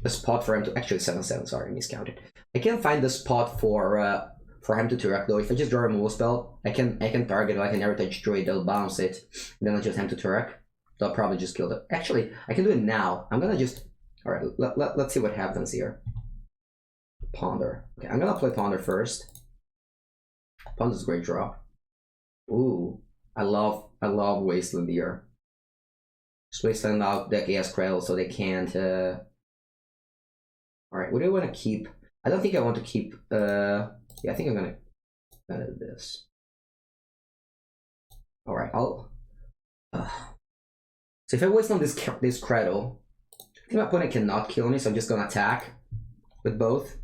spot for him to actually 7/7. Sorry, miscounted. I can't find the spot for him to Turek though. If I just draw a removal spell, I can target like an Heritage Druid. They'll bounce it, and then I just him to Turek. They'll probably just kill it. Actually, I can do it now. I'm gonna just alright. Let's see what happens here. Ponder. Okay, I'm gonna play Ponder first. Ponder's a great draw. Ooh, I love Wasteland here. Wasteland out deck AS Cradle so they can't alright, what do I want to keep? I don't think I want to keep yeah, I think I'm gonna do this. All right, I'll. So if I waste on this Cradle, I think my opponent cannot kill me, so I'm just gonna attack with both.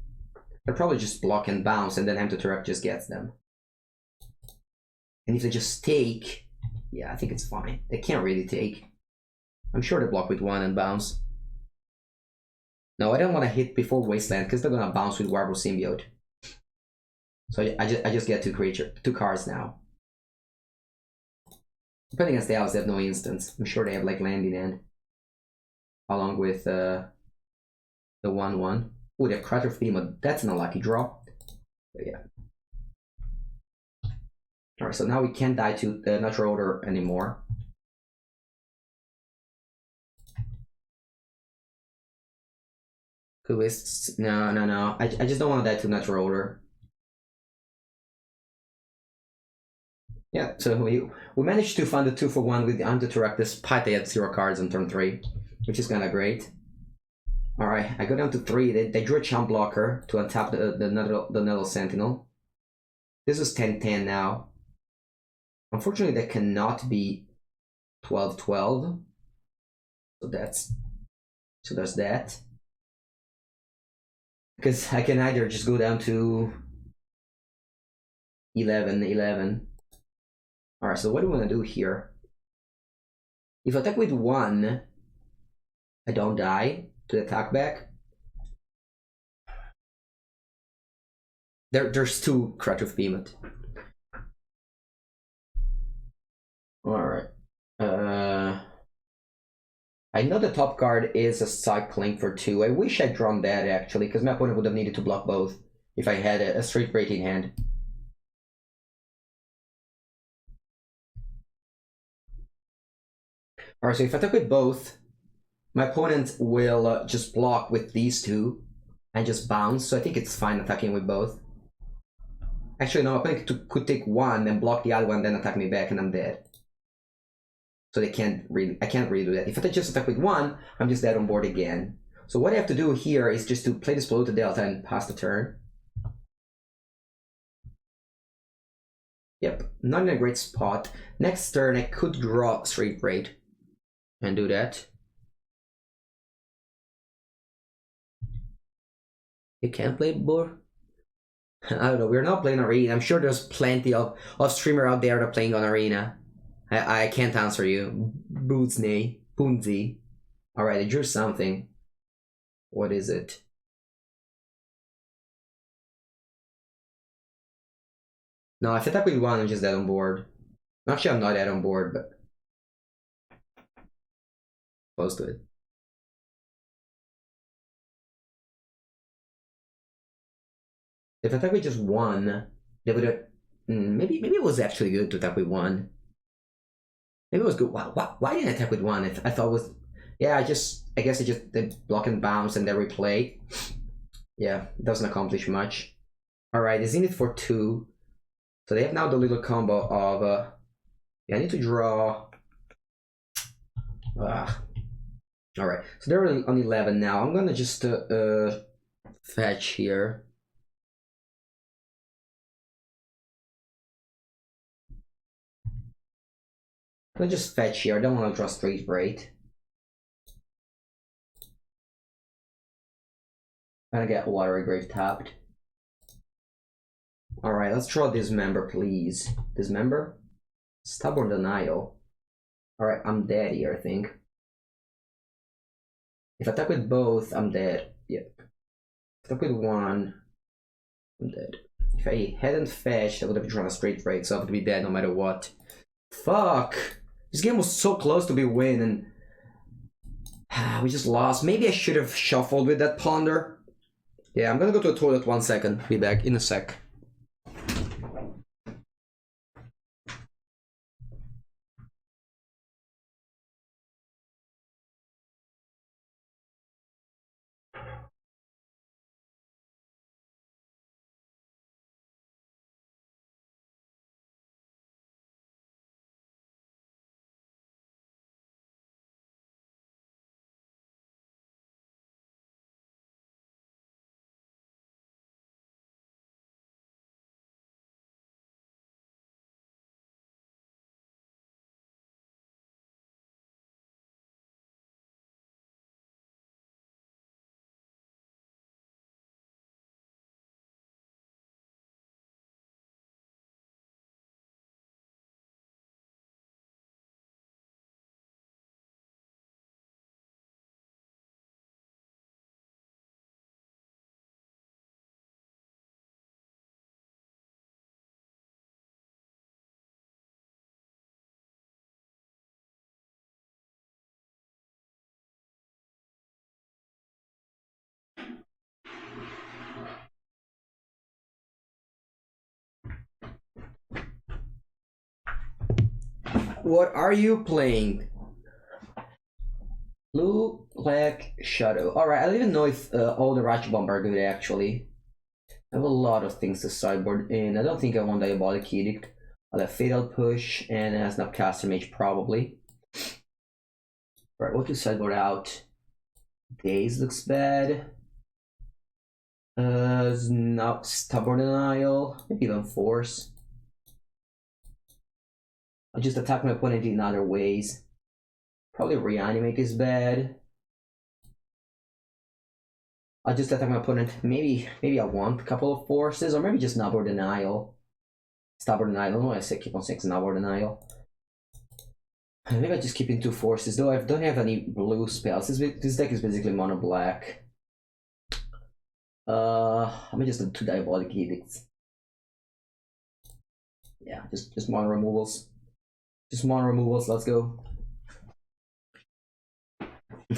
They'll probably just block and bounce, and then Amtoturek just gets them. And if they just take, yeah, I think it's fine. They can't really take. I'm sure they block with 1 and bounce. No, I don't want to hit before Wasteland because they're gonna bounce with Warble Symbiote. So I just get 2 cards now. Depending against the Owls, they have no instants. I'm sure they have like Land in Hand. Along with the 1/1. Oh, they have Crater Thema. That's an unlucky draw. But yeah. Alright, so now we can't die to the Natural Order anymore. Could waste. No. I just don't want to die to Natural Order. Yeah, so we managed to find a 2-for-1 with the Amtoturek despite they had 0 cards on turn 3, which is kind of great. Alright, I go down to 3. They drew a Chump Blocker to untap the Nettle Sentinel. This is 10-10 now. Unfortunately, that cannot be 12-12. So there's that. Because I can either just go down to 11-11. Alright, so what do we want to do here? If I attack with 1, I don't die to the attack back. There's 2 Creative Behemoth. Alright. I know the top card is a Cycling for 2. I wish I'd drawn that actually, because my opponent would have needed to block both if I had a straight break in hand. Alright, so if I attack with both, my opponent will just block with these 2 and just bounce, so I think it's fine attacking with both. Actually, no, my opponent could take 1 and block the other one, then attack me back, and I'm dead. So I can't really do that. If I just attack with 1, I'm just dead on board again. So what I have to do here is just to play this Polluted Delta and pass the turn. Yep, not in a great spot. Next turn I could draw Straight Raid and do that. You can't play Boar? I don't know, we're not playing Arena. I'm sure there's plenty of streamer out there that are playing on Arena. I can't answer you. Boonzi. Alright, I drew something. What is it? No, if I attack with 1, I'm just dead on board. Actually, I'm not dead on board, but close to it. If I attack with just 1, they would have. Maybe it was actually good to attack with 1. Maybe it was good. Why didn't I attack with 1? I thought it was. Yeah, I guess it just they block and bounce and then replay. Yeah, it doesn't accomplish much. Alright, it's in it for 2. So they have now the little combo of yeah, I need to draw. Alright, so they're on 11 now. I'm gonna just fetch here. I'm gonna just fetch here. I don't want to draw Straight Raid. I'm gonna get Watery Grave tapped. Alright, let's draw Dismember, please. Dismember? Stubborn Denial. Alright, I'm dead here, I think. If I attack with both, I'm dead. Yep. If I attack with 1, I'm dead. If I hadn't fetched, I would have drawn a Straight Raid, so I would be dead no matter what. Fuck! This game was so close to be win, and we just lost. Maybe I should have shuffled with that Ponder. Yeah, I'm gonna go to the toilet 1 second. Be back in a sec. What are you playing? Blue, black, shadow. Alright, I don't even know if all the Ratchet Bomb are good actually. I have a lot of things to sideboard, and I don't think I want Diabolic Edict. I'll have Fatal Push and Snapcaster Mage probably. Alright, what to sideboard out? Daze looks bad. Not Stubborn Denial, maybe even Force. I'll just attack my opponent in other ways. Probably Reanimate is bad. I'll just attack my opponent. Maybe I want a couple of forces, or maybe just Stubborn Denial. Stubborn Denial. I don't know why I keep on saying Stubborn Denial. Maybe I just keep in 2 forces, though I don't have any blue spells. This deck is basically mono black. Let me just do 2 Diabolic Edicts. Yeah, just mono removals. Just mono removals, let's go.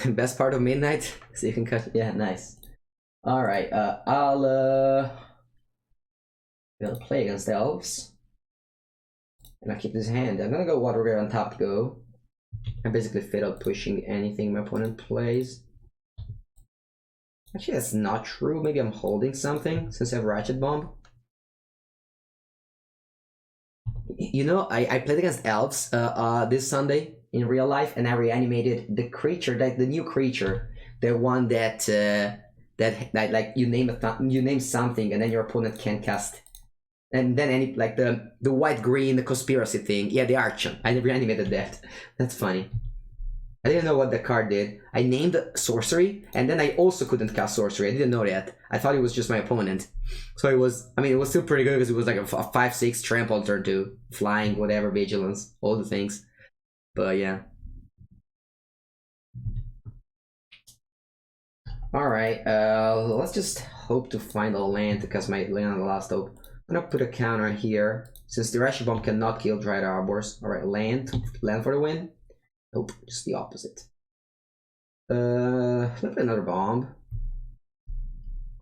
Best part of midnight? So you can cut, yeah, nice. Alright, I'll play against the elves. And I keep this hand. I'm gonna go Water Rare on top to go. I basically fit out pushing anything my opponent plays. Actually, that's not true. Maybe I'm holding something since I have Ratchet Bomb. You know, I played against elves this Sunday in real life, and I reanimated the creature, the new creature, the one that like you name something, and then your opponent can't cast. And then any like the white-green conspiracy thing. Yeah, the Archon. I reanimated that. That's funny. I didn't know what the card did. I named sorcery, and then I also couldn't cast sorcery. I didn't know that. I thought it was just my opponent. So it was, I mean, it was still pretty good because it was like a 5/6 trample turn 2, flying, whatever, vigilance, all the things. But yeah. Alright, let's just hope to find a land because my land on the last hope. I'm gonna put a counter here since the Ratchet Bomb cannot kill Dryad Arbors. Alright, land for the win. Nope, just the opposite. Let's play another bomb.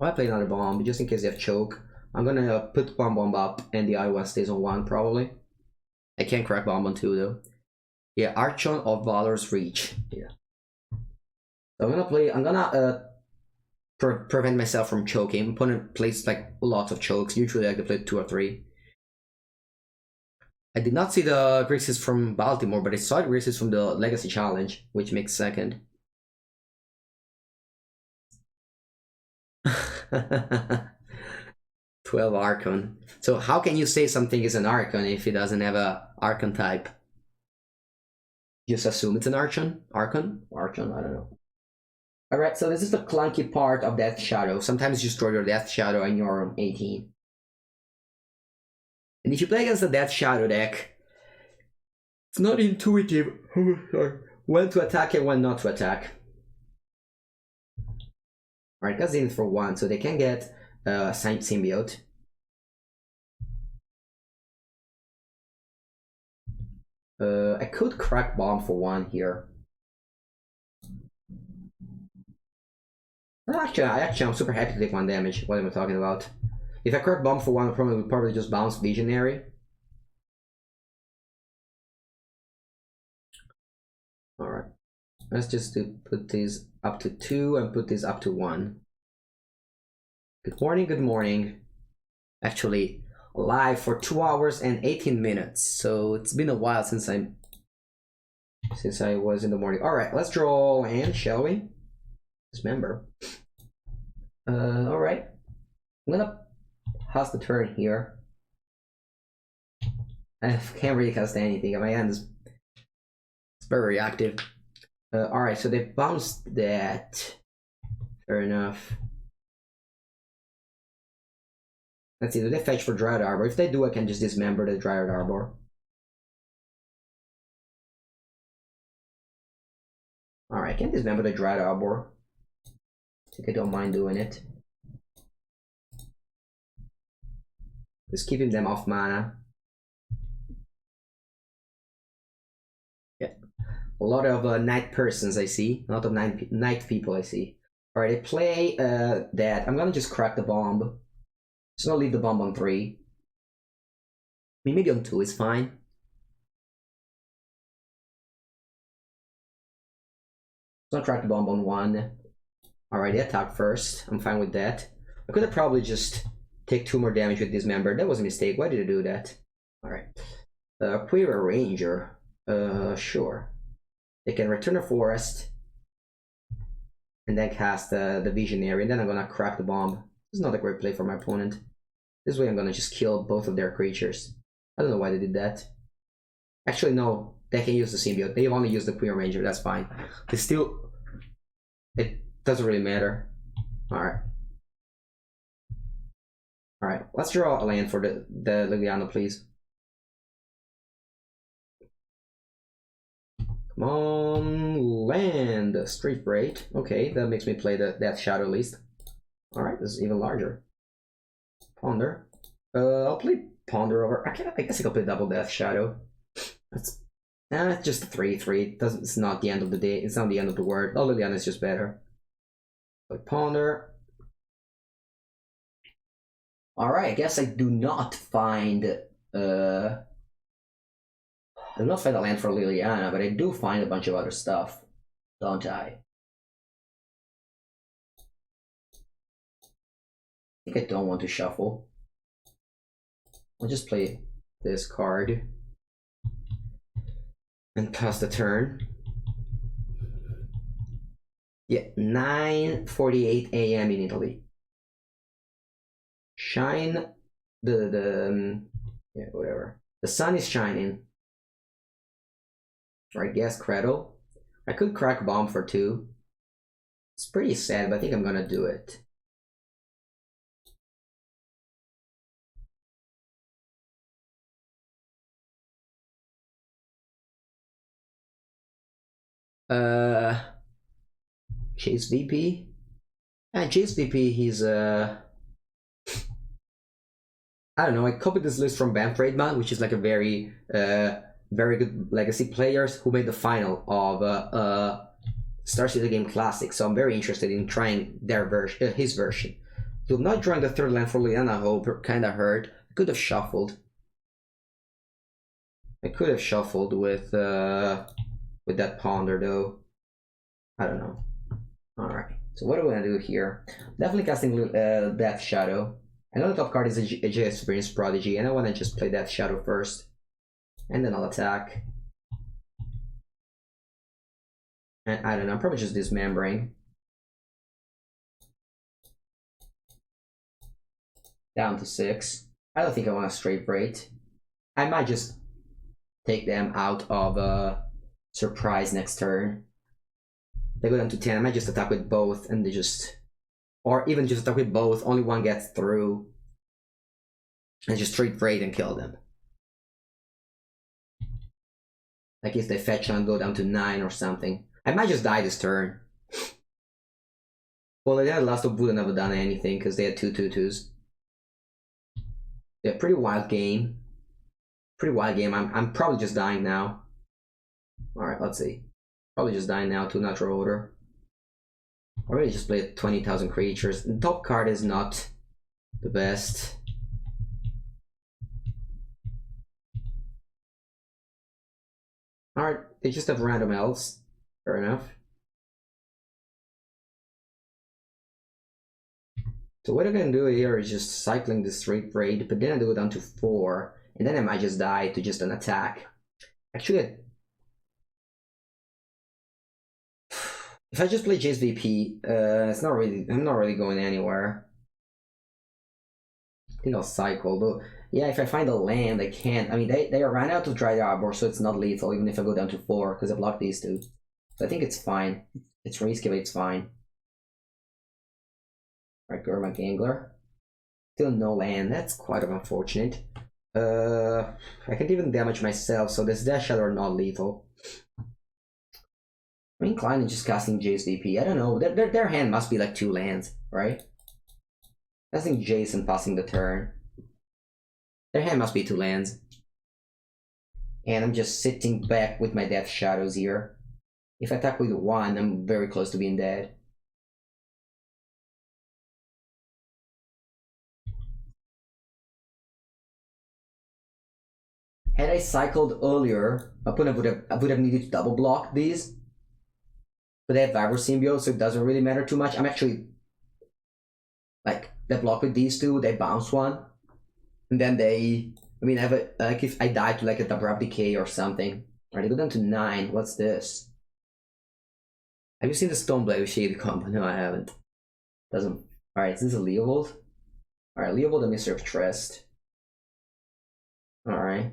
I'll play another bomb just in case they have choke. I'm gonna put bomb up and the other one stays on 1 probably. I can't crack bomb on 2 though. Yeah, Archon of Valor's Reach. Yeah. So I'm gonna prevent myself from choking. Opponent plays like lots of chokes. Usually I can play 2 or 3. I did not see the Grixis from Baltimore, but I saw the Grixis from the Legacy Challenge, which makes second. 12 Archon. So how can you say something is an Archon if it doesn't have a Archon type? Just assume it's an Archon? Archon? Archon? I don't know. Alright, so this is the clunky part of Death Shadow. Sometimes you store your Death Shadow and you're on 18. And if you play against the Death Shadow deck, it's not intuitive when to attack and when not to attack. Alright, guys in for 1, so they can get Symbiote. I could crack bomb for 1 here. Actually, I'm super happy to take 1 damage. What am I talking about? If I crack bomb for 1, I would probably just bounce Visionary. Alright. Let's just put these up to 2 and put these up to 1. Good morning, good morning. Actually, live for 2 hours and 18 minutes. So it's been a while since I was in the morning. Alright, let's draw a hand, shall we? Dismember. Alright. I'm gonna pass the turn here. I can't really cast anything. My hand is very reactive. Alright, so they bounced that. Fair enough. Let's see, do they fetch for Dryad Arbor? If they do, I can just dismember the Dryad Arbor. Alright, I can dismember the Dryad Arbor. I think I don't mind doing it. Just keeping them off mana. Yeah. A lot of night persons I see. A lot of night people I see. Alright, I play that. I'm gonna just crack the bomb. Just gonna leave the bomb on 3. I mean, maybe on 2 is fine. Let's not crack the bomb on 1. Alright, attack first. I'm fine with that. I could have probably just take 2 more damage with Dismember. That was a mistake. Why did I do that? Alright. Queer Ranger. Sure. They can return a forest. And then cast the Visionary. And then I'm gonna crack the bomb. This is not a great play for my opponent. This way I'm gonna just kill both of their creatures. I don't know why they did that. Actually, no. They can use the symbiote. They only use the Queer Ranger. That's fine. They still... It doesn't really matter. Alright. Alright. Let's draw a land for the Liliana, please. Come on, land. Street Braid. Okay, that makes me play the Death Shadow at least. Alright, this is even larger. Ponder. I'll play Ponder over. I guess I can play double Death Shadow. That's just a 3/3. It's not the end of the day. It's not the end of the world. Oh, Liliana is just better. But Ponder. Alright, I guess I do not find a land for Liliana, but I do find a bunch of other stuff, don't I? I think I don't want to shuffle. I'll just play this card and pass the turn. Yeah, 9:48 a.m. in Italy. Shine yeah, whatever. The sun is shining. Or I guess Cradle. I could crack bomb for 2. It's pretty sad, but I think I'm gonna do it. Chase VP. Chase VP, he's I don't know, I copied this list from Bam Freidman, which is like a very good Legacy players who made the final of Star City Game Classic, so I'm very interested in trying their version, his version. So not drawing the 3rd land for Liliana, I hope, kinda hurt. I could have shuffled. I could have shuffled with that Ponder though. I don't know. Alright, so what are we gonna do here? Definitely casting Death Shadow. I know the top card is a Jace Prodigy, and I want to just play Death Shadow first. And then I'll attack. And I don't know, I'm probably just dismembering. Down to 6. I don't think I want to straight braid. I might just take them out of surprise next turn. They go down to 10, I might just attack with both and they just... Or even just attack with both, only one gets through. And just straight braid and kill them. Like if they fetch and go down to 9 or something. I might just die this turn. Well, they had last up wouldn't have done anything because they had 2/2/2s. Yeah, pretty wild game. Pretty wild game. I'm probably just dying now. Alright, let's see. Probably just dying now to natural order. Already just played 20,000 creatures. The top card is not the best. Alright, they just have random elves. Fair enough. So what I'm gonna do here is just cycling the straight braid, but then I do it down to 4, and then I might just die to just an attack. Actually, if I just play Jace VP, it's not really. I'm not really going anywhere. I think I'll cycle though. Yeah, if I find a land, I can't. I mean, they ran out of Dry Arbor, so it's not lethal even if I go down to 4 because I blocked these 2. So I think it's fine. It's risky, but it's fine. Right, Gurmag Angler. Still no land. That's quite unfortunate. I can't even damage myself, so this Death Shadow are not lethal. I'm inclined to just casting Jace VP. I don't know. Their hand must be like 2 lands, right? Casting Jace and passing the turn. Their hand must be 2 lands. And I'm just sitting back with my Death Shadows here. If I attack with 1, I'm very close to being dead. Had I cycled earlier, I would have needed to double block these. But they have Vibro Symbiote, so it doesn't really matter too much. I'm actually like they block with these two, they bounce one, and then they. I mean, I have a like if I die to like a Abrupt Decay or something. Alright, they go down to 9. What's this? Have you seen the Stoneblade with Shady combo? No, I haven't. Doesn't. Alright, is this a Leovold? Alright, Leovold and Mr. Trest. Alright.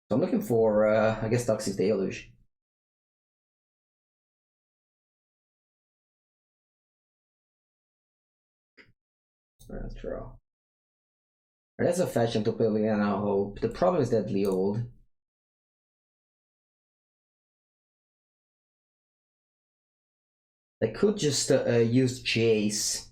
So I'm looking for, I guess, Toxic Deluge. Alright, let's draw. Alright, that's a fetch to play Liliana Hope. The problem is that Leovold. I could just use Jace.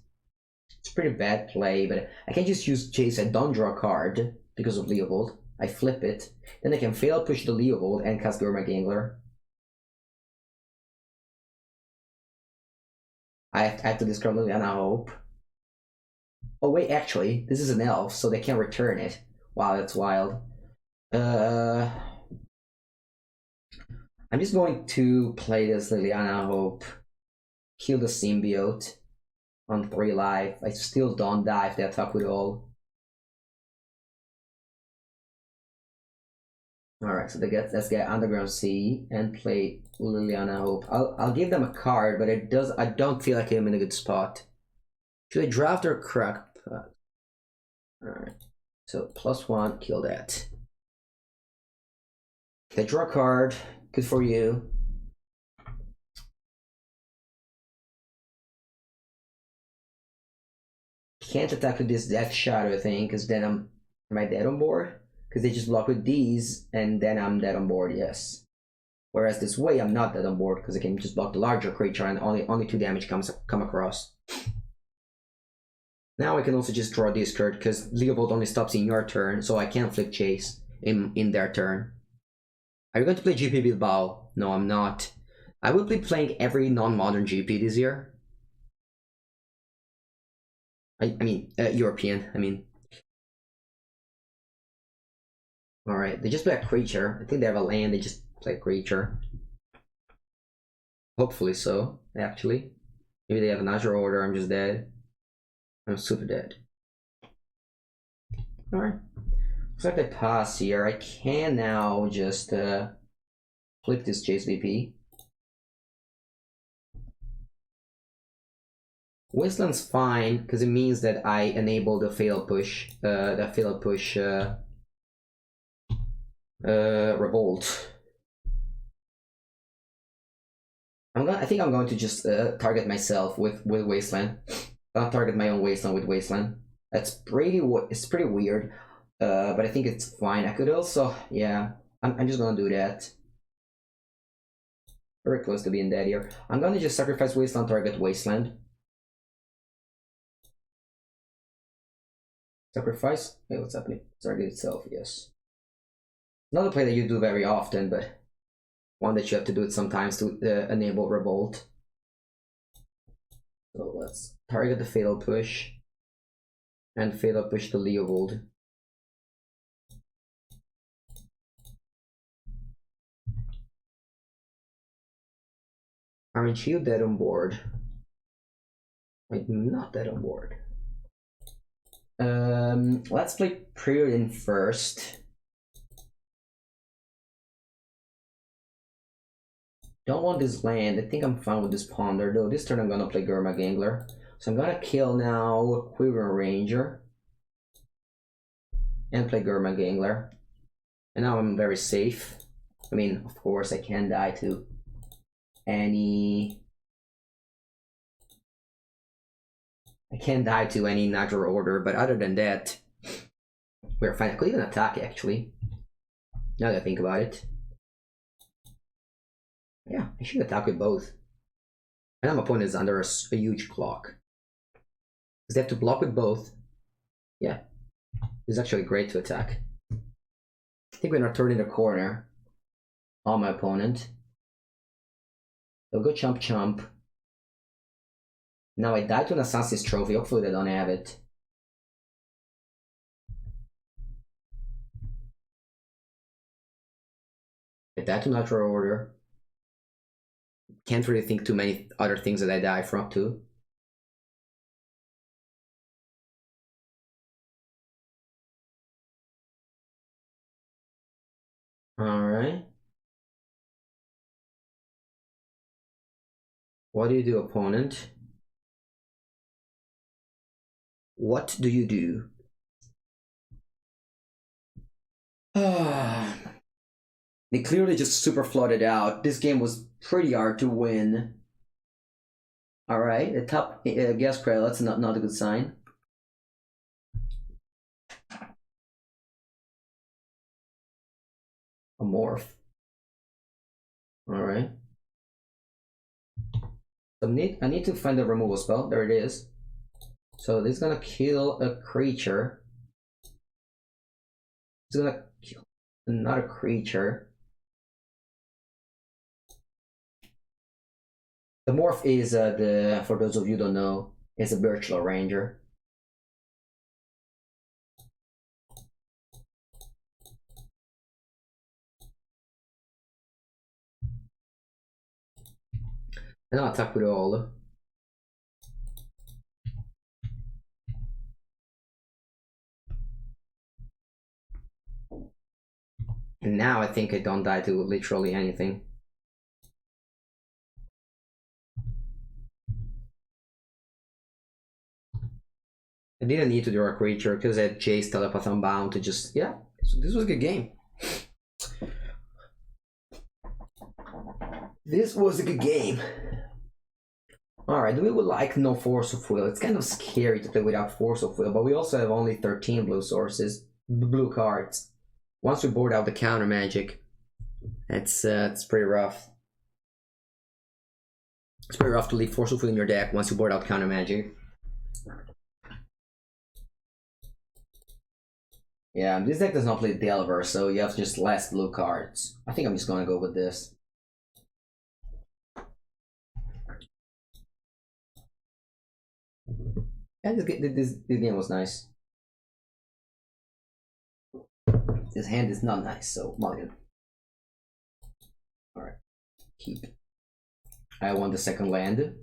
It's a pretty bad play, but I can just use Jace. I don't draw a card because of Leovold. I flip it. Then I can fail push the Leovold and cast Gurmagangler. I have to discard Liliana Hope. Oh wait, actually, this is an elf, so they can't return it. Wow, that's wild. I'm just going to play this Liliana Hope. Kill the symbiote on 3 life. I still don't die if they attack with all. Alright, so let's get Underground Sea and play Liliana Hope. I'll give them a card, but I don't feel like I'm in a good spot. Should I draft or crack? Alright. So +1, kill that. They draw a card. Good for you. Can't attack with this Death Shadow thing, because then am I dead on board? Because they just block with these, and then I'm dead on board, yes. Whereas this way, I'm not dead on board, because I can just block the larger creature, and only 2 damage come across. Now I can also just draw this card, because Leovold only stops in your turn, so I can't flip Chase in their turn. Are you going to play GP Bilbao? No, I'm not. I will be playing every non-modern GP this year. I mean, European, I mean. Alright, they just play a creature. I think they have a land, they just play a creature. Hopefully so, actually. Maybe they have a natural order, I'm just dead. I'm super dead. Alright. Looks like they pass here. I can now just flip this Chase VP. Wasteland's fine, because it means that I enable the fail push, revolt. I think I'm going to just target myself with Wasteland. I'll target my own Wasteland with Wasteland. It's pretty weird, but I think it's fine. I could also, yeah, I'm just gonna do that. Very close to being dead here. I'm gonna just sacrifice Wasteland, target Wasteland. Sacrifice? Wait, what's happening? Target itself, yes. Not a play that you do very often, but one that you have to do it sometimes to enable Revolt. So let's target the Fatal Push and Fatal Push to Leovold. Aren't you dead on board? I'm not dead on board. Let's play Preordain first. Don't want this land. I think I'm fine with this Ponder, though. This turn I'm gonna play Gurmagangler. So I'm gonna kill now Quivering Ranger and play Gurmagangler. And now I'm very safe. I mean, of course, I can die to any... I can't die to any natural order, but other than that, we're fine. I could even attack, actually. Now that I think about it. Yeah, I should attack with both. And my opponent is under a huge clock. Because they have to block with both. Yeah. It's actually great to attack. I think we're gonna turn in the corner on my opponent. They'll go chump chump. Now I die to an Assassin's Trophy. Hopefully they don't have it. I die to Natural Order. can't really think too many other things that I die from too. Alright. What do you do, opponent? What do you do? They clearly just super flooded out. This game was pretty hard to win. Alright, the top gas credit, that's not a good sign. A morph. Alright. So I need to find the removal spell. There it is. So this is gonna kill a creature. It's gonna kill another creature. The morph is for those of you who don't know, is a Birchlow Ranger. And I'll attack with all. And now I think I don't die to literally anything. I didn't need to draw a creature because I had Jace, Telepath Unbound to just, yeah, this was a good game. This was a good game. Alright, we would like no Force of Will. It's kind of scary to play without Force of Will, but we also have only 13 blue sources, blue cards. Once we board out the counter magic, it's pretty rough. It's pretty rough to leave Force of Will in your deck once you board out counter magic. Yeah, this deck does not play Delver, so you have just less blue cards. I think I'm just gonna go with this. Yeah, this game was nice. This hand is not nice, so mulligan. Alright, keep. I want the second land.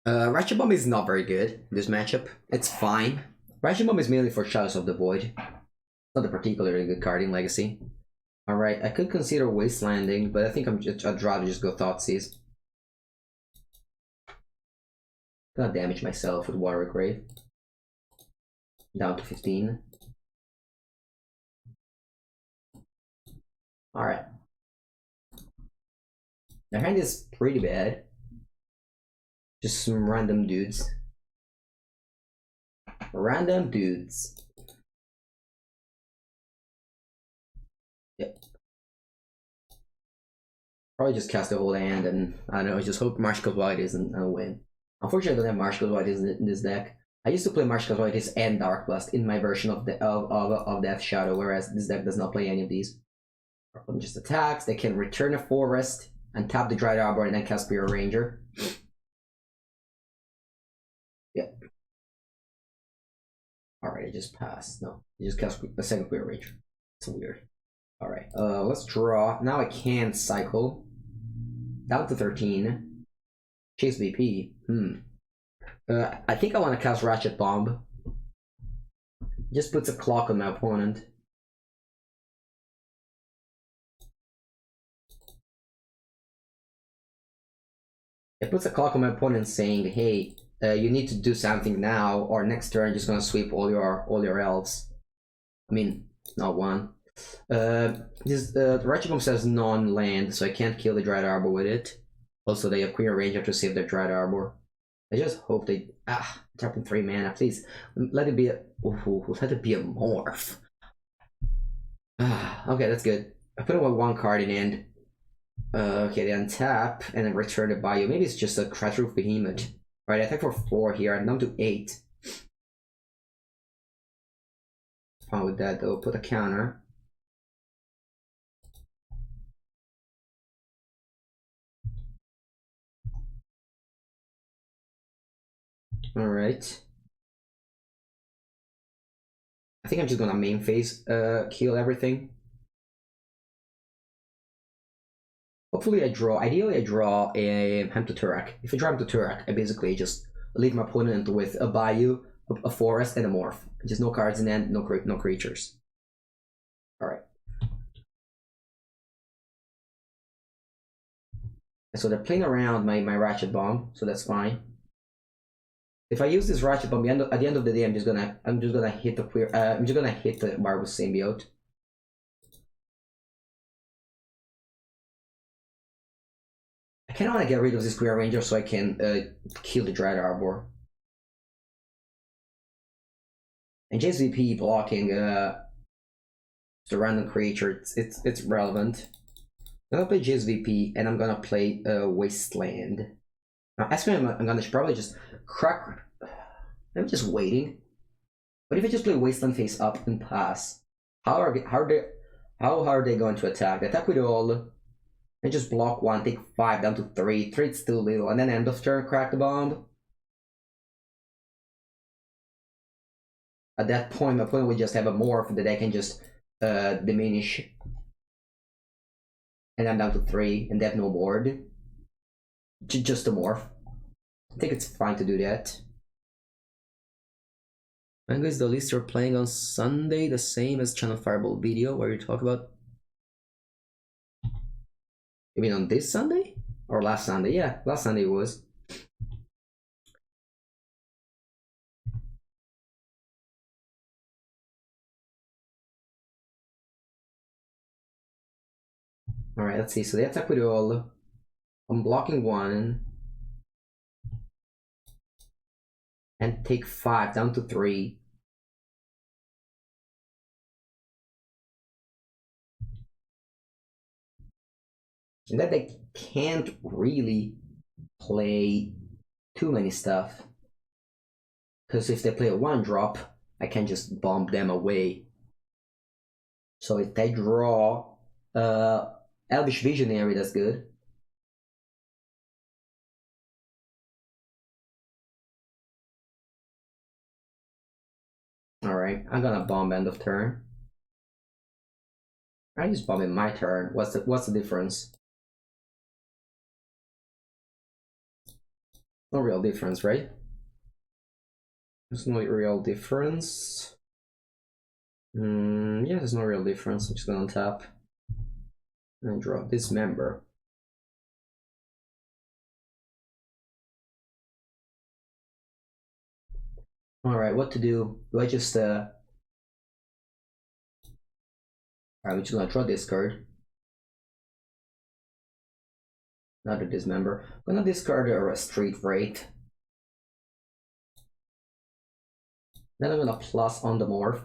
Ratchet Bomb is not very good, this matchup. It's fine. Ratchet Bomb is mainly for Shadows of the Void. Not a particularly good card in Legacy. Alright, I could consider Wastelanding, but I think I'd rather just go Thoughtseize. Gonna damage myself with Water Grave. Down to 15. Alright. Their hand is pretty bad. Just some random dudes. Random dudes. Yep. Probably just cast the whole hand and, I don't know, just hope Martial White isn't a win. Unfortunately, I don't have Martial White in this deck. I used to play Martial White and Dark Blast in my version of Death Shadow, whereas this deck does not play any of these. Just attacks, they can return a forest and tap the Dried Arbor and then cast Spear Ranger. Yep. Alright, I just passed. No, I just cast a second Spear Ranger. It's weird. Alright, let's draw. Now I can cycle. Down to 13. Chase VP. I think I want to cast Ratchet Bomb. Just puts a clock on my opponent. It puts a clock on my opponent saying, hey, you need to do something now, or next turn I'm just gonna sweep all your elves. I mean, not one. The Ratchet Bomb says non-land, so I can't kill the Dried Arbor with it. Also, they have Queen Ranger to save their Dried Arbor. I just hope they tapping 3 mana, please. Let it be a morph. Okay, that's good. I put away 1 card in end. Okay, they untap and then return the bio. Maybe it's just a Cratroof Behemoth. Right, I attack for 4 here, and down to 8. Fine with that though. Put a counter. Alright. I think I'm just gonna main phase kill everything. Hopefully I draw, ideally I draw a Hem to Turak. If I draw Hem to Turak, I basically just leave my opponent with a Bayou, a Forest, and a Morph. Just no cards in hand, no creatures. Alright. So they're playing around my Ratchet Bomb, so that's fine. If I use this Ratchet Bomb at the end of the day, I'm just gonna hit the Barbus Symbiote. I kind of want to get rid of this Queer Ranger so I can kill the Dread Arbor. And JSVP blocking the random creature, it's relevant. I'm gonna play JSVP and I'm gonna play Wasteland. Now, actually, I'm gonna probably just crack. I'm just waiting. But if I just play Wasteland face up and pass, how are they going to attack? They attack with all. And just block 1, take 5 down to 3. 3 is still little, and then end of turn, crack the bomb. At that point, my opponent would just have a morph that I can just diminish. And I'm down to 3, and they have no board. Just a morph. I think it's fine to do that. Mango is the list you're playing on Sunday, the same as Channel Fireball video where you talk about. You mean on this Sunday? Or last Sunday? Yeah, last Sunday it was. Alright, let's see. So they attack with all. I'm blocking 1. And take 5 down to 3. And that they can't really play too many stuff. Because if they play a 1-drop, I can just bomb them away. So if they draw Elvish Visionary, that's good. Alright, I'm gonna bomb end of turn. I just bomb in my turn. What's the difference? No real difference, right? There's no real difference. Yeah, there's no real difference. I'm just gonna tap and draw Dismember. Alright, what to do? Do I just Alright, we're just gonna draw this card. Another Dismember. I'm gonna discard a Street Wraith. Then I'm gonna plus on the morph.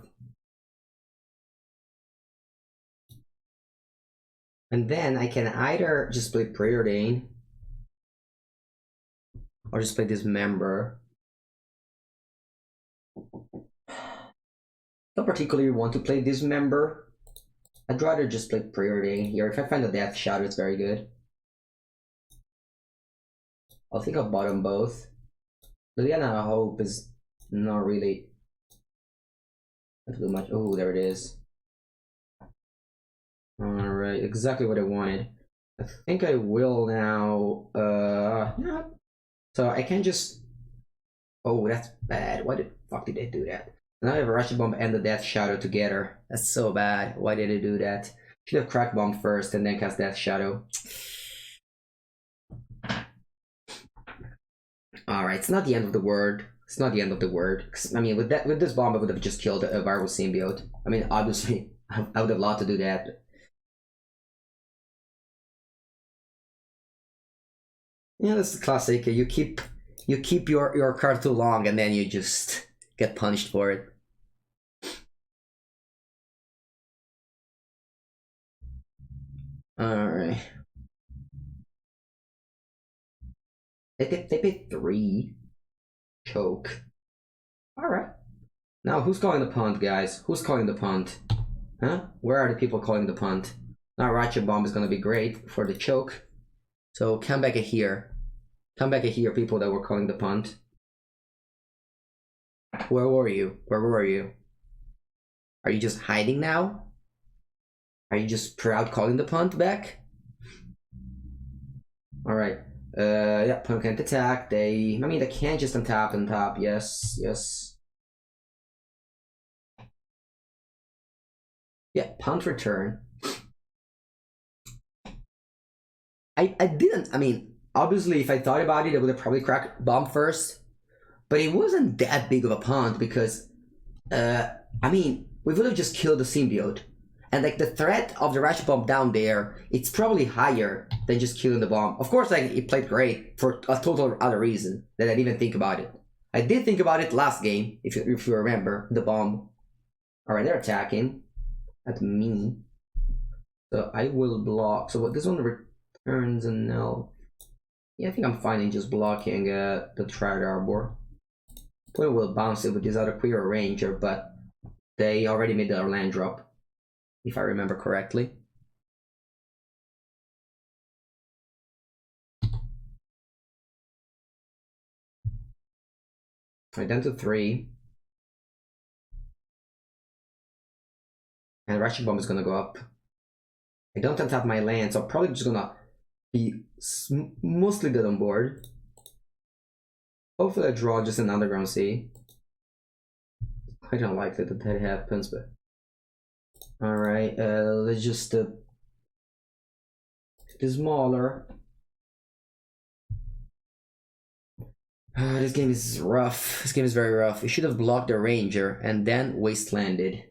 And then I can either just play Preordain or just play Dismember. Don't particularly want to play Dismember. I'd rather just play Preordain here. If I find a Death Shadow, it's very good. I'll think I'll bottom both. Liliana Hope is not really too much. Oh, there it is. Alright, exactly what I wanted. I think I will now. Yeah. So I can just. Oh, that's bad. Why the fuck did they do that? Now I have a Ratchet Bomb and the Death Shadow together. That's so bad. Why did they do that? Should have Crack Bomb first and then cast Death Shadow. Alright, it's not the end of the world. It's not the end of the world. I mean, with this bomb, I would have just killed a Barbus Symbiote. I mean, obviously, I would have loved to do that. Yeah, that's the classic. You keep your card too long, and then you just get punished for it. Alright. They pay 3. Choke. Alright. Now, who's calling the punt, guys? Who's calling the punt? Huh? Where are the people calling the punt? Now, Ratchet Bomb is gonna be great for the choke. So, come back here. Come back here, people that were calling the punt. Where were you? Where were you? Are you just hiding now? Are you just proud calling the punt back? Alright. Yeah, opponent can't attack. They can't just untap and tap. Yes, yes. Yeah, punt return. I didn't, obviously if I thought about it, I would have probably cracked bomb first. But it wasn't that big of a punt because, we would have just killed the symbiote. And like the threat of the Ratchet Bomb down there, it's probably higher than just killing the bomb. Of course, like it played great for a total other reason that I didn't even think about it. I did think about it last game, if you remember, the bomb. Alright, they're attacking at me. So I will block. So what this one returns a no. Yeah, I think I'm fine in just blocking the Triad Arbor. Opponent will bounce it with this other Queer Ranger, but they already made their land drop, if I remember correctly. Alright, down to 3. And Ratchet Bomb is gonna go up. I don't untap my land, so I'm probably just gonna be mostly dead on board. Hopefully I draw just an Underground Sea. I don't like that happens, but... Alright, let's just... it is smaller. This game is rough. This game is very rough. We should have blocked the Ranger and then Wastelanded.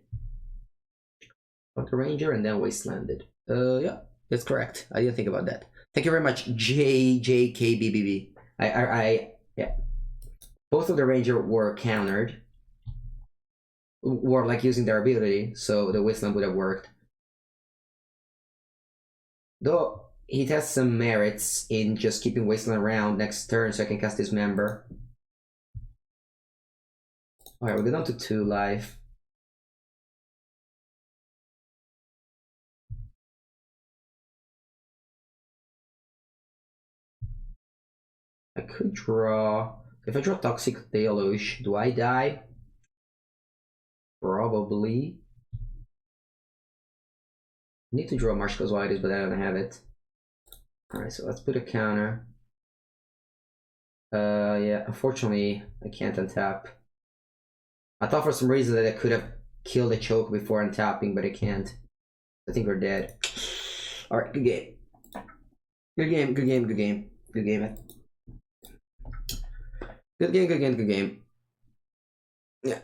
Blocked the Ranger and then Wastelanded. Yeah, that's correct. I didn't think about that. Thank you very much, JJKBBB. Yeah. Both of the Ranger were countered. Were like using their ability, so the Wasteland would have worked. Though it has some merits in just keeping Wasteland around next turn so I can cast Dismember. Alright, we'll go down to 2 life. I could draw... If I draw Toxic Deluge, do I die? Probably. I need to draw Marsh Casualties, but I don't have it. Alright, so let's put a counter. Yeah, unfortunately, I can't untap. I thought for some reason that I could have killed the choke before untapping, but I can't. I think we're dead. Alright, good game. Good game, good game, good game. Good game. Good game, good game, good game. Yeah.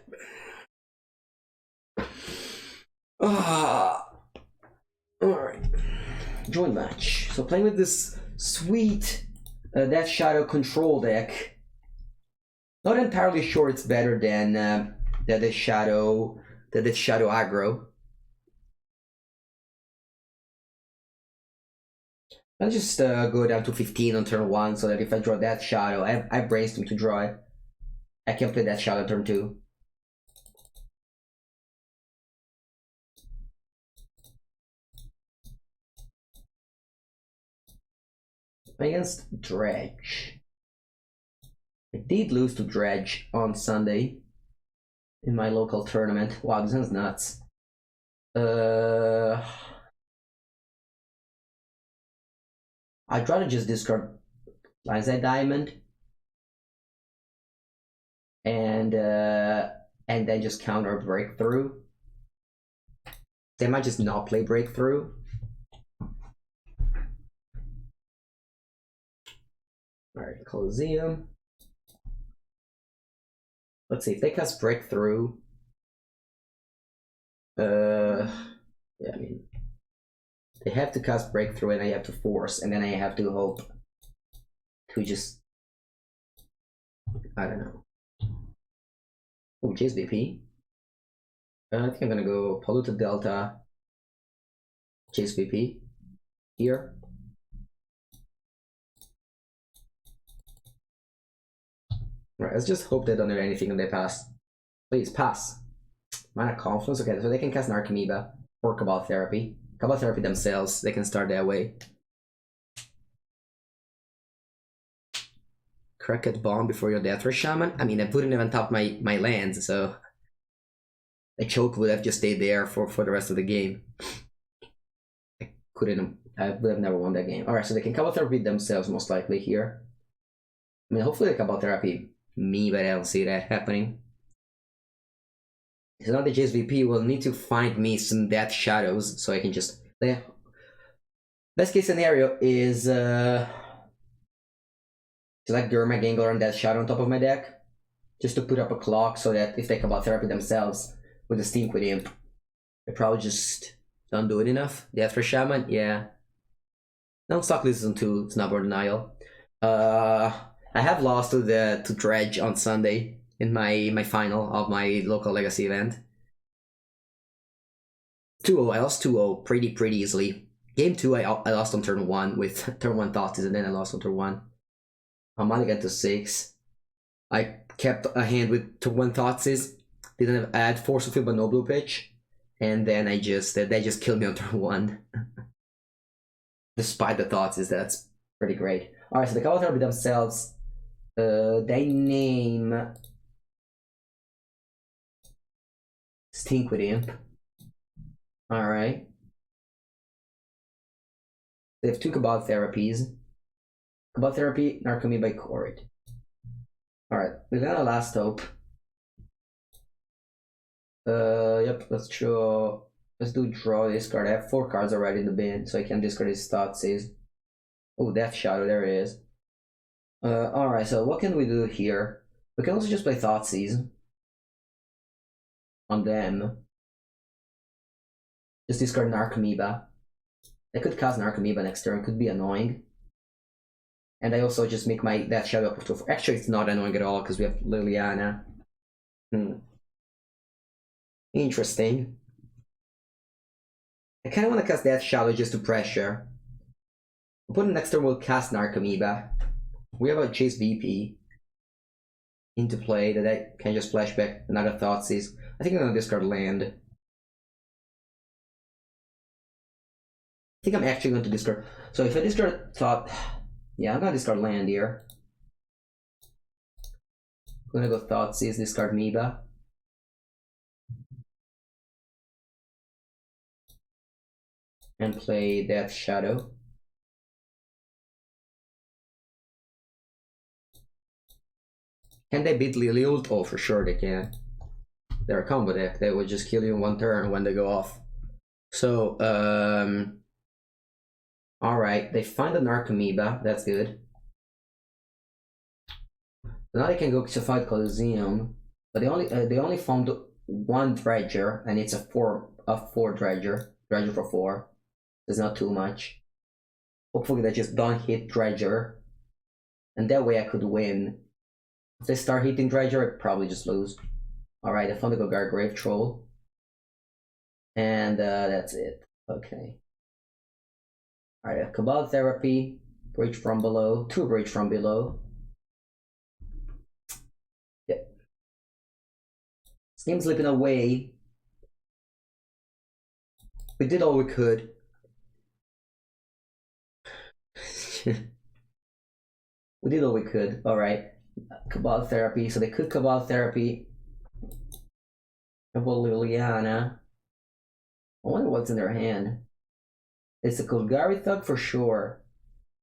Alright. Join match. So playing with this sweet Death Shadow control deck. Not entirely sure it's better than the Death Shadow aggro. I'll just go down to 15 on turn 1 so that if I draw Death Shadow, I have Brainstorm to draw it. I can play Death Shadow turn 2. Against Dredge. I did lose to Dredge on Sunday in my local tournament. Wow, this sounds nuts. I'd rather just discard Blindside Diamond and then just counter Breakthrough. They might just not play Breakthrough. Alright, Colosseum. Let's see, if they cast Breakthrough. Yeah, I mean, they have to cast Breakthrough and I have to force, and then I have to hope to just, I don't know. Oh, Chase BP. I think I'm gonna go Polluted Delta, Chase BP here. Right, let's just hope they don't do anything and they pass. Please, pass. Mana Confluence, okay, so they can cast Narcomoeba or Cabal Therapy. Cabal Therapy themselves, they can start that way. Cracked Bomb before your Deathwish Shaman? I mean, I wouldn't have untapped my lands, so... A choke would have just stayed there for the rest of the game. I couldn't I would have never won that game. Alright, so they can Cabal Therapy themselves most likely here. I mean, hopefully they Cabal Therapy me, but I don't see that happening. So now the JSVP will need to find me some Death Shadows so I can just play. Best case scenario is select Gurma, Gengar, and Death Shadow on top of my deck. Just to put up a clock so that if they Cabal Therapy themselves with the Stink Imp, they probably just don't do it enough. Death for Shaman, yeah. Don't stock listen to Snowboard Denial. I have lost to Dredge on Sunday in my final of my local legacy event. 2-0, I lost 2-0 pretty easily. Game 2 I lost on turn 1 with turn 1 Thoughts, and then I lost on turn 1. On Mulligan to 6. I kept a hand with turn 1 Thoughts, didn't add Force of Field but no Blue Pitch. And then they just killed me on turn 1. Despite the Thoughts, that's pretty great. Alright, so the Cabal Therapy themselves, they name Stink Imp. Alright. They have 2 Cabal Therapies. Cabal Therapy, Narcomoeba Chord. Alright, we got a Last Hope. Yep, let's do draw this card. I have 4 cards already in the bin, so I can discard his Thoughtseize. Oh, Death Shadow, there it is. Alright, so what can we do here? We can also just play Thoughtseize on them. Just discard Narcomoeba. I could cast Narcomoeba next turn, could be annoying. And I also just make my Death Shadow up to 4. Actually, it's not annoying at all because we have Liliana. Interesting. I kind of want to cast Death Shadow just to pressure. Opponent next turn will cast Narcomoeba. We have a Chase VP into play that I can just flashback another Thoughtseize. I think I'm gonna discard land. I think I'm actually going to discard. So if I discard yeah, I'm gonna discard land here. I'm gonna go Thoughtseize, discard Meba. And play Death Shadow. Can they beat Liliult? Oh, for sure they can. They're a combo deck. They will just kill you in 1 turn when they go off. So, alright, they find a Narcomoeba. That's good. Now they can go to fight Coliseum, but they only found 1 Dredger, and it's a 4 Dredger for 4. It's not too much. Hopefully they just don't hit Dredger, and that way I could win. If they start hitting Dredger, I'd probably just lose. Alright, I found the Golgari Grave Troll. And that's it. Okay. Alright, Cabal Therapy, Bridge from Below, 2 Bridge from Below. Yep. This game's slipping away. We did all we could. We did all we could. Alright. Cabal Therapy, so they could Cabal Therapy. About Liliana. I wonder what's in their hand. It's a Golgari Thug for sure.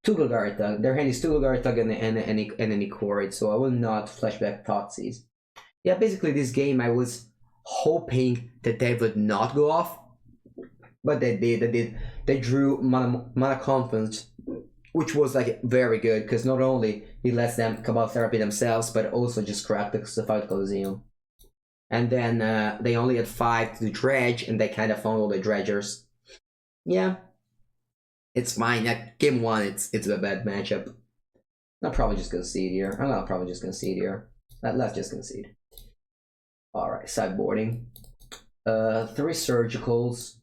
2 Golgari Thug. Their hand is 2 Golgari Thug and an Ikorid, so I will not flashback Thoughtseize. Yeah, basically this game I was hoping that they would not go off. But they did. They drew Mana Confluence, which was like very good because not only it lets them Cabal Therapy themselves, but also just crack the Sapphire Coliseum. And then they only had 5 to dredge, and they kind of found all the dredgers. Yeah, it's fine. At game 1, it's a bad matchup. I'm probably just gonna concede here. I'm not probably just gonna concede here. Let's just concede. All right, sideboarding. 3 Surgicals.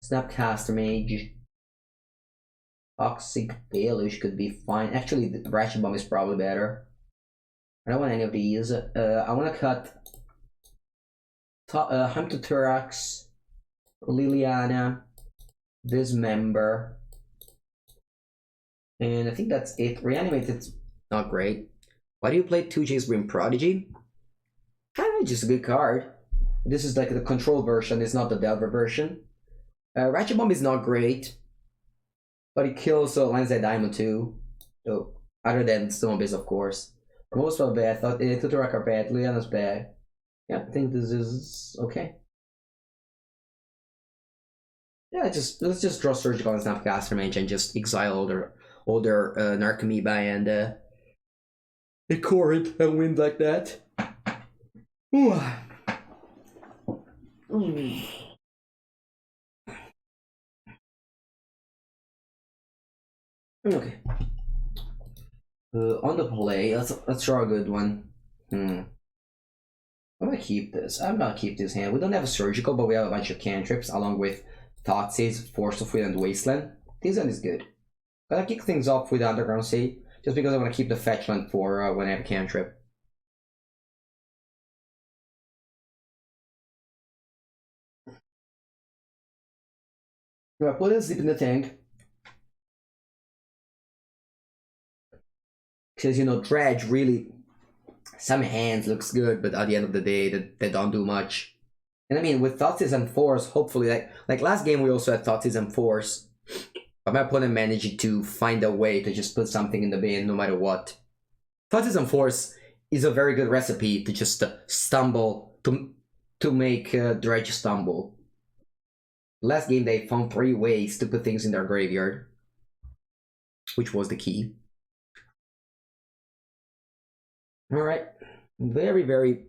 Snapcaster Mage. Toxic Deluge could be fine. Actually, the Ratchet Bomb is probably better. I don't want any of these. I want to cut Hypnothorax, Liliana, Dismember, and I think that's it. Reanimated's not great. Why do you play 2 J-Scream Prodigy? Kind of just a good card. This is like the control version, it's not the Delver version. Ratchet Bomb is not great, but it kills Lance Diamond too. So other than Stone Base, of course. Most of bad. I thought Tutoraka are bad. Liana's bad. Yeah, I think this is okay. Yeah, let's just draw Surgical and Snapcaster Mage and just exile all their Narcomoeba and core it and win like that. Ooh. Okay. On the play, let's draw a good one. I'm gonna keep this. I'm gonna keep this hand. We don't have a Surgical, but we have a bunch of cantrips along with Thoughtseize, Force of Will, and Wasteland. This one is good. Gonna kick things off with Underground Sea, just because I want to keep the fetch land for when I have a cantrip. I'm gonna put a zip in the tank. Because, you know, Dredge really, some hands looks good, but at the end of the day, they don't do much. And I mean, with Thoughtseize and Force, hopefully, like last game we also had Thoughtseize and Force, but my opponent managed to find a way to just put something in the bin no matter what. Thoughtseize and Force is a very good recipe to just stumble, to make Dredge stumble. Last game they found 3 ways to put things in their graveyard, which was the key. Alright, very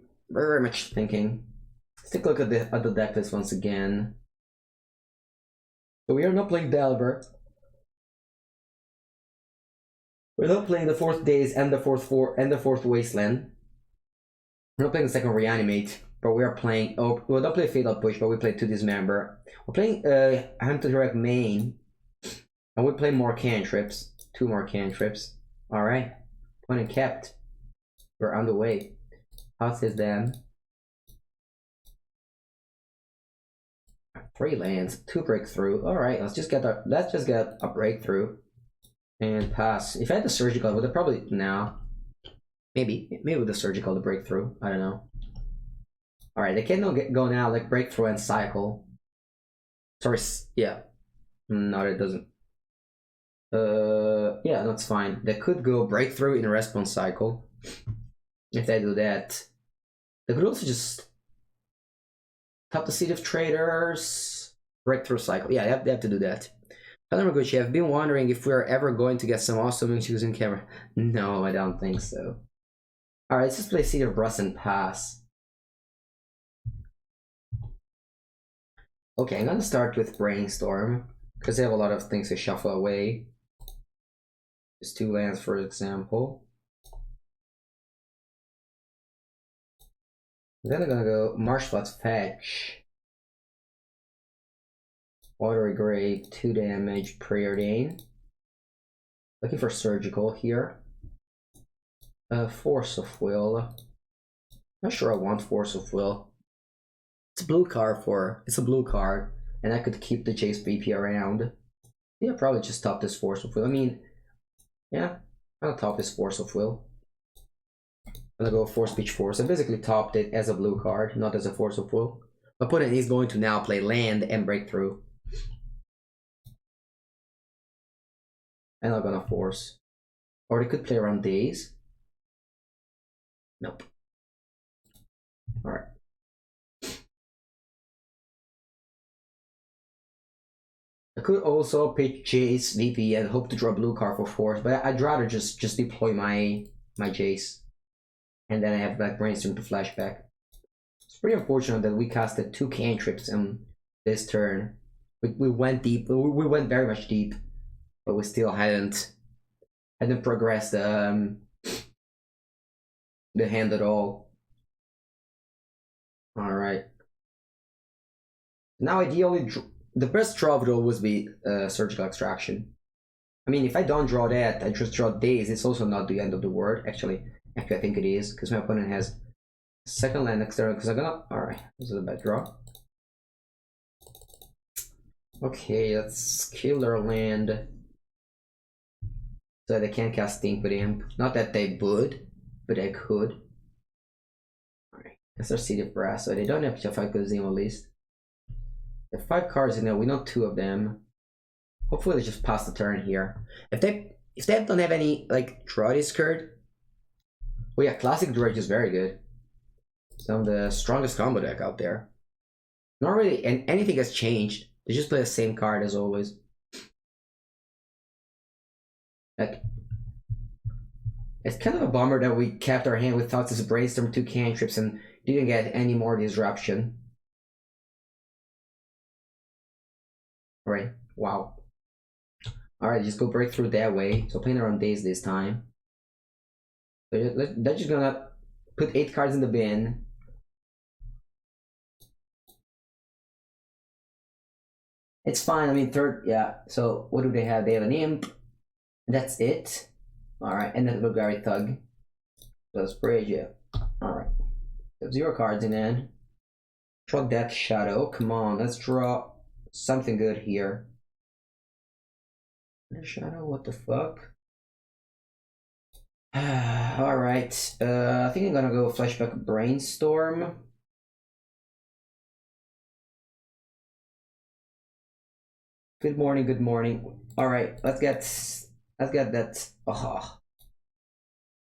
much thinking. Let's take a look at the deck list once again. So we are not playing Delver. We're not playing the 4th Daze and the 4th Wasteland. We're not playing the 2nd Reanimate, but we are playing. Oh, we'll not play Fatal Push, but we play 2 Dismember. We're playing Hunter Direct main, and we play more cantrips. 2 more cantrips. Alright, point and kept. We're on the way. How's this then? 3 lands, 2 breakthrough. All right, let's just get a breakthrough and pass. If I had the Surgical, would I probably maybe with the Surgical, the breakthrough. I don't know. All right, they can go now like breakthrough and cycle. Sorry, yeah. No, it doesn't. Yeah, that's fine. They could go breakthrough in a response cycle. If they do that, they could also just top the Seat of Traders, breakthrough cycle. Yeah, they have to do that. Hello, Maguchi. I've been wondering if we're ever going to get some awesome issues in camera. No, I don't think so. Alright, let's just play Seat of Brass and pass. Okay, I'm gonna start with Brainstorm, because they have a lot of things to shuffle away. Just 2 lands, for example. Then I'm gonna go Marshflats Fetch. Watery Grave, 2 damage, Preordain. Looking for Surgical here. Force of Will. Not sure I want Force of Will. It's a blue card and I could keep the Jace BP around. Yeah, probably just top this Force of Will. I mean, yeah, I'll top this Force of Will. I'm gonna go Force Speech Force. I basically topped it as a blue card, not as a Force of Will. My opponent is going to now play land and breakthrough. And I'm gonna force. Or they could play around Daze. Nope. Alright. I could also pick Jace, VP, and hope to draw a blue card for Force, but I'd rather just deploy my Jace. And then I have Black Brainstorm to flashback. It's pretty unfortunate that we casted 2 cantrips on this turn. We went deep. We went very much deep, but we still hadn't progressed the hand at all. All right. Now, ideally, the best draw would always be Surgical Extraction. I mean, if I don't draw that, I just draw Daze. It's also not the end of the world, actually. Actually, I think it is, because my opponent has 2nd land next turn, because I'm gonna... Alright, this is a bad draw. Okay, let's kill their land. So they can't cast Think with Imp. Not that they would, but they could. Alright, that's their Seat of Brass, so they don't have to fight with Zim at least. The 5 cards in there, we know 2 of them. Hopefully they just pass the turn here. If they don't have any like draw this card. Well, yeah, classic Dredge is very good. Some of the strongest combo deck out there. Not really, and anything has changed. They just play the same card as always. Like, it's kind of a bummer that we kept our hand with Thoughtseize Brainstorm 2 cantrips and didn't get any more disruption. Right, wow. Alright, just go breakthrough that way. So playing around days this time. So they're just gonna put 8 cards in the bin. It's fine, I mean third, yeah. So what do they have? They have an Imp. That's it. Alright, and then Golgari Thug. Plus Bridge, yeah. Alright. 0 cards in hand. Draw Death Shadow. Come on, let's draw something good here. Shadow, what the fuck? Alright, I think I'm gonna go Flashback Brainstorm. Good morning, good morning. Alright, let's get that. Oh.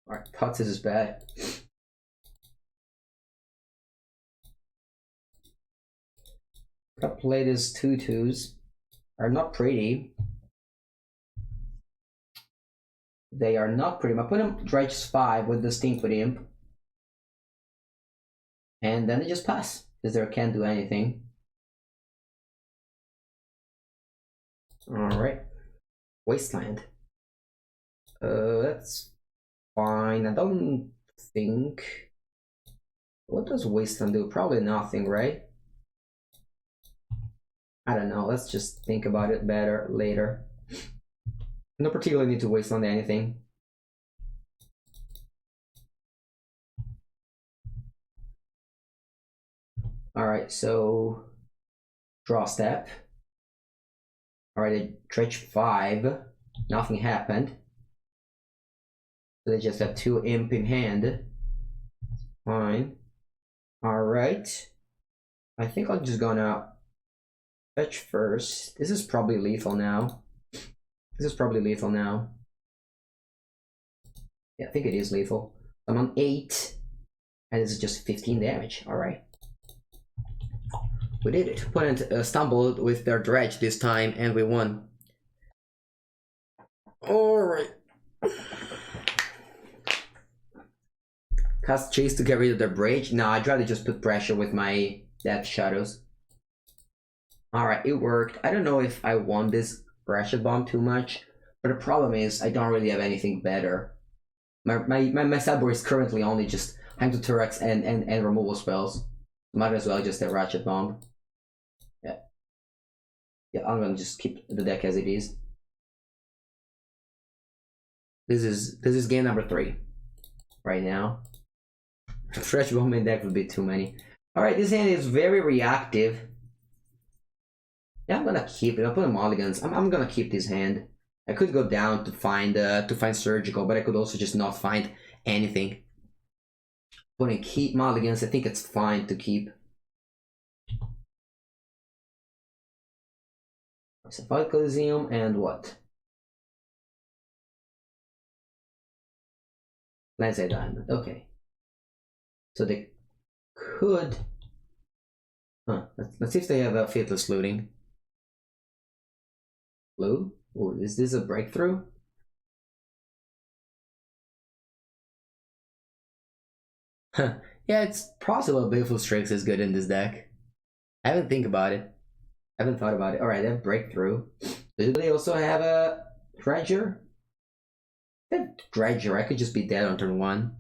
Alright, Thoughtseize is bad. Gotta play these 2/2s. Are not pretty. They are not pretty. My opponent dredges 5 with the Stinkfoot Imp. And then they just pass. Because they can't do anything. Alright. Wasteland. That's fine. I don't think... What does Wasteland do? Probably nothing, right? I don't know. Let's just think about it better later. No particular need to waste on anything. Alright, so draw step. Alright, they dredge 5. Nothing happened. So they just have 2 Imp in hand. Fine. Alright. I think I'm just gonna fetch first. This is probably lethal now. This is probably lethal now. Yeah, I think it is lethal. I'm on 8. And this is just 15 damage. Alright. We did it. Opponent stumbled with their dredge this time and we won. Alright. Cast Chase to get rid of their bridge. No, I'd rather just put pressure with my Death Shadows. Alright, it worked. I don't know if I want this Ratchet Bomb too much, but the problem is I don't really have anything better. My sideboard is currently only just Time to Turex and removal spells. Might as well just have Ratchet Bomb. Yeah, I'm gonna just keep the deck as it is. This is game number 3 right now. Fresh Bomb in deck would be too many. Alright, this hand is very reactive. Yeah, I'm gonna keep it. I'll put a mulligans. I'm gonna keep this hand. I could go down to find surgical, but I could also just not find anything. Putting keep mulligans, I think it's fine to keep. Cephalic Coliseum and what? Lansai Diamond. Okay. So they could. Huh. Let's see if they have a Faithless Looting. Blue? Oh, is this a breakthrough? Huh. Yeah, it's possible Baleful Strix is good in this deck. I haven't think about it. I haven't thought about it. Alright, they have Breakthrough. Do they also have a Dredger? They have Dredger. I could just be dead on turn 1.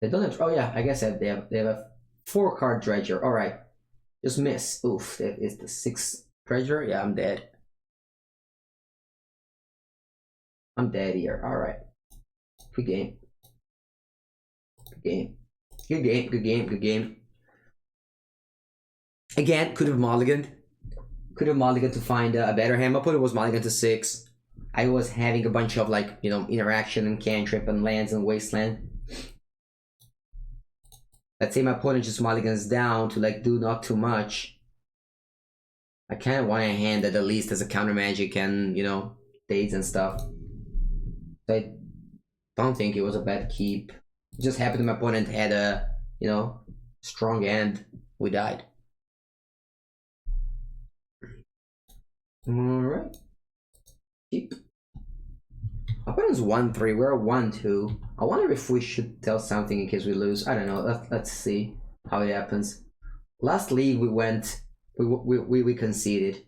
They don't have. Oh yeah, I guess they have a 4-card Dredger. All right, just miss. Oof, that is the 6th Dredger. Yeah, I'm dead. I'm dead here. All right, good game. Good game. Good game. Good game. Good game. Again, could have mulliganed. Could have mulliganed to find a better hand. My opponent was mulligan to 6. I was having a bunch of like interaction and cantrip and lands and wasteland. let's say my opponent just mulligans down to like do not too much. I kind of want a hand that at least has a counter magic and, you know, dates and stuff. So I don't think it was a bad keep. It just happened my opponent had a, you know, strong hand. We died. Alright. Keep. Opponent's 1-3, we're 1-2. I wonder if we should tell something in case we lose. I don't know. Let's see how it happens. Last league we went, we conceded.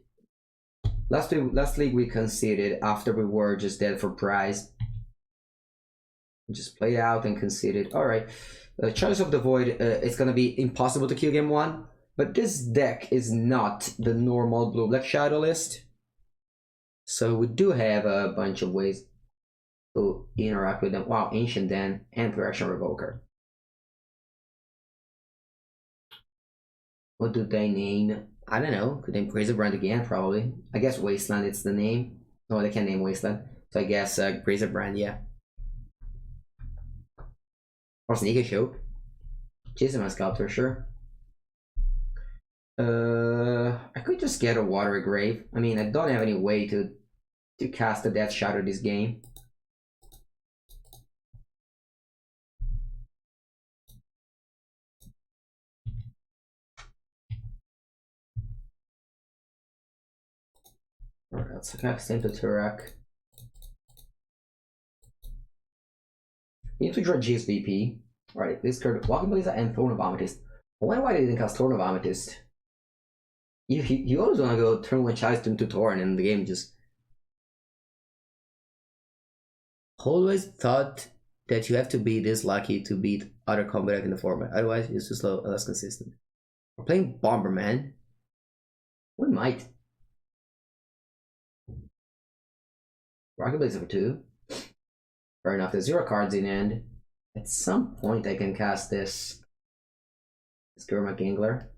Last league we conceded after we were just dead for prize. We just played out and conceded. All right. Chalice of the Void. It's gonna be impossible to kill game 1, but this deck is not the normal blue-black shadow list. So we do have a bunch of ways to interact with them. Wow, Ancient Den and Correction Revoker. What do they name? I don't know. Could name Grazerbrand again, probably. I guess Wasteland, it's the name. No, they can't name Wasteland. So I guess Grazerbrand, yeah. Or Sneaky Show. Jason Sculptor, sure. I could just get a Watery Grave. I mean, I don't have any way to cast a Death Shadow this game. Alright, let's cast into Turak. We need to draw GSVP. Alright, this card, Walking Ballista and Thorn of Amethyst. I wonder why they didn't cast Thorn of Amethyst. You always want to go turn 1 Chalice into Thorn and the game just... Always thought that you have to be this lucky to beat other combat deck in the format. Otherwise, it's too slow and less consistent. We're playing Bomberman. We might. Rocket Blaze for 2. Fair enough, there's 0 cards in hand. At some point I can cast this Gurmag Gangler.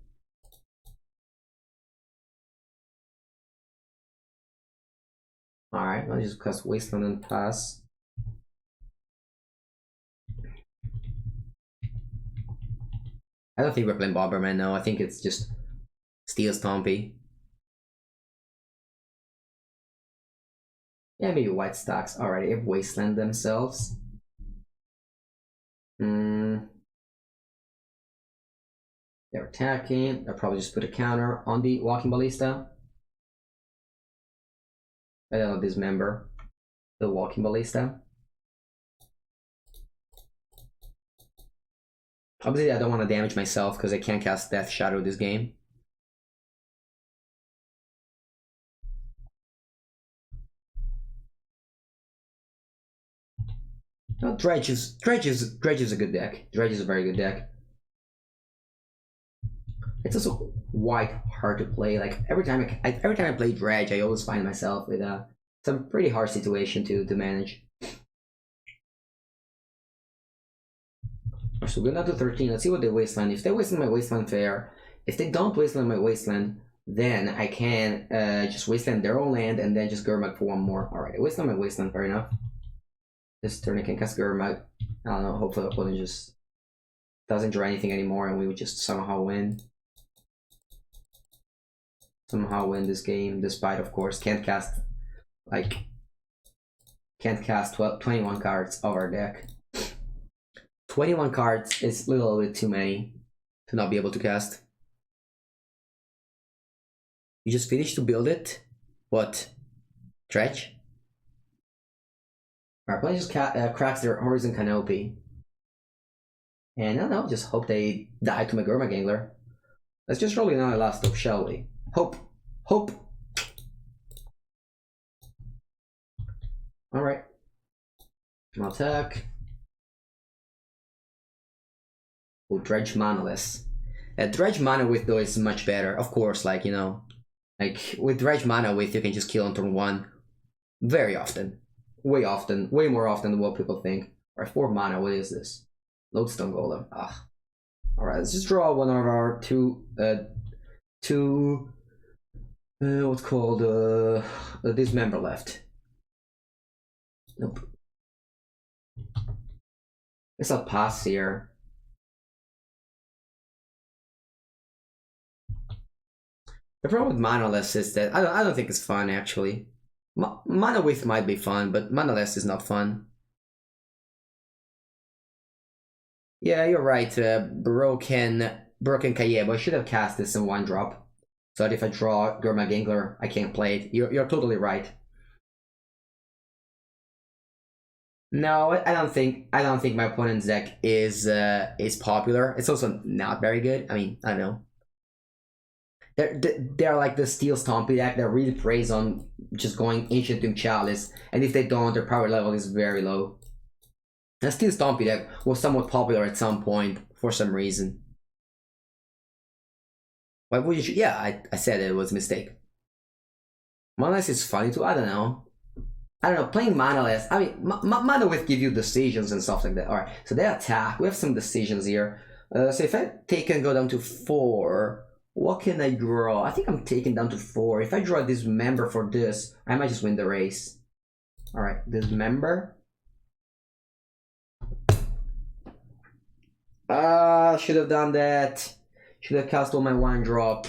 Alright, I'll just cast Wasteland and pass. I don't think we're playing Bomberman now, I think it's just Steel Stompy. Yeah, maybe White Stacks. Alright, they have Wasteland themselves. They're attacking. I'll probably just put a counter on the Walking Ballista. I don't dismember the Walking Ballista. Obviously, I don't want to damage myself because I can't cast Death Shadow this game. No, Dredge is a good deck. Dredge is a very good deck. It's also quite hard to play. Like every time I play Dredge, I always find myself with some pretty hard situation to manage. So we're down to 13. Let's see what they wasteland. If they wasteland my wasteland, fair. If they don't wasteland my wasteland, then I can just wasteland their own land and then just Gurmag for 1 more. Alright, I wasteland my wasteland, fair enough. This turn I can cast Gurmag. I don't know, hopefully the opponent just doesn't draw anything anymore and we would just somehow win. Somehow win this game, despite of course can't cast 21 cards of our deck. 21 cards is a little bit too many to not be able to cast. You just finished to build it? What? Dredge? Our opponent just cracks their Horizon Canopy. And I don't know, just hope they die to my Gurmag Gangler. Let's just roll in on the last stop, shall we? Hope. Hope. Alright. I'll attack. Oh, Dredge Manaless. Dredge Manawith though is much better. Of course, like, you know. Like, with Dredge Manawith you can just kill on turn 1. Very often. Way more often than what people think. Alright, 4 mana, what is this? Lodestone Golem. Ah. Alright, let's just draw one of our what's called Dismember left. Nope. Guess I'll pass here. The problem with Manaless is that I don't think it's fun actually. Mana Width might be fun, but Manaless is not fun. Yeah, you're right. Broken Kayebo. I should have cast this in 1-drop, so that if I draw Gurma Gingler, I can't play it. You're totally right. No, I don't think my opponent's deck is popular. It's also not very good. I mean, I don't know. They're like the Steel Stompy deck that really preys on just going Ancient Tomb Chalice, and if they don't, their power level is very low. The Steel Stompy deck was somewhat popular at some point for some reason. Why would you? Yeah, I said it was a mistake. Manaless is funny too. I don't know. Playing Manaless. I mean, Mana Width give you decisions and stuff like that. Alright, so they attack. We have some decisions here. So if I take and go down to 4, what can I draw? I think I'm taking down to 4. If I draw Dismember for this, I might just win the race. Alright, Dismember. Should have done that. Should have cast all my 1-drop.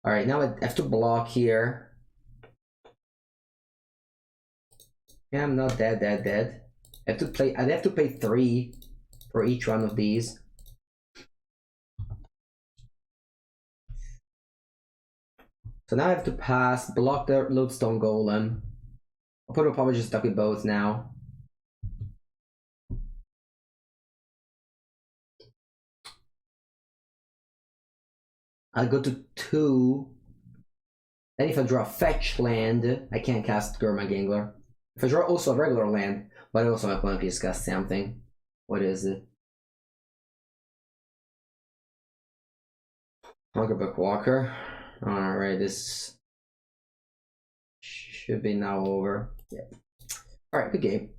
Alright, now I have to block here. Yeah, I'm not dead. I have to pay 3 for each one of these. So now I have to pass, block the Lodestone Golem. I'll probably just stuck with both now. I'll go to 2. Then if I draw a fetch land, I can't cast Gurma Gingler. If I draw also a regular land, but also my opponent can just cast something. What is it? Hungerbuck Walker. Alright, this should be now over. Yeah. Alright, good game.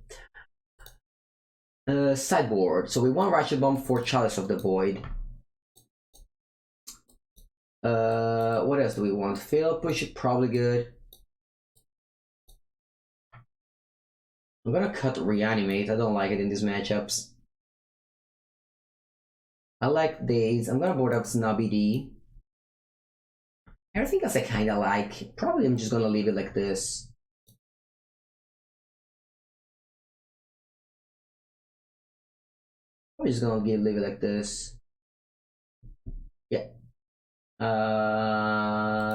Sideboard. So we want Ratchet Bomb for Chalice of the Void. What else do we want? Fail Push is probably good. I'm gonna cut Reanimate. I don't like it in these matchups. I like these. I'm gonna board up Snubby D. Everything else I kinda like. Probably I'm just gonna leave it like this. I'm just gonna leave it like this. Yeah.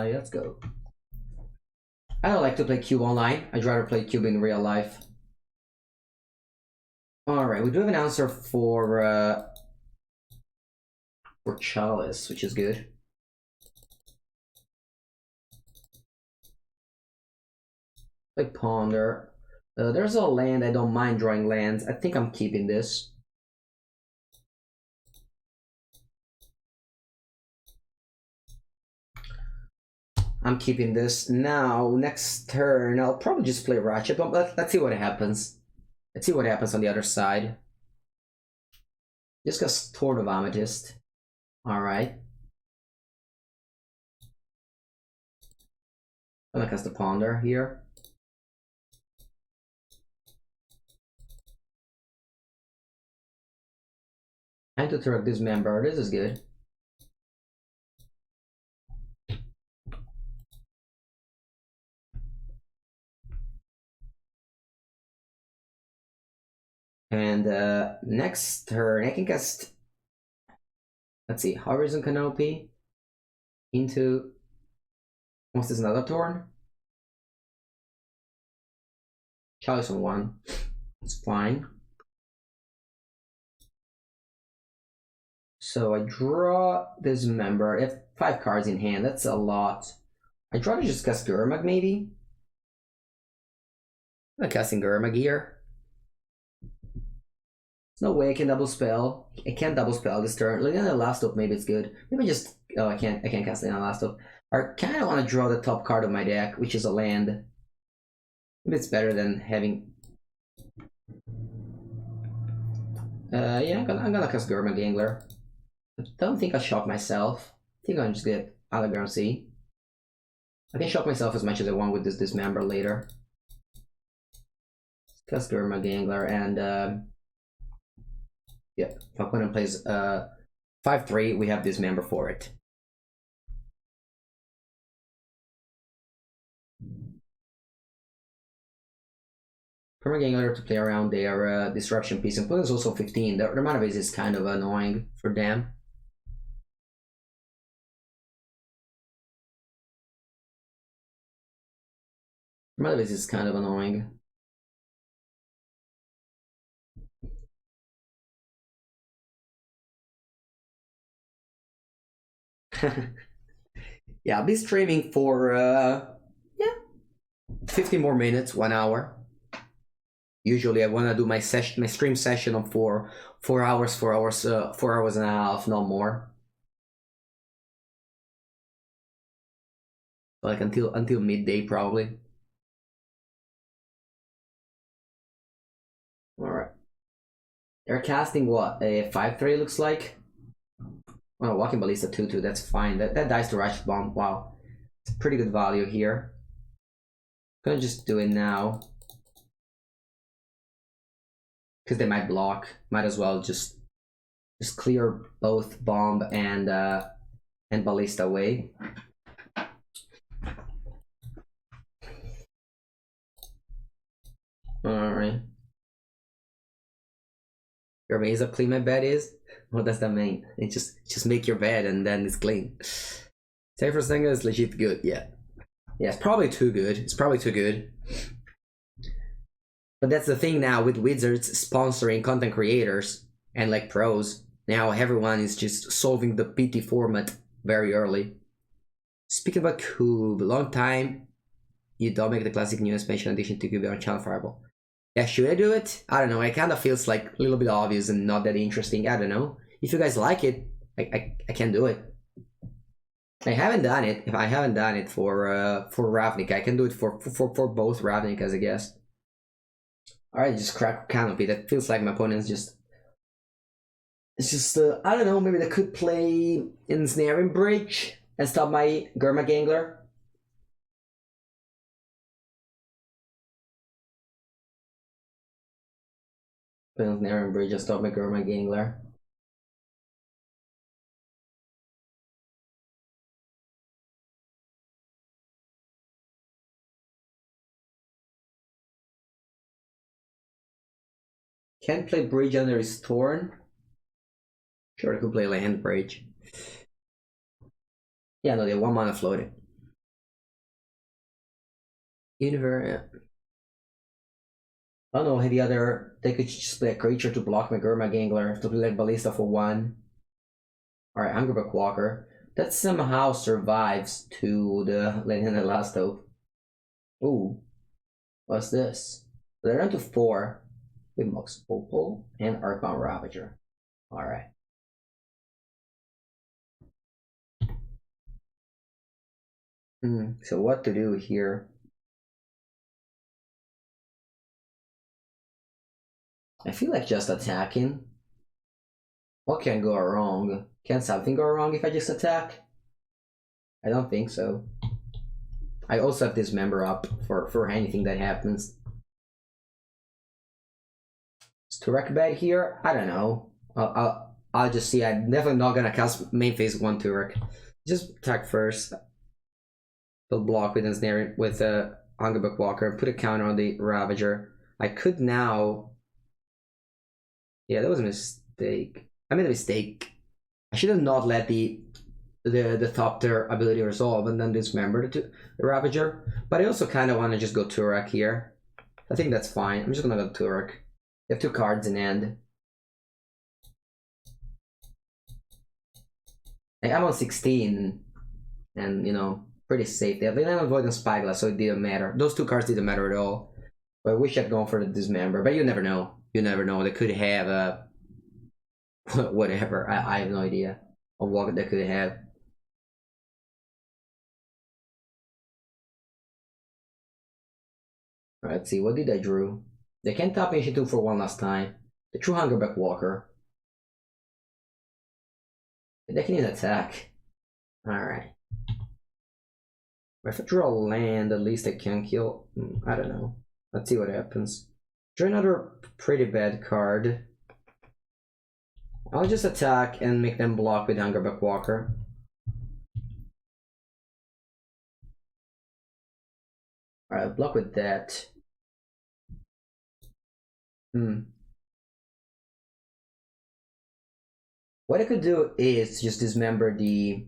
Let's go. I don't like to play Cube online. I'd rather play Cube in real life. Alright, we do have an answer for Chalice, which is good. Like Ponder. There's a land, I don't mind drawing lands. I think I'm keeping this. I'm keeping this. Now, next turn, I'll probably just play Ratchet Bomb. Let's see what happens. Let's see what happens on the other side. Just got Sword of Amethyst. Alright. I'm gonna cast the Ponder here. Time to throw this member. This is good. And next turn, I can cast, let's see, Horizon Canopy into, what's this, another turn? Chalice on 1, it's fine. So I draw this member, I have 5 cards in hand, that's a lot. I draw to just cast Gurmag maybe? I'm not casting Gurmag here. There's no way I can double spell. I can't double spell this turn. Look at the last up, maybe it's good. Maybe just, oh, I can't cast it on last up. I kind of want to draw the top card of my deck, which is a land. Maybe it's better than having. Yeah, I'm gonna cast Gurmag Gingler. I don't think I'll shock myself. I think I'm just gonna Alleground Sea. I can shock myself as much as I want with this Dismember later. Cast Gurma Gangler and yeah, if opponent plays 5-3, we have Dismember for it. Gurma Gangler to play around their Disruption piece, and opponent is also 15. The mana base is kind of annoying for them. Mana base is kind of annoying. Yeah, I'll be streaming for 50 more minutes, 1 hour. Usually I want to do my stream session on 4 hours, 4 hours and a half, no more. Like until midday probably. Alright. They're casting what? A 5-3 looks like? Oh, Walking Ballista 2-2, that's fine. That dies to Ratchet Bomb. Wow. It's pretty good value here. I'm gonna just do it now. Because they might block. Might as well just clear both Bomb and Ballista away. Alright. Your maze up clean my bed is? What does that mean? It just make your bed and then it's clean. Cypher Stinger is legit good, yeah. Yeah, it's probably too good. It's probably too good. But that's the thing now with Wizards sponsoring content creators and like pros. Now everyone is just solving the PT format very early. Speaking about Cube, long time you don't make the classic new expansion addition to Cube on Channel Fireball. Yeah, should I do it? I don't know, it kind of feels like a little bit obvious and not that interesting. I don't know. If you guys like it, I can do it. I haven't done it. If I haven't done it for Ravnica, I can do it for both Ravnicas, I guess. Alright, just crack Canopy. That feels like my opponent's just... It's just, I don't know, maybe they could play Ensnaring Bridge and stop my Gurma Gangler. Ensnaring Bridge and stop my Gurma Gangler. Can't play Bridge under his Thorn. Sure, I could play Land Bridge. Yeah, no, they 1 mana floating. Universe. Oh no, any other. They could just play a creature to block my Gurma Gangler, to play like Ballista for 1. Alright, Hungerbuck Walker. That somehow survives to the Legend of the Last Hope. Ooh. What's this? They're down to 4. With Mox Opal and Archbound Ravager. Alright. So what to do here? I feel like just attacking. What can go wrong? Can something go wrong if I just attack? I don't think so. I also have Dismember up for anything that happens. Is Turek bad here? I don't know. I'll just see. I'm definitely not gonna cast main phase 1 Turek. Just attack first. They'll block with Ensnaring with a Hungerbuck Walker and put a counter on the Ravager. I could now. Yeah, that was a mistake. I made a mistake. I should have not let the Thopter ability resolve and then Dismember the Ravager. But I also kind of want to just go Turek here. I think that's fine. I'm just gonna go Turek. You have 2 cards in hand. Like, I'm on 16, and you know, pretty safe. They have Land Avoidance Spyglass, so it didn't matter. Those 2 cards didn't matter at all. But I wish I'd gone for the Dismember, but you never know. You never know. They could have a whatever. I have no idea of what they could have. Alright, let's see. What did I drew? They can't tap Ancient Tomb for 1 last time. The True Hungerbuck Walker. They can even attack. Alright. If I draw land, at least I can kill. I don't know. Let's see what happens. Draw another pretty bad card. I'll just attack and make them block with Hungerback Walker. Alright, block with that. What I could do is just dismember the...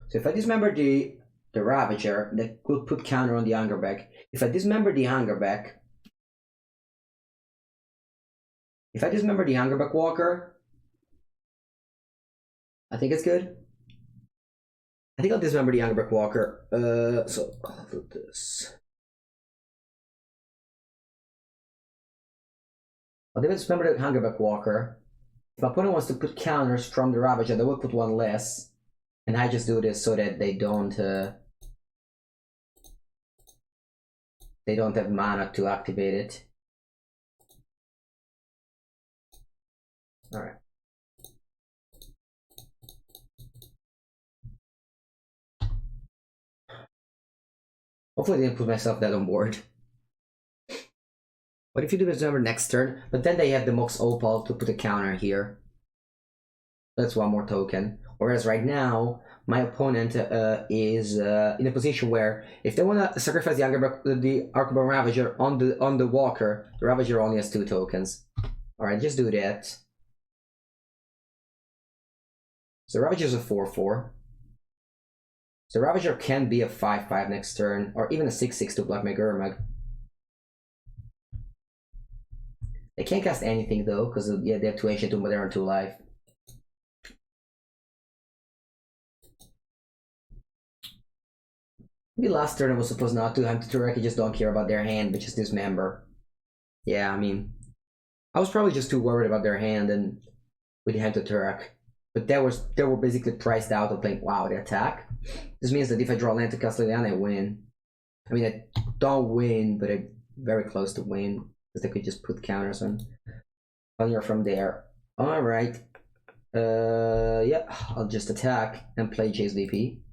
So if I dismember the Ravager, that could put counter on the Hungerback. If I dismember the Hungerback... If I dismember the Hungerback Walker... I think it's good. I think I'll dismember the Hungerback Walker. So I'll do this. I'll dismember the Hungerback Walker. If my opponent wants to put counters from the Ravager, they will put one less. And I just do this so that they don't have mana to activate it. Alright. Hopefully I didn't put myself that on board. What if you do this number next turn? But then they have the Mox Opal to put a counter here. That's one more token. Whereas right now, my opponent is in a position where if they want to sacrifice the Arcanborn Ravager on the Walker, the Ravager only has 2 tokens. Alright, just do that. So Ravager is a 4/4. So Ravager can be a 5/5 next turn, or even a 6/6 to block my Gurmag. They can't cast anything though, because yeah, they have 2 Ancient Tomb, but they're on 2 life. Maybe last turn I was supposed not to. Hand to Turek, I just don't care about their hand, but just dismember. Yeah, I mean, I was probably just too worried about their hand and with Hand to Turek. But they were basically priced out of playing WoW, the attack. This means that if I draw land to Castellan, I win. I mean, I don't win, but I'm very close to win. Because they could just put counters on you from there. Alright. Yeah, I'll just attack and play Jace VP.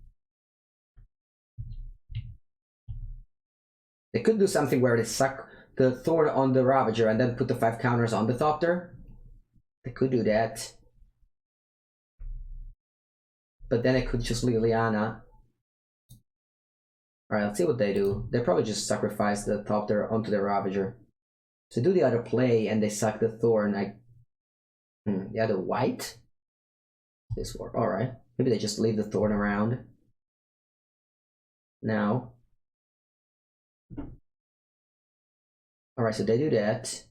They could do something where they suck the Thorn on the Ravager and then put the 5 counters on the Thopter. They could do that. But then I could just Liliana. Alright, let's see what they do. They probably just sacrifice the Thopter onto the Ravager. So do the other play and they suck the Thorn. The other white? This one. Alright. Maybe they just leave the Thorn around. Now. Alright, so they do that.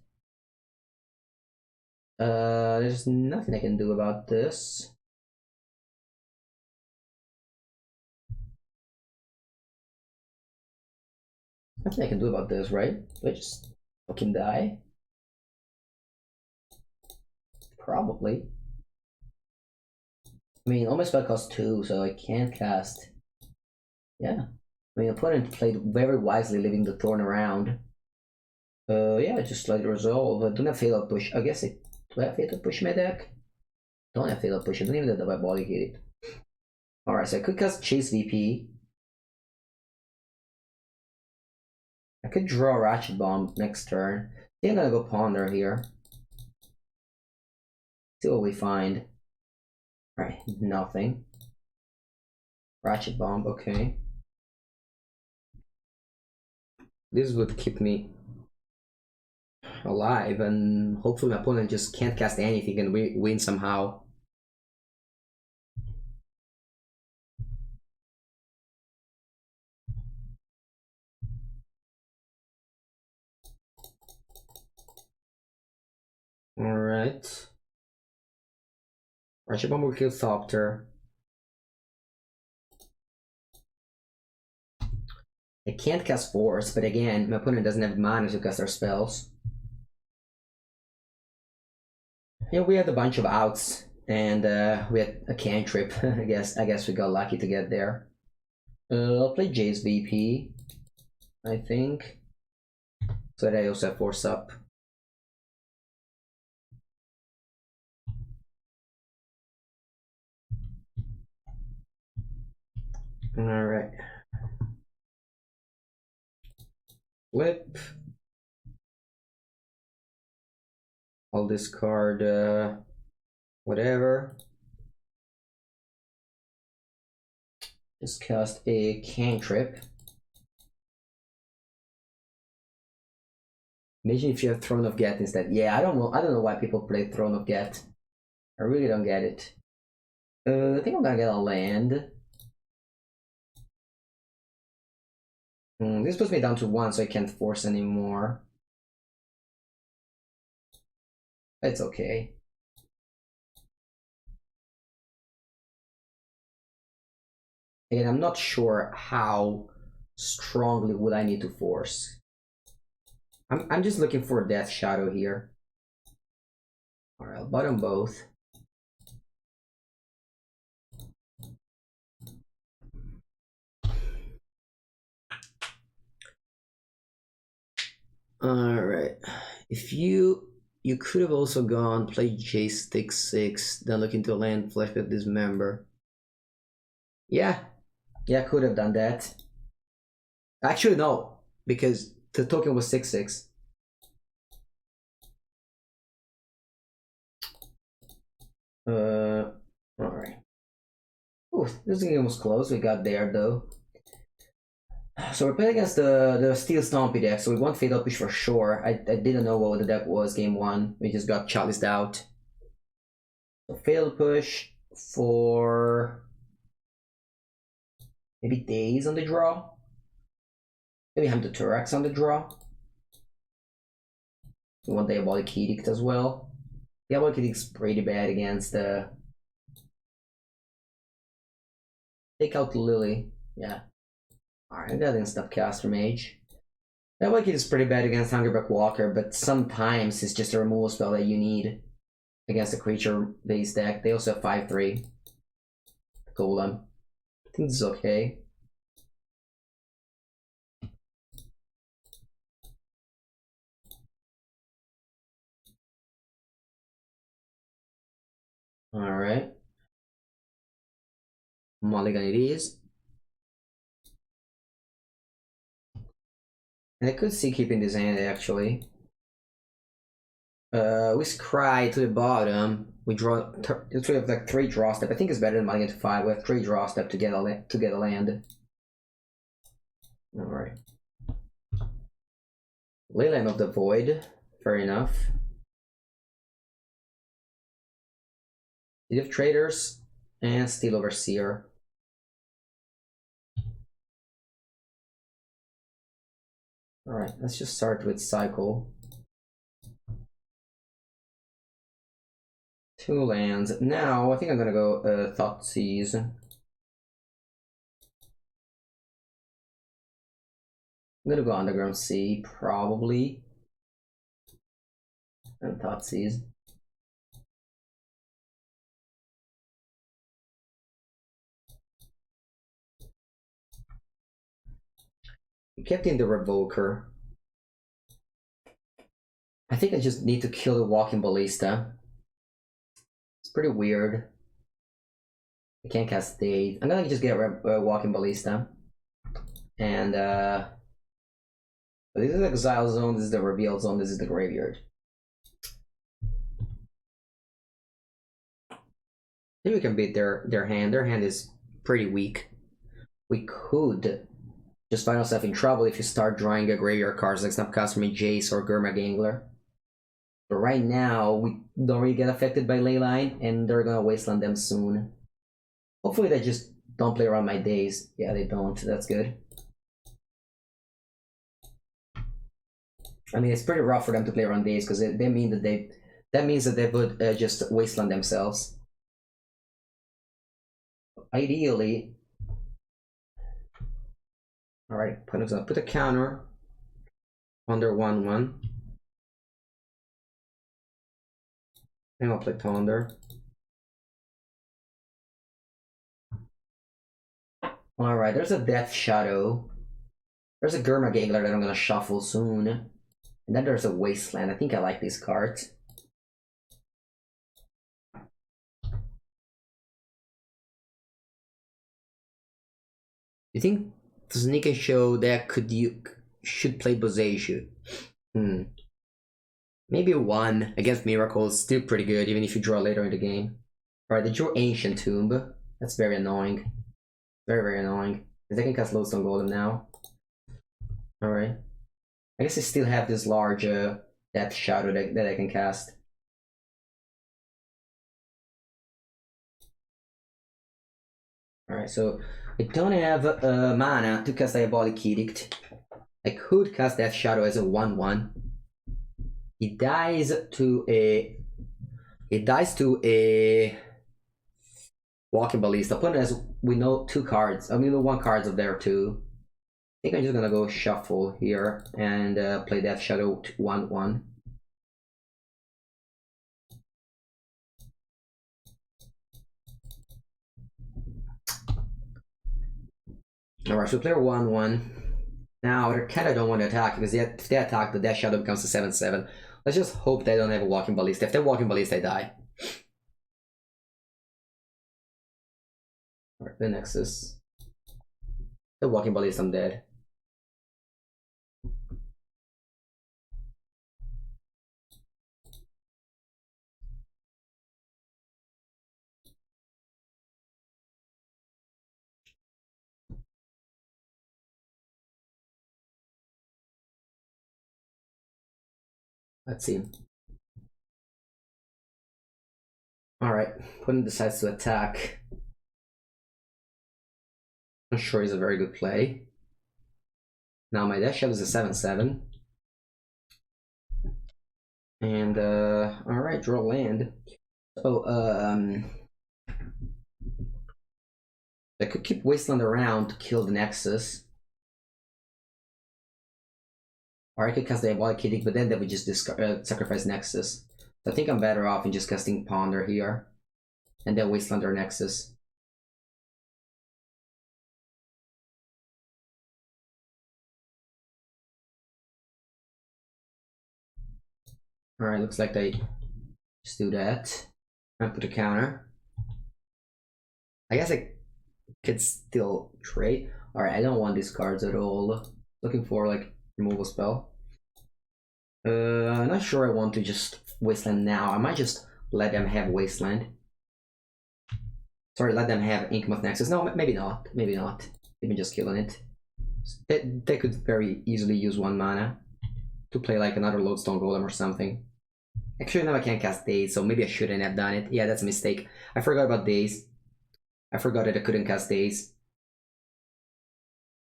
There's nothing I can do about this. Nothing I can do about this, right? Do I just fucking die? Probably. I mean, all my spell costs 2, so I can't cast. Yeah. I mean, opponent played very wisely, leaving the Thorn around. Yeah, just let it resolve. I don't have Fatal Push. I guess it. Do I have Fatal Push in my deck? Don't have Fatal Push. I don't even have the body hit it. Alright, so I could cast Chase VP. I could draw Ratchet Bomb next turn. I think I'm gonna go Ponder here. See what we find. Alright, nothing. Ratchet Bomb, okay. This would keep me alive, and hopefully my opponent just can't cast anything and we win somehow. Alright. Ratchet Bomb will kill Thopter. I can't cast Force, but again, my opponent doesn't have mana to cast their spells. Yeah, we had a bunch of outs, and we had a cantrip. I guess we got lucky to get there. I'll play Jace VP, I think, so that I also have Force up. All right. Flip. I'll discard whatever. Just cast a cantrip. Imagine if you have Throne of Get instead. Yeah, I don't know why people play Throne of Get. I really don't get it. I think I'm gonna get a land. This puts me down to 1, so I can't force anymore. It's okay. Again, I'm not sure how strongly would I need to force. I'm just looking for a Death Shadow here. Alright, I'll bottom both. Alright. If you could have also gone play Jace Stick 6, then look into a land flesh with Dismember. Yeah. Yeah, could have done that. Actually no, because the token was 6/6. Alright. Ooh, this game was close. We got there though. So we're playing against the Steel Stompy deck, so we want Fatal Push for sure. I didn't know what the deck was game 1. We just got chaliced out. So Fatal Push for maybe Daze on the draw. Maybe Hand to Turax on the draw. We want Diabolic Edict as well. Diabolic Edict's pretty bad against the... Take out Lily. Yeah. Alright, I got instant caster mage. Diabolic Edict is pretty bad against Hungerback Walker, but sometimes it's just a removal spell that you need against a creature-based deck. They also have 5/3. Golem. I think this is okay. Alright. Mulligan it is. And I could see keeping this hand actually. We scry to the bottom. We draw. We have like 3 draw step. I think it's better than Mulligan to 5. We have 3 draw step to get a land. All right. Leyline of the Void. Fair enough. City of Traders and Steel Overseer. All right. Let's just start with Cycle. 2 lands. Now I think I'm gonna go Thoughtseize. I'm gonna go Underground Sea probably, and Thoughtseize. We kept in the Revoker. I think I just need to kill the Walking Ballista. It's pretty weird. I can't cast Date. I'm gonna just get Walking Ballista. And this is the Exile Zone, this is the Reveal Zone, this is the Graveyard. Maybe we can beat their hand. Their hand is pretty weak. We could just find ourselves in trouble if you start drawing a graveyard cards like Snapcaster Jace or Gurmag Angler. But right now, we don't really get affected by Leyline, and they're gonna wasteland them soon. Hopefully they just don't play around my days. Yeah, they don't. That's good. I mean, it's pretty rough for them to play around days because they mean that that means that they would just wasteland themselves. Ideally, all right. I'm gonna put a counter on their 1/1. And I'll play Thunder. Alright, there's a Death Shadow. There's a Gurmag Angler that I'm gonna shuffle soon. And then there's a Wasteland. I think I like these cards. You think the Sneak and Show deck could should play Boseiju. Maybe 1 against Miracles, still pretty good, even if you draw later in the game. Alright, they drew Ancient Tomb. That's very annoying. Very, very annoying. Because I can cast Lodestone Golem now. Alright. I guess I still have this large Death Shadow that I can cast. Alright, so I don't have mana to cast Diabolic Edict. I could cast Death Shadow as a 1/1. It dies to a Walking Ballista. Opponent has, we know, 2 cards. I mean, 1 cards of there too. I think I'm just gonna go shuffle here and play Death Shadow 1/1. Alright, so player 1/1. Now they kinda don't want to attack because if they attack, the Death Shadow becomes a 7/7. Let's just hope they don't have a Walking Ballista. If they're Walking Ballista, I die. Alright, the Nexus. The Walking Ballista, I'm dead. Let's see. Alright, opponent decides to attack. I'm sure it's a very good play. Now my Death Shadow is a 7/7. And alright, draw land. So I could keep Wasteland around to kill the Nexus. Or I could cast Diabolic Edict, but then that would just sacrifice Nexus. So I think I'm better off in just casting Ponder here. And then Wasteland or Nexus. Alright, looks like they just do that. And put a counter. I guess I could still trade. Alright, I don't want these cards at all. Looking for like removal spell. I'm not sure I want to just Wasteland now. I might just let them have Wasteland. Sorry, let them have Inkmoth Nexus. No, maybe not. Maybe not. Even just killing it. They could very easily use 1 mana to play like another Lodestone Golem or something. Actually, now I can't cast Daze, so maybe I shouldn't have done it. Yeah, that's a mistake. I forgot about Daze. I forgot that I couldn't cast Daze.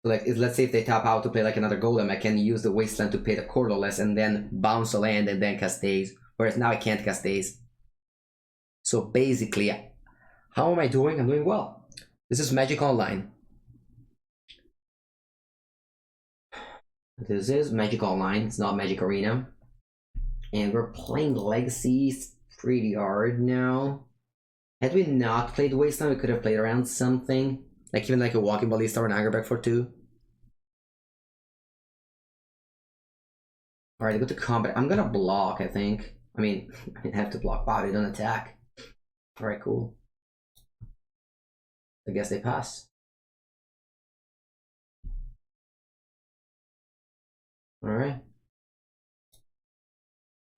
Like, let's say if they tap out to play like another Golem, I can use the Wasteland to pay the Colorless and then bounce a land and then cast Daze. Whereas now I can't cast Daze. So basically, how am I doing? I'm doing well. This is Magic Online. This is Magic Online, it's not Magic Arena. And we're playing Legacies pretty hard now. Had we not played Wasteland, we could have played around something. Like even like a Walking Ballista or an Angerback for 2. Alright, I go to combat. I'm gonna block, I think. I mean, I have to block. Wow, they don't attack. Alright, cool. I guess they pass. Alright.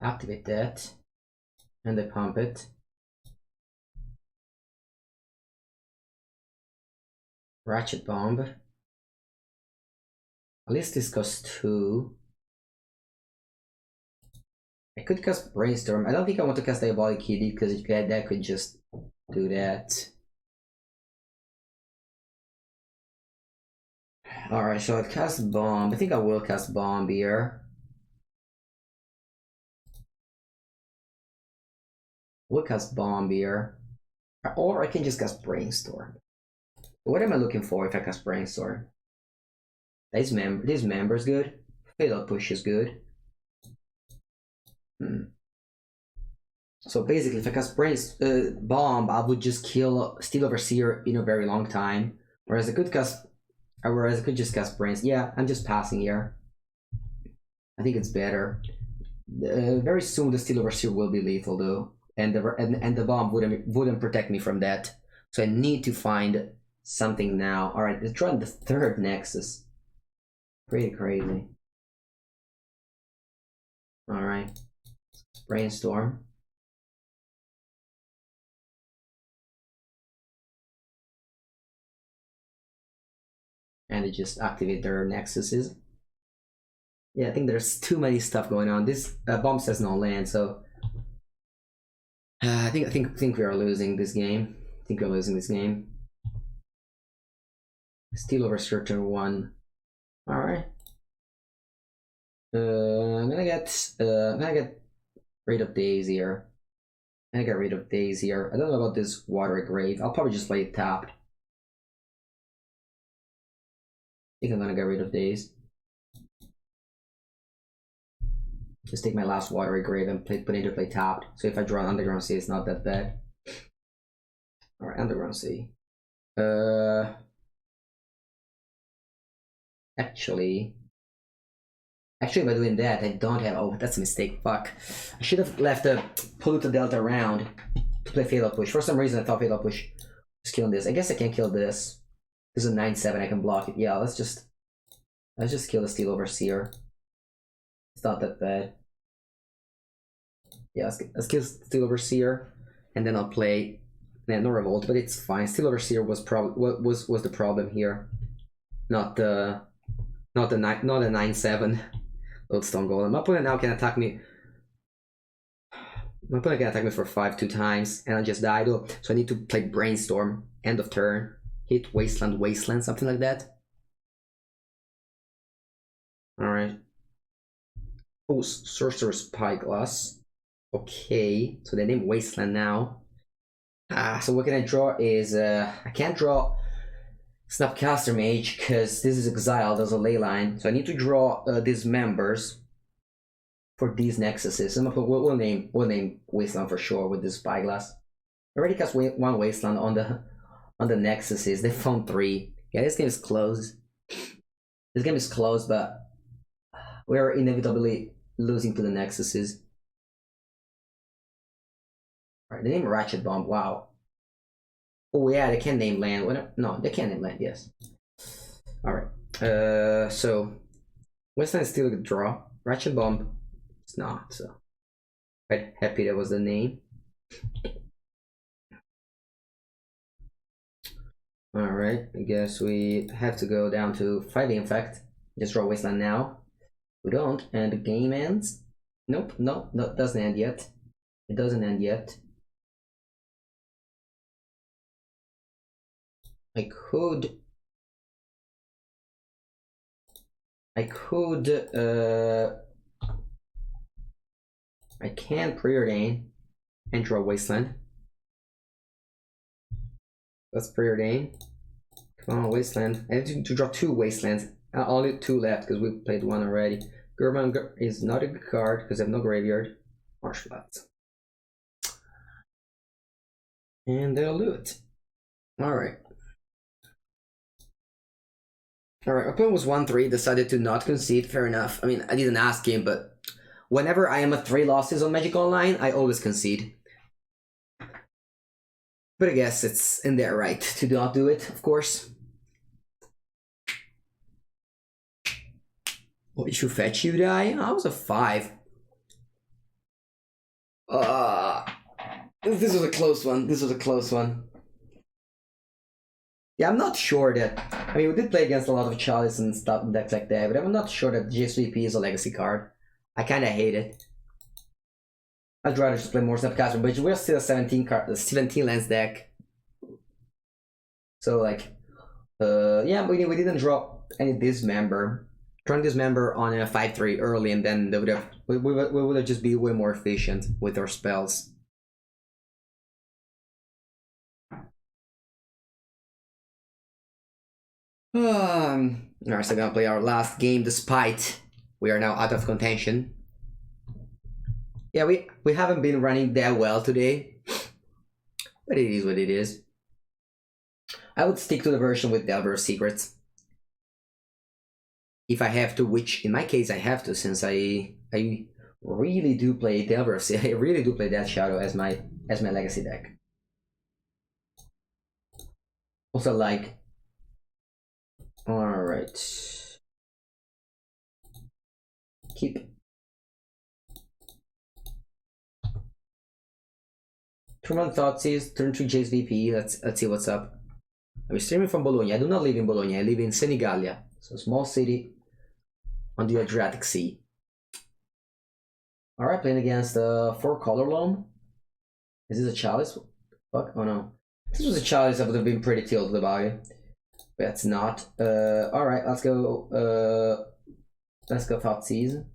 Activate that. And they pump it. Ratchet Bomb. At least this costs 2. I could cast Brainstorm. I don't think I want to cast Diabolic Edict because if that could just do that. Alright, so I'd cast Bomb. I think I will cast Bomb here. We'll cast Bomb here. Or I can just cast Brainstorm. What am I looking for if I cast Brainstorm? This member is good. Fatal Push is good. So basically, if I cast Bomb, I would just kill Steel Overseer in a very long time. Whereas I could just cast Brains. Yeah, I'm just passing here. I think it's better. Very soon, the Steel Overseer will be lethal though, and the Bomb wouldn't protect me from that. So I need to find something now. All right, let's try the 3rd Nexus. Pretty crazy. Alright. Brainstorm. And they just activate their nexuses. Yeah, I think there's too many stuff going on. This bomb says no land, so I think we are losing this game. I think we're losing this game. Steal over turn 1. All right. I'm gonna get rid of Daze here. I'm gonna get rid of Daze here. I don't know about this Watery Grave. I'll probably just play it tapped. I think I'm gonna get rid of Daze. Just take my last Watery Grave and put it into play tapped. So if I draw an Underground Sea, it's not that bad. Alright, Underground Sea. Actually, by doing that, I don't have. Oh, that's a mistake. Fuck. I should have left the Polluted Delta around to play Fatal Push. For some reason, I thought Fatal Push was killing this. I guess I can kill this. This is a 9/7. I can block it. Yeah, let's just kill the Steel Overseer. It's not that bad. Yeah, let's kill Steel Overseer, and then I'll play. Yeah, no Revolt, but it's fine. Steel Overseer was the problem here, not the 9/7 Lodestone Golem. My opponent now can attack me. My opponent can attack me for 5 2 times, and I just died. So I need to play Brainstorm. End of turn. Hit Wasteland, something like that. All right. Oh, Sorcerer's Spyglass. Okay, so they name Wasteland now. So what can I draw is I can't draw Snapcaster Mage because this is exiled as a ley line. So I need to draw these members for these nexuses. And we'll name Wasteland for sure with this Spyglass. I already cast one Wasteland on the nexuses. They found 3. Yeah, this game is close. This game is close, but we're inevitably losing to the nexuses. Alright, they name Ratchet Bomb. Wow. Oh yeah, they can name land. No, they can't name land. Yes. All right. So Wasteland is still a draw. Ratchet Bomb, it's not. So quite happy that was the name. All right. I guess we have to go down to Friday. In fact, just draw Wasteland now. We don't, and the game ends. Nope. No, it doesn't end yet. It doesn't end yet. I could I can preordain and draw Wasteland. Let's preordain. Come on, Wasteland. I have to draw 2 Wastelands. Only 2 left because we played 1 already. Gurman is not a good card because I have no graveyard. Marshflat. And they'll do it. Alright. Alright, opponent was 1-3, decided to not concede, fair enough. I mean, I didn't ask him, but whenever I am at 3 losses on Magic Online, I always concede. But I guess it's in their right to not do it, of course. What should fetch you die? I was a 5. This was a close one. Yeah, I'm not sure that. I mean, we did play against a lot of Chalice and stuff, decks like that, but I'm not sure that GSVP is a legacy card. I kind of hate it. I'd rather just play more Snapcaster, but we're still a 17 lands deck. So like, yeah, we didn't draw any Dismember. Drawing Dismember on a 5/3 early, and then they we would have just be way more efficient with our spells. Alright, so gonna play our last game despite we are now out of contention. Yeah, we haven't been running that well today, but it is what it is. I would stick to the version with Delver of Secrets if I have to, which in my case I have to, since I really do play Delver of Secrets. I really do play Death Shadow as my legacy deck. Also, like, all right. keep. Turn 1 Thoughtseize, turn 3 JSVP. Let's see what's up. I'm streaming from Bologna. I do not live in Bologna. I live in Senigallia, so a small city on the Adriatic Sea. All right, playing against 4 Color Loam. Is this a Chalice? Fuck! Oh no. If this was a Chalice, I would have been pretty tilted about it. But it's not. All right, let's go. Let's go Thoughtseize.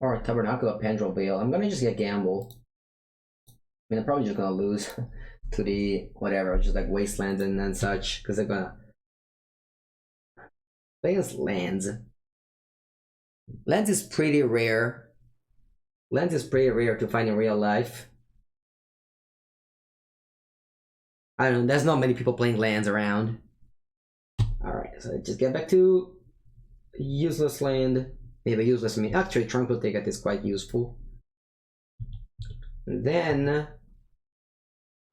Alright, Tabernacle of Pendrel Bale. I'm gonna just get Gamble. I mean, I'm probably just gonna lose to the whatever, just like Wastelands and such, because they're gonna play against Lands. Lands is pretty rare. Lands is pretty rare to find in real life. I don't know, there's not many people playing Lands around. Alright, so just get back to useless land. Maybe useless to me. Actually, Tranquil Ticket is quite useful. And then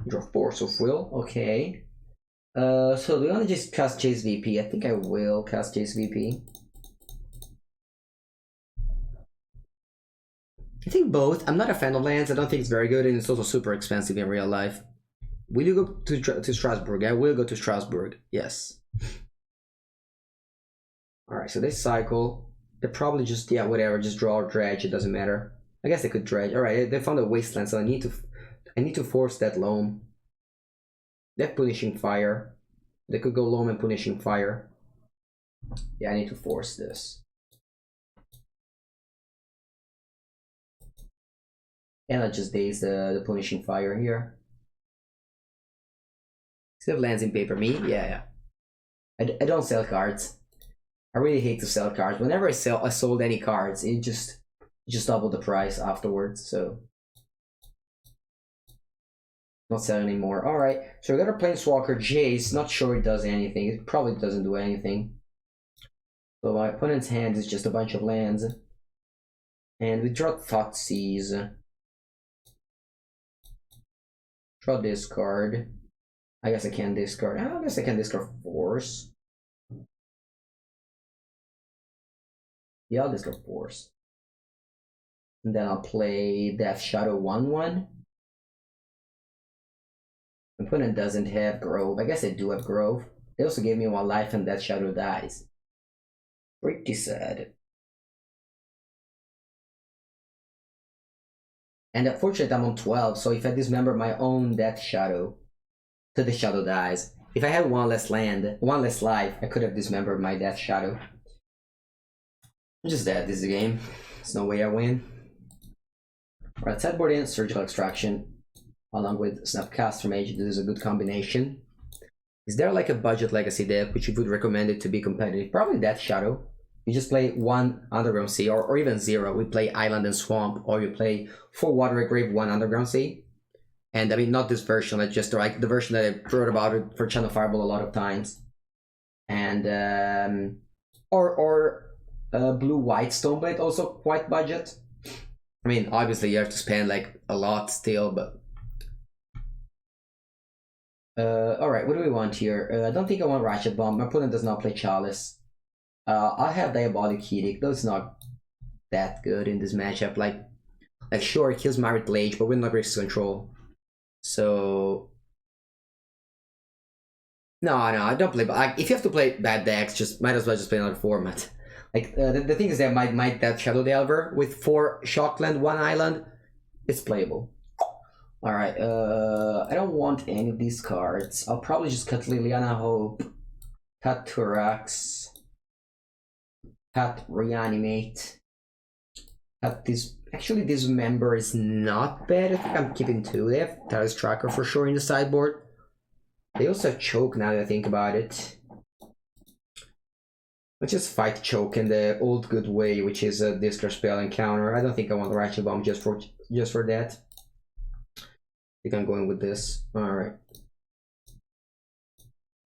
draw Force of Will. Okay. So do you want to just cast Chase VP? I think I will cast Chase VP. I think both. I'm not a fan of lands. I don't think it's very good, and it's also super expensive in real life. Will you go to Strasbourg? I will go to Strasbourg. Yes. All right. So this cycle. They probably just, yeah, whatever, just draw or dredge, it doesn't matter. I guess they could dredge. Alright, they found a wasteland, so I need to force that loam. They have Punishing Fire. They could go loam and Punishing Fire. Yeah, I need to force this. And I just daze the Punishing Fire here. Still lands in paper me? Yeah. I don't sell cards. I really hate to sell cards. Whenever I sold any cards, it just doubled the price afterwards. So not selling anymore. All right. So we got our Planeswalker Jace. Not sure it does anything. It probably doesn't do anything. So my opponent's hand is just a bunch of lands, and we draw Thoughtseize. Draw this card. I guess I can discard. I guess I can discard Force. Yeah, I'll discard Force. And then I'll play Death Shadow 1/1. My opponent doesn't have Grove. I guess I do have Grove. They also gave me 1 life and Death Shadow dies. Pretty sad. And unfortunately I'm on 12, so if I dismember my own Death Shadow, so the Shadow dies. If I had 1 less land, 1 less life, I could have dismembered my Death Shadow. I'm just dead this game. There's no way I win. Alright, sideboard in, Surgical Extraction, along with Snapcaster Mage. This is a good combination. Is there like a budget legacy deck which you would recommend it to be competitive? Probably Death Shadow. You just play 1 Underground Sea, or even 0. We play Island and Swamp, or you play 4 Watery Grave, 1 Underground Sea. And I mean, not this version, like just like the version that I wrote about it for Channel Fireball a lot of times. And blue-white Stoneblade, also quite budget. I mean, obviously you have to spend like a lot still, but alright, what do we want here? I don't think I want Ratchet Bomb. My opponent does not play Chalice. I have Diabolic Edict, though it's not that good in this matchup. Like sure, it kills Marit Lage, but we're not Grixis Control. So no, I don't play. Like, if you have to play bad decks, just might as well just play another format. Like the thing is that my Death Shadow Delver with 4 Shockland, 1 Island, it's playable. All right, I don't want any of these cards. I'll probably just cut Liliana Hope, cut Turax, cut Reanimate, cut this. Actually, this member is not bad. I think I'm keeping 2. They have Talus Tracker for sure in the sideboard. They also have Choke now that I think about it. Let's just fight Choke in the old good way, which is a discard spell encounter. I don't think I want the Ratchet Bomb just for that. I think I'm going with this. Alright.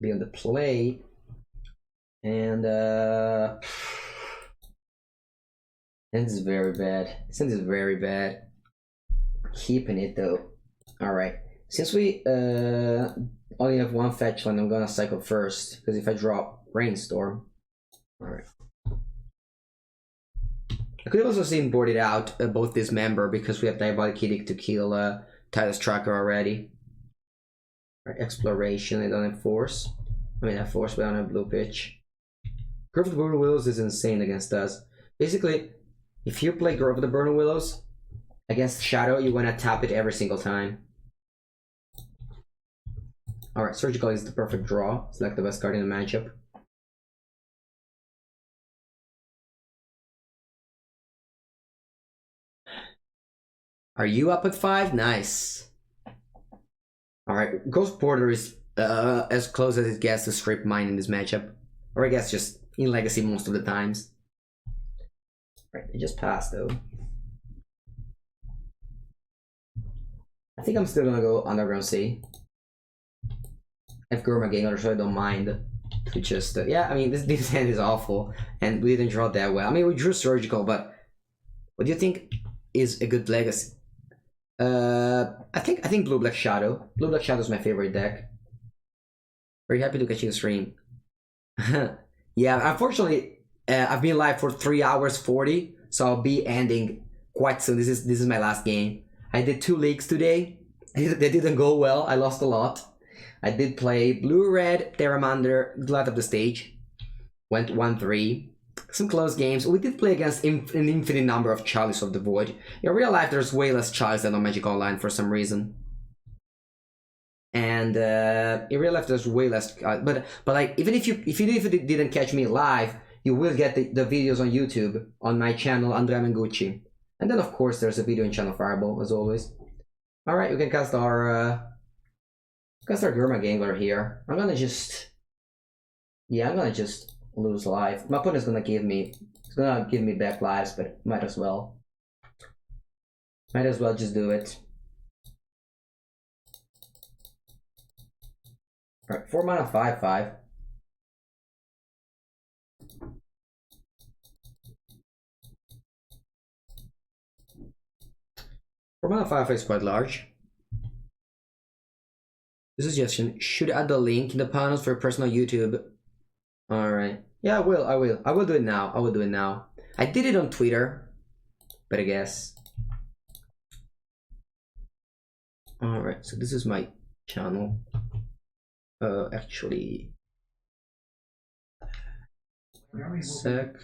Be on the play. And this is very bad. This is very bad. Keeping it though. Alright. Since we only have 1 fetch land, I'm gonna cycle first. Because if I drop Brainstorm. Alright. I could have also seen boarded out both Dismember because we have Diabolic Edict to kill Titus Tracker already. Right, Exploration, I don't have Force. I mean, I have Force, but I don't have Blue Pitch. Grove of the Burning Willows is insane against us. Basically, if you play Grove of the Burning Willows against Shadow, you want to tap it every single time. Alright, Surgical is the perfect draw. Select the best card in the matchup. Are you up at 5? Nice. Alright, Ghost Porter is as close as it gets to Strip Mine in this matchup. Or I guess just in Legacy most of the times. Right, it just passed though. I think I'm still gonna go Underground Sea. I have Gurma Gangler, so I don't mind. To just, yeah, I mean, this hand is awful. And we didn't draw that well. I mean, we drew Surgical, but what do you think is a good Legacy? I think Blue Black Shadow. Blue Black Shadow is my favorite deck. Very happy to catch you the stream. Yeah, unfortunately, I've been live for 3 hours 40, so I'll be ending quite soon. This is my last game. I did 2 leagues today. They didn't go well. I lost a lot. I did play Blue Red Terramander Glad of the Stage. Went 1-3. Some close games. We did play against an infinite number of Chalice of the Void. In real life, there's way less Chalice than on Magic Online for some reason. And in real life, there's way less. But like, even if you didn't catch me live, you will get the videos on YouTube on my channel Andrea Mengucci. And then of course there's a video in Channel Fireball as always. All right, we can cast our Gurma Gangler here. I'm gonna just lose life. My opponent's gonna give me back lives, but might as well just do it. Alright, 4 mana 5/5. For mana 5 is quite large. The suggestion should add the link in the panels for your personal YouTube. Alright. Yeah, I will. I will do it now. I did it on Twitter, but I guess. Alright, so this is my channel. Actually. Sec.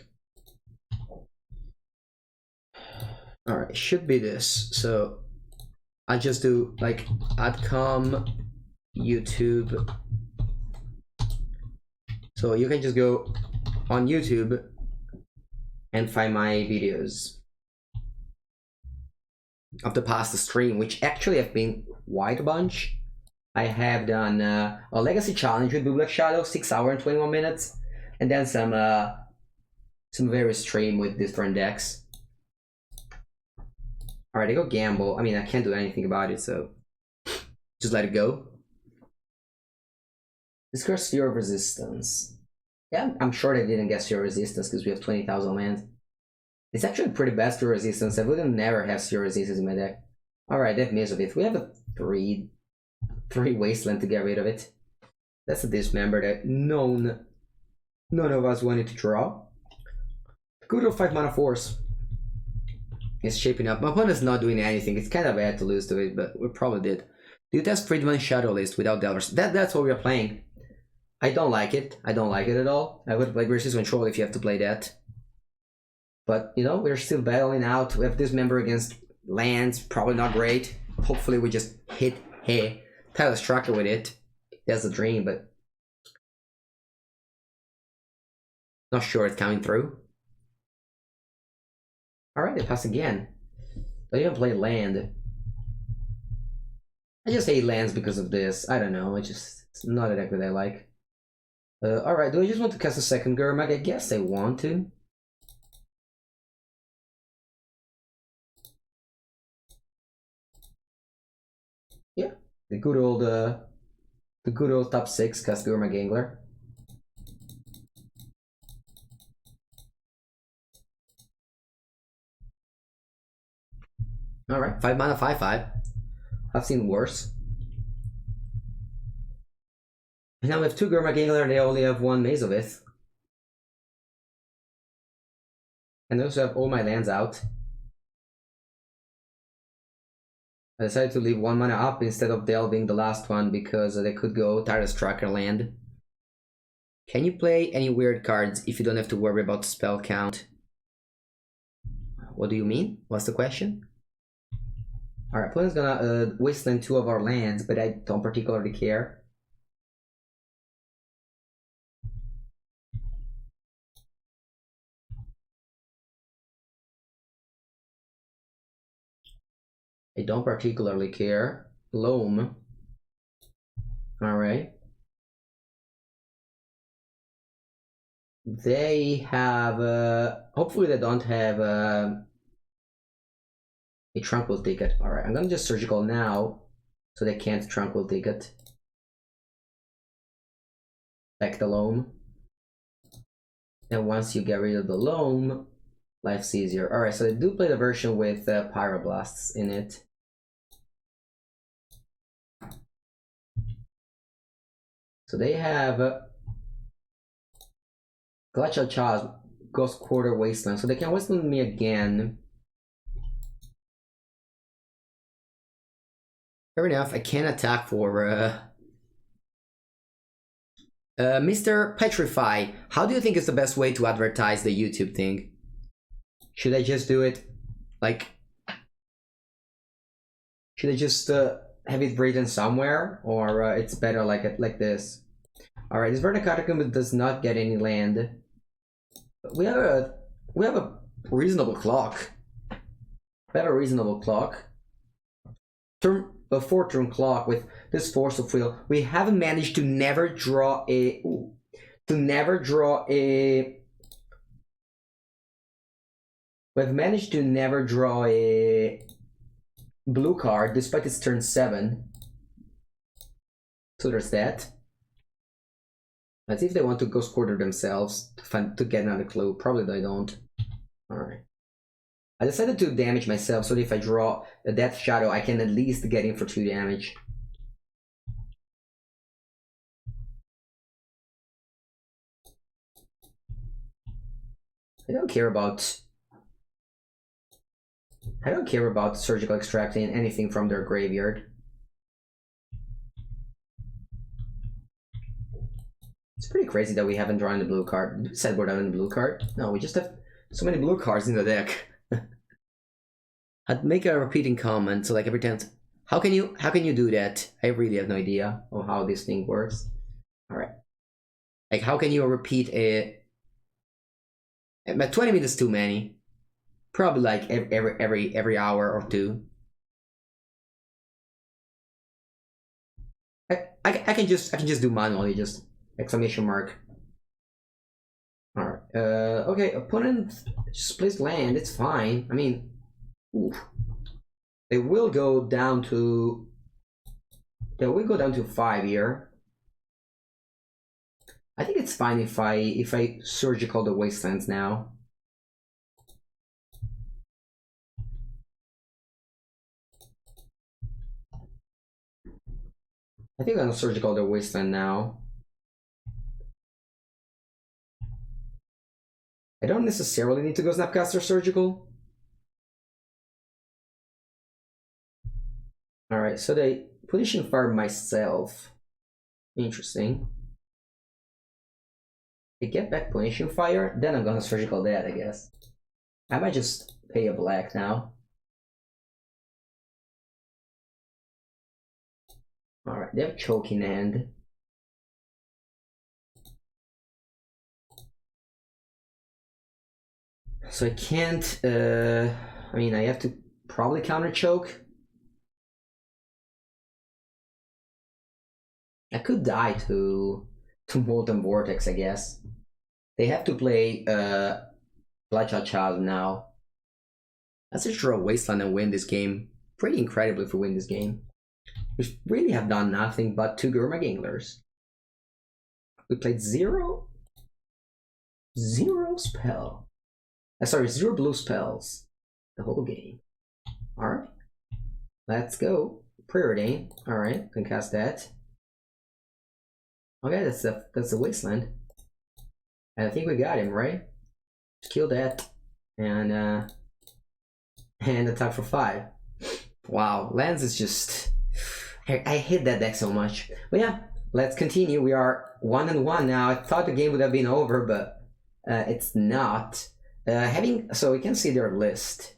Alright, it should be this. So I just do like @com YouTube. So you can just go on YouTube and find my videos of the past stream, which actually have been quite a bunch. I have done a Legacy Challenge with Blue Black Shadow, 6 hours and 21 minutes, and then some various stream with different decks. Alright, I go Gamble. I mean, I can't do anything about it, so just let it go. Discard Sphere of Resistance. Yeah, I'm sure they didn't get Sphere of Resistance because we have 20,000 land. It's actually pretty bad Sphere of Resistance. I wouldn't never have Sphere of Resistance in my deck. Alright, they have Mizzovith. We have a 3 Wasteland to get rid of it. That's a Dismember that none of us wanted to draw. Good old 5 mana Force. It's shaping up. My opponent's not doing anything. It's kind of bad to lose to it, but we probably did. Do you test Friedman Shadow List without Delvers? That's what we're playing. I don't like it. I don't like it at all. I would play Gracious Control if you have to play that. But, you know, we're still battling out. We have Dismember against lands. Probably not great. Hopefully we just hit Titus Tracker with it. That's the dream, but not sure it's coming through. Alright, they pass again. Don't even play land. I just hate lands because of this. I don't know. It's not a deck that I like. Alright, do I just want to cast a second Gurmag? I guess I want to. Yeah, the good old top 6 cast Gurmag Gangler. Alright, 5 mana 5/5. I've seen worse. And now we have 2 Gurmag Angler, they only have 1 Mazovith. And I also have all my lands out. I decided to leave 1 mana up instead of delving the last one because they could go Tireless Tracker land. Can you play any weird cards if you don't have to worry about spell count? What do you mean? What's the question? Alright, opponent's gonna wasteland 2 of our lands, but I don't particularly care. I don't particularly care. Loam. Alright. They have, hopefully they don't have a Tranquil Ticket. Alright, I'm gonna just Surgical now, so they can't Tranquil Ticket. Back the Loam. And once you get rid of the Loam, life's easier. Alright, so they do play the version with Pyroblasts in it. So they have Glacial Charge, Ghost Quarter, Wasteland. So they can Wasteland me again. Fair enough, I can attack for Mr. Petrify. How do you think is the best way to advertise the YouTube thing? Should I just do it like... Should I just have it written somewhere? Or it's better like this? Alright, this Verdant Catacomb does not get any land. We have a reasonable clock. We have a reasonable clock. A 4-turn clock with this Force of Will. We haven't managed to never draw a... We've managed to never draw a blue card despite its turn 7. So there's that. Let's see if they want to Ghost Quarter themselves to get another clue. Probably they don't. Alright. I decided to damage myself so that if I draw a Death Shadow, I can at least get in for 2 damage. I don't care about Surgical extracting anything from their graveyard. It's pretty crazy that we haven't drawn the blue card. Did we said we're having the blue card? No, we just have so many blue cards in the deck. I'd make a repeating comment, so like every time. How can you do that? I really have no idea of how this thing works. Alright. Like how can you repeat a... But 20 minutes is too many. Probably like every hour or 2. I can just do manually, just exclamation mark. Alright. Okay, opponent just plays land, it's fine. I mean, oof. They will go down to 5 here. I think it's fine if I Surgical the Wastelands now. I think I'm gonna Surgical the Wasteland now. I don't necessarily need to go Snapcaster Surgical. Alright, so they Punishing Fire myself. Interesting. They get back Punishing Fire, then I'm gonna Surgical that, I guess. I might just pay a black now. Alright, they have Choking Hand. So I can't, I mean, I have to probably counter choke. I could die to Molten Vortex, I guess. They have to play Glacial Child now. Let's just draw Wasteland and win this game. Pretty incredible if we win this game. We really have done nothing but 2 Gurmag Anglers. We played 0 spell. Sorry, 0 blue spells the whole game. Alright. Let's go. Preordain. Alright, can cast that. Okay, that's the Wasteland. And I think we got him, right? Just kill that. And attack for 5. Wow, Lance is just... I hate that deck so much. But yeah, let's continue. We are 1-1 now. I thought the game would have been over, but it's not. So we can see their list.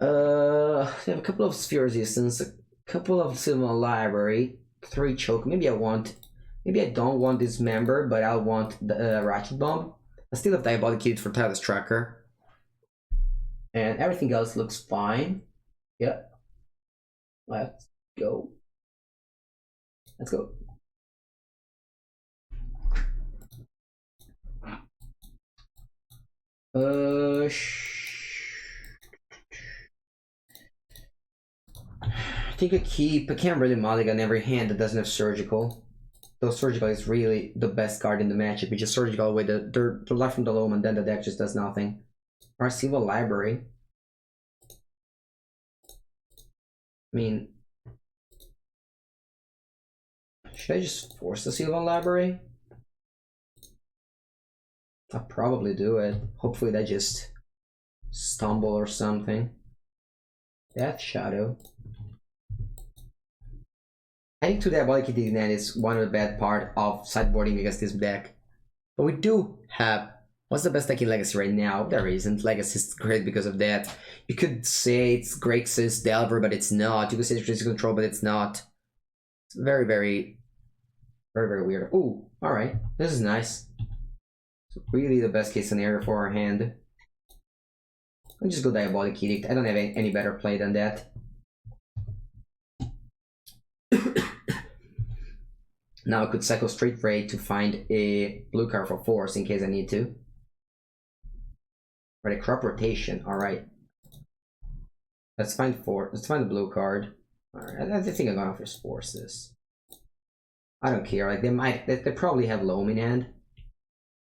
They have a couple of Sphere Resistance, a couple of Sylvan Library, 3 Choke. Maybe I don't want this member, but I want the Ratchet Bomb. I still have Diabolic Kid for Tireless Tracker. And everything else looks fine. Yep. Let's go. Let's go. I think I can't really mulligan every hand that doesn't have Surgical. Though Surgical is really the best card in the matchup. It's just Surgical with the life from the loam, and then the deck just does nothing. Or Sylvan Library. I mean, should I just force the Sylvan Library? I'll probably do it. Hopefully they just stumble or something. Death Shadow. I think to Diabolic Kid is one of the bad part of sideboarding against this deck. But we do have... What's the best deck in Legacy right now? There isn't. Legacy is great because of that. You could say it's Grixis, Delver, but it's not. You could say it's Critical Control, but it's not. It's very, very weird. Ooh, alright. This is nice. It's really the best case scenario for our hand. I'll just go Diabolic Edict. I don't have any better play than that. Now I could cycle Straight Raid to find a blue card for force in case I need to. Right, a Crop Rotation. Alright. Let's find the blue card. Alright, I think I'm gonna force this. I don't care. Like they probably have Loam in hand.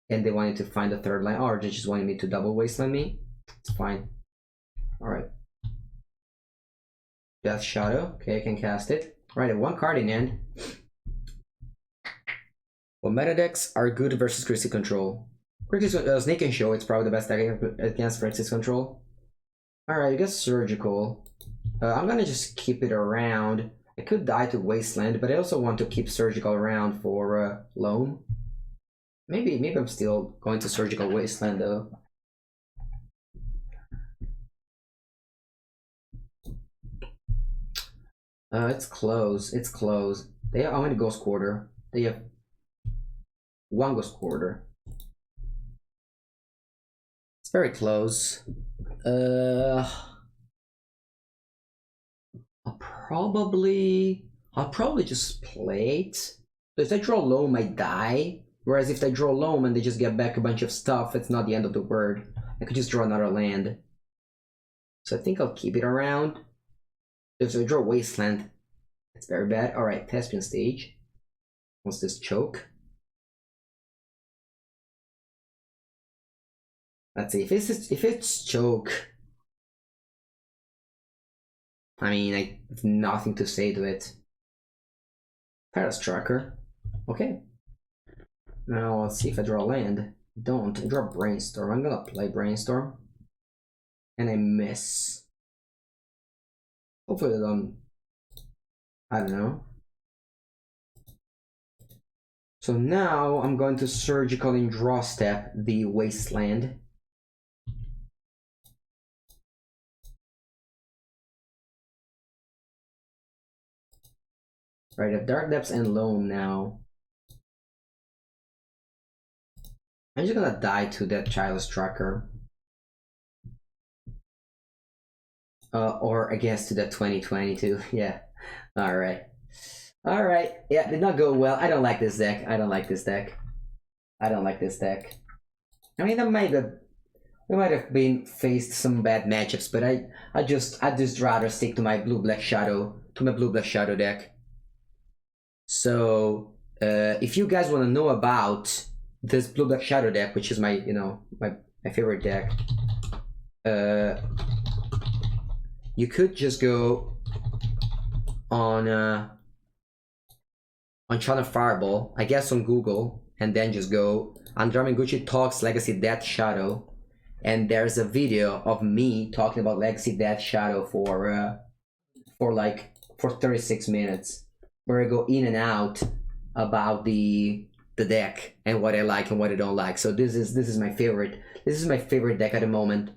And they wanted to find a third line, or they just wanted me to double Wasteland me. It's fine. Alright. Death Shadow. Okay, I can cast it. Alright, I have 1 card in hand. Well, meta decks are good versus Critical Control. Snake and Show, it's probably the best deck against Critical Control. Alright, I guess Surgical. I'm gonna just keep it around. I could die to Wasteland, but I also want to keep Surgical around for Loam. Maybe I'm still going to Surgical Wasteland though. It's close. It's close. They have how many Ghost Quarter? They have 1 Ghost Quarter. It's very close. I'll probably just play it. So if I draw Loam, I die. Whereas if I draw Loam and they just get back a bunch of stuff, it's not the end of the world. I could just draw another land. So I think I'll keep it around. If I draw Wasteland, it's very bad. Alright, Thespian Stage. What's this? Choke? Let's see, if it's Choke, I mean, I have nothing to say to it. Tireless Tracker. Okay. Now let's see if I draw land. Don't. I draw Brainstorm. I'm gonna play Brainstorm. And I miss. Hopefully I don't know. So now I'm going to Surgically draw step the Wasteland. Right, I have Dark Depths and Loam now. I'm just gonna die to that Tireless Tracker. Or I guess to that 2022. Yeah. Alright. Alright. Yeah, did not go well. I don't like this deck. I don't like this deck. I don't like this deck. I mean, we might have been faced some bad matchups, but I'd just rather stick to my blue-black shadow deck. So if you guys want to know about this blue-black shadow deck, which is my my favorite deck, you could just go on on Channel Fireball, I guess on Google, and then just go Andrea Mengucci talks Legacy Death Shadow, and there's a video of me talking about Legacy Death Shadow for 36 minutes, where I go in and out about the deck and what I like and what I don't like. So this is my favorite. This is my favorite deck at the moment,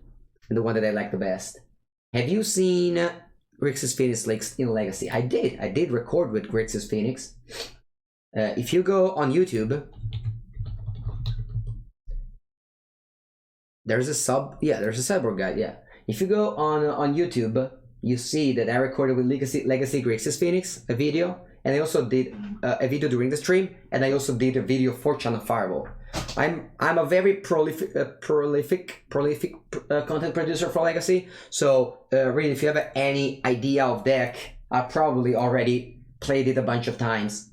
and the one that I like the best. Have you seen Grixis Phoenix in Legacy? I did record with Grixis Phoenix. If you go on YouTube, there's a subboard guide. Yeah, if you go on YouTube, you see that I recorded with Legacy Grixis Phoenix a video, and I also did a video during the stream, and I also did a video for Channel Fireball. I'm a very prolific content producer for Legacy, so really, if you have any idea of deck, I probably already played it a bunch of times.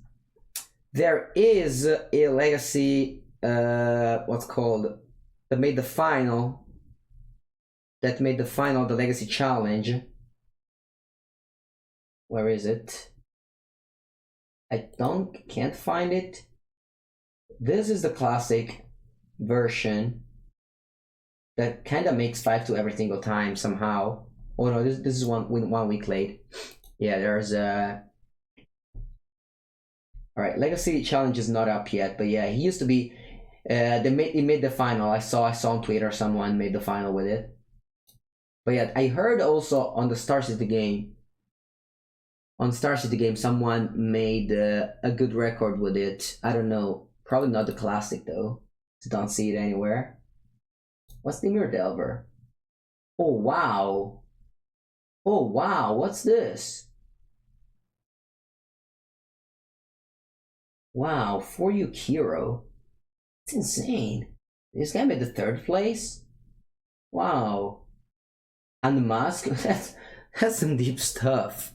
There is a Legacy, what's called, that made the final, of the Legacy Challenge. Where is it? I can't find it. This is the classic version that kind of makes 5/2 every single time somehow. Oh no, this is one week late. Yeah, there's a. All right, Legacy Challenge is not up yet, but yeah, he used to be. He made the final. I saw on Twitter someone made the final with it. But yeah, I heard also on the Star City game. On Star City game, someone made a good record with it. I don't know. Probably not the classic though. I don't see it anywhere. What's the Dimir Delver? Oh wow. Oh wow, what's this? Wow, for Yukiro. It's insane. This guy made the 3rd place? Wow. And the mask? That's some deep stuff.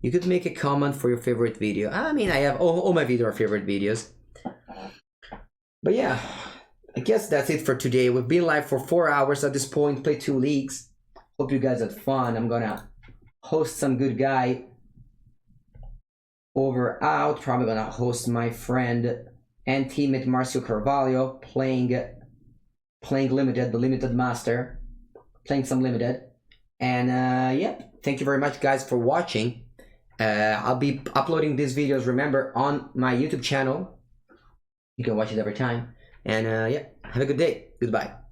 You could make a comment for your favorite video. I mean, I have all my videos are favorite videos. But yeah, I guess that's it for today. We've been live for 4 hours at this point, played 2 leagues. Hope you guys had fun. I'm gonna host some good guy over out. Probably gonna host my friend and teammate Marcio Carvalho playing Limited, the Limited Master. Playing some Limited. And yeah, thank you very much guys for watching. I'll be uploading these videos, remember, on my YouTube channel. You can watch it every time. And yeah, have a good day. Goodbye.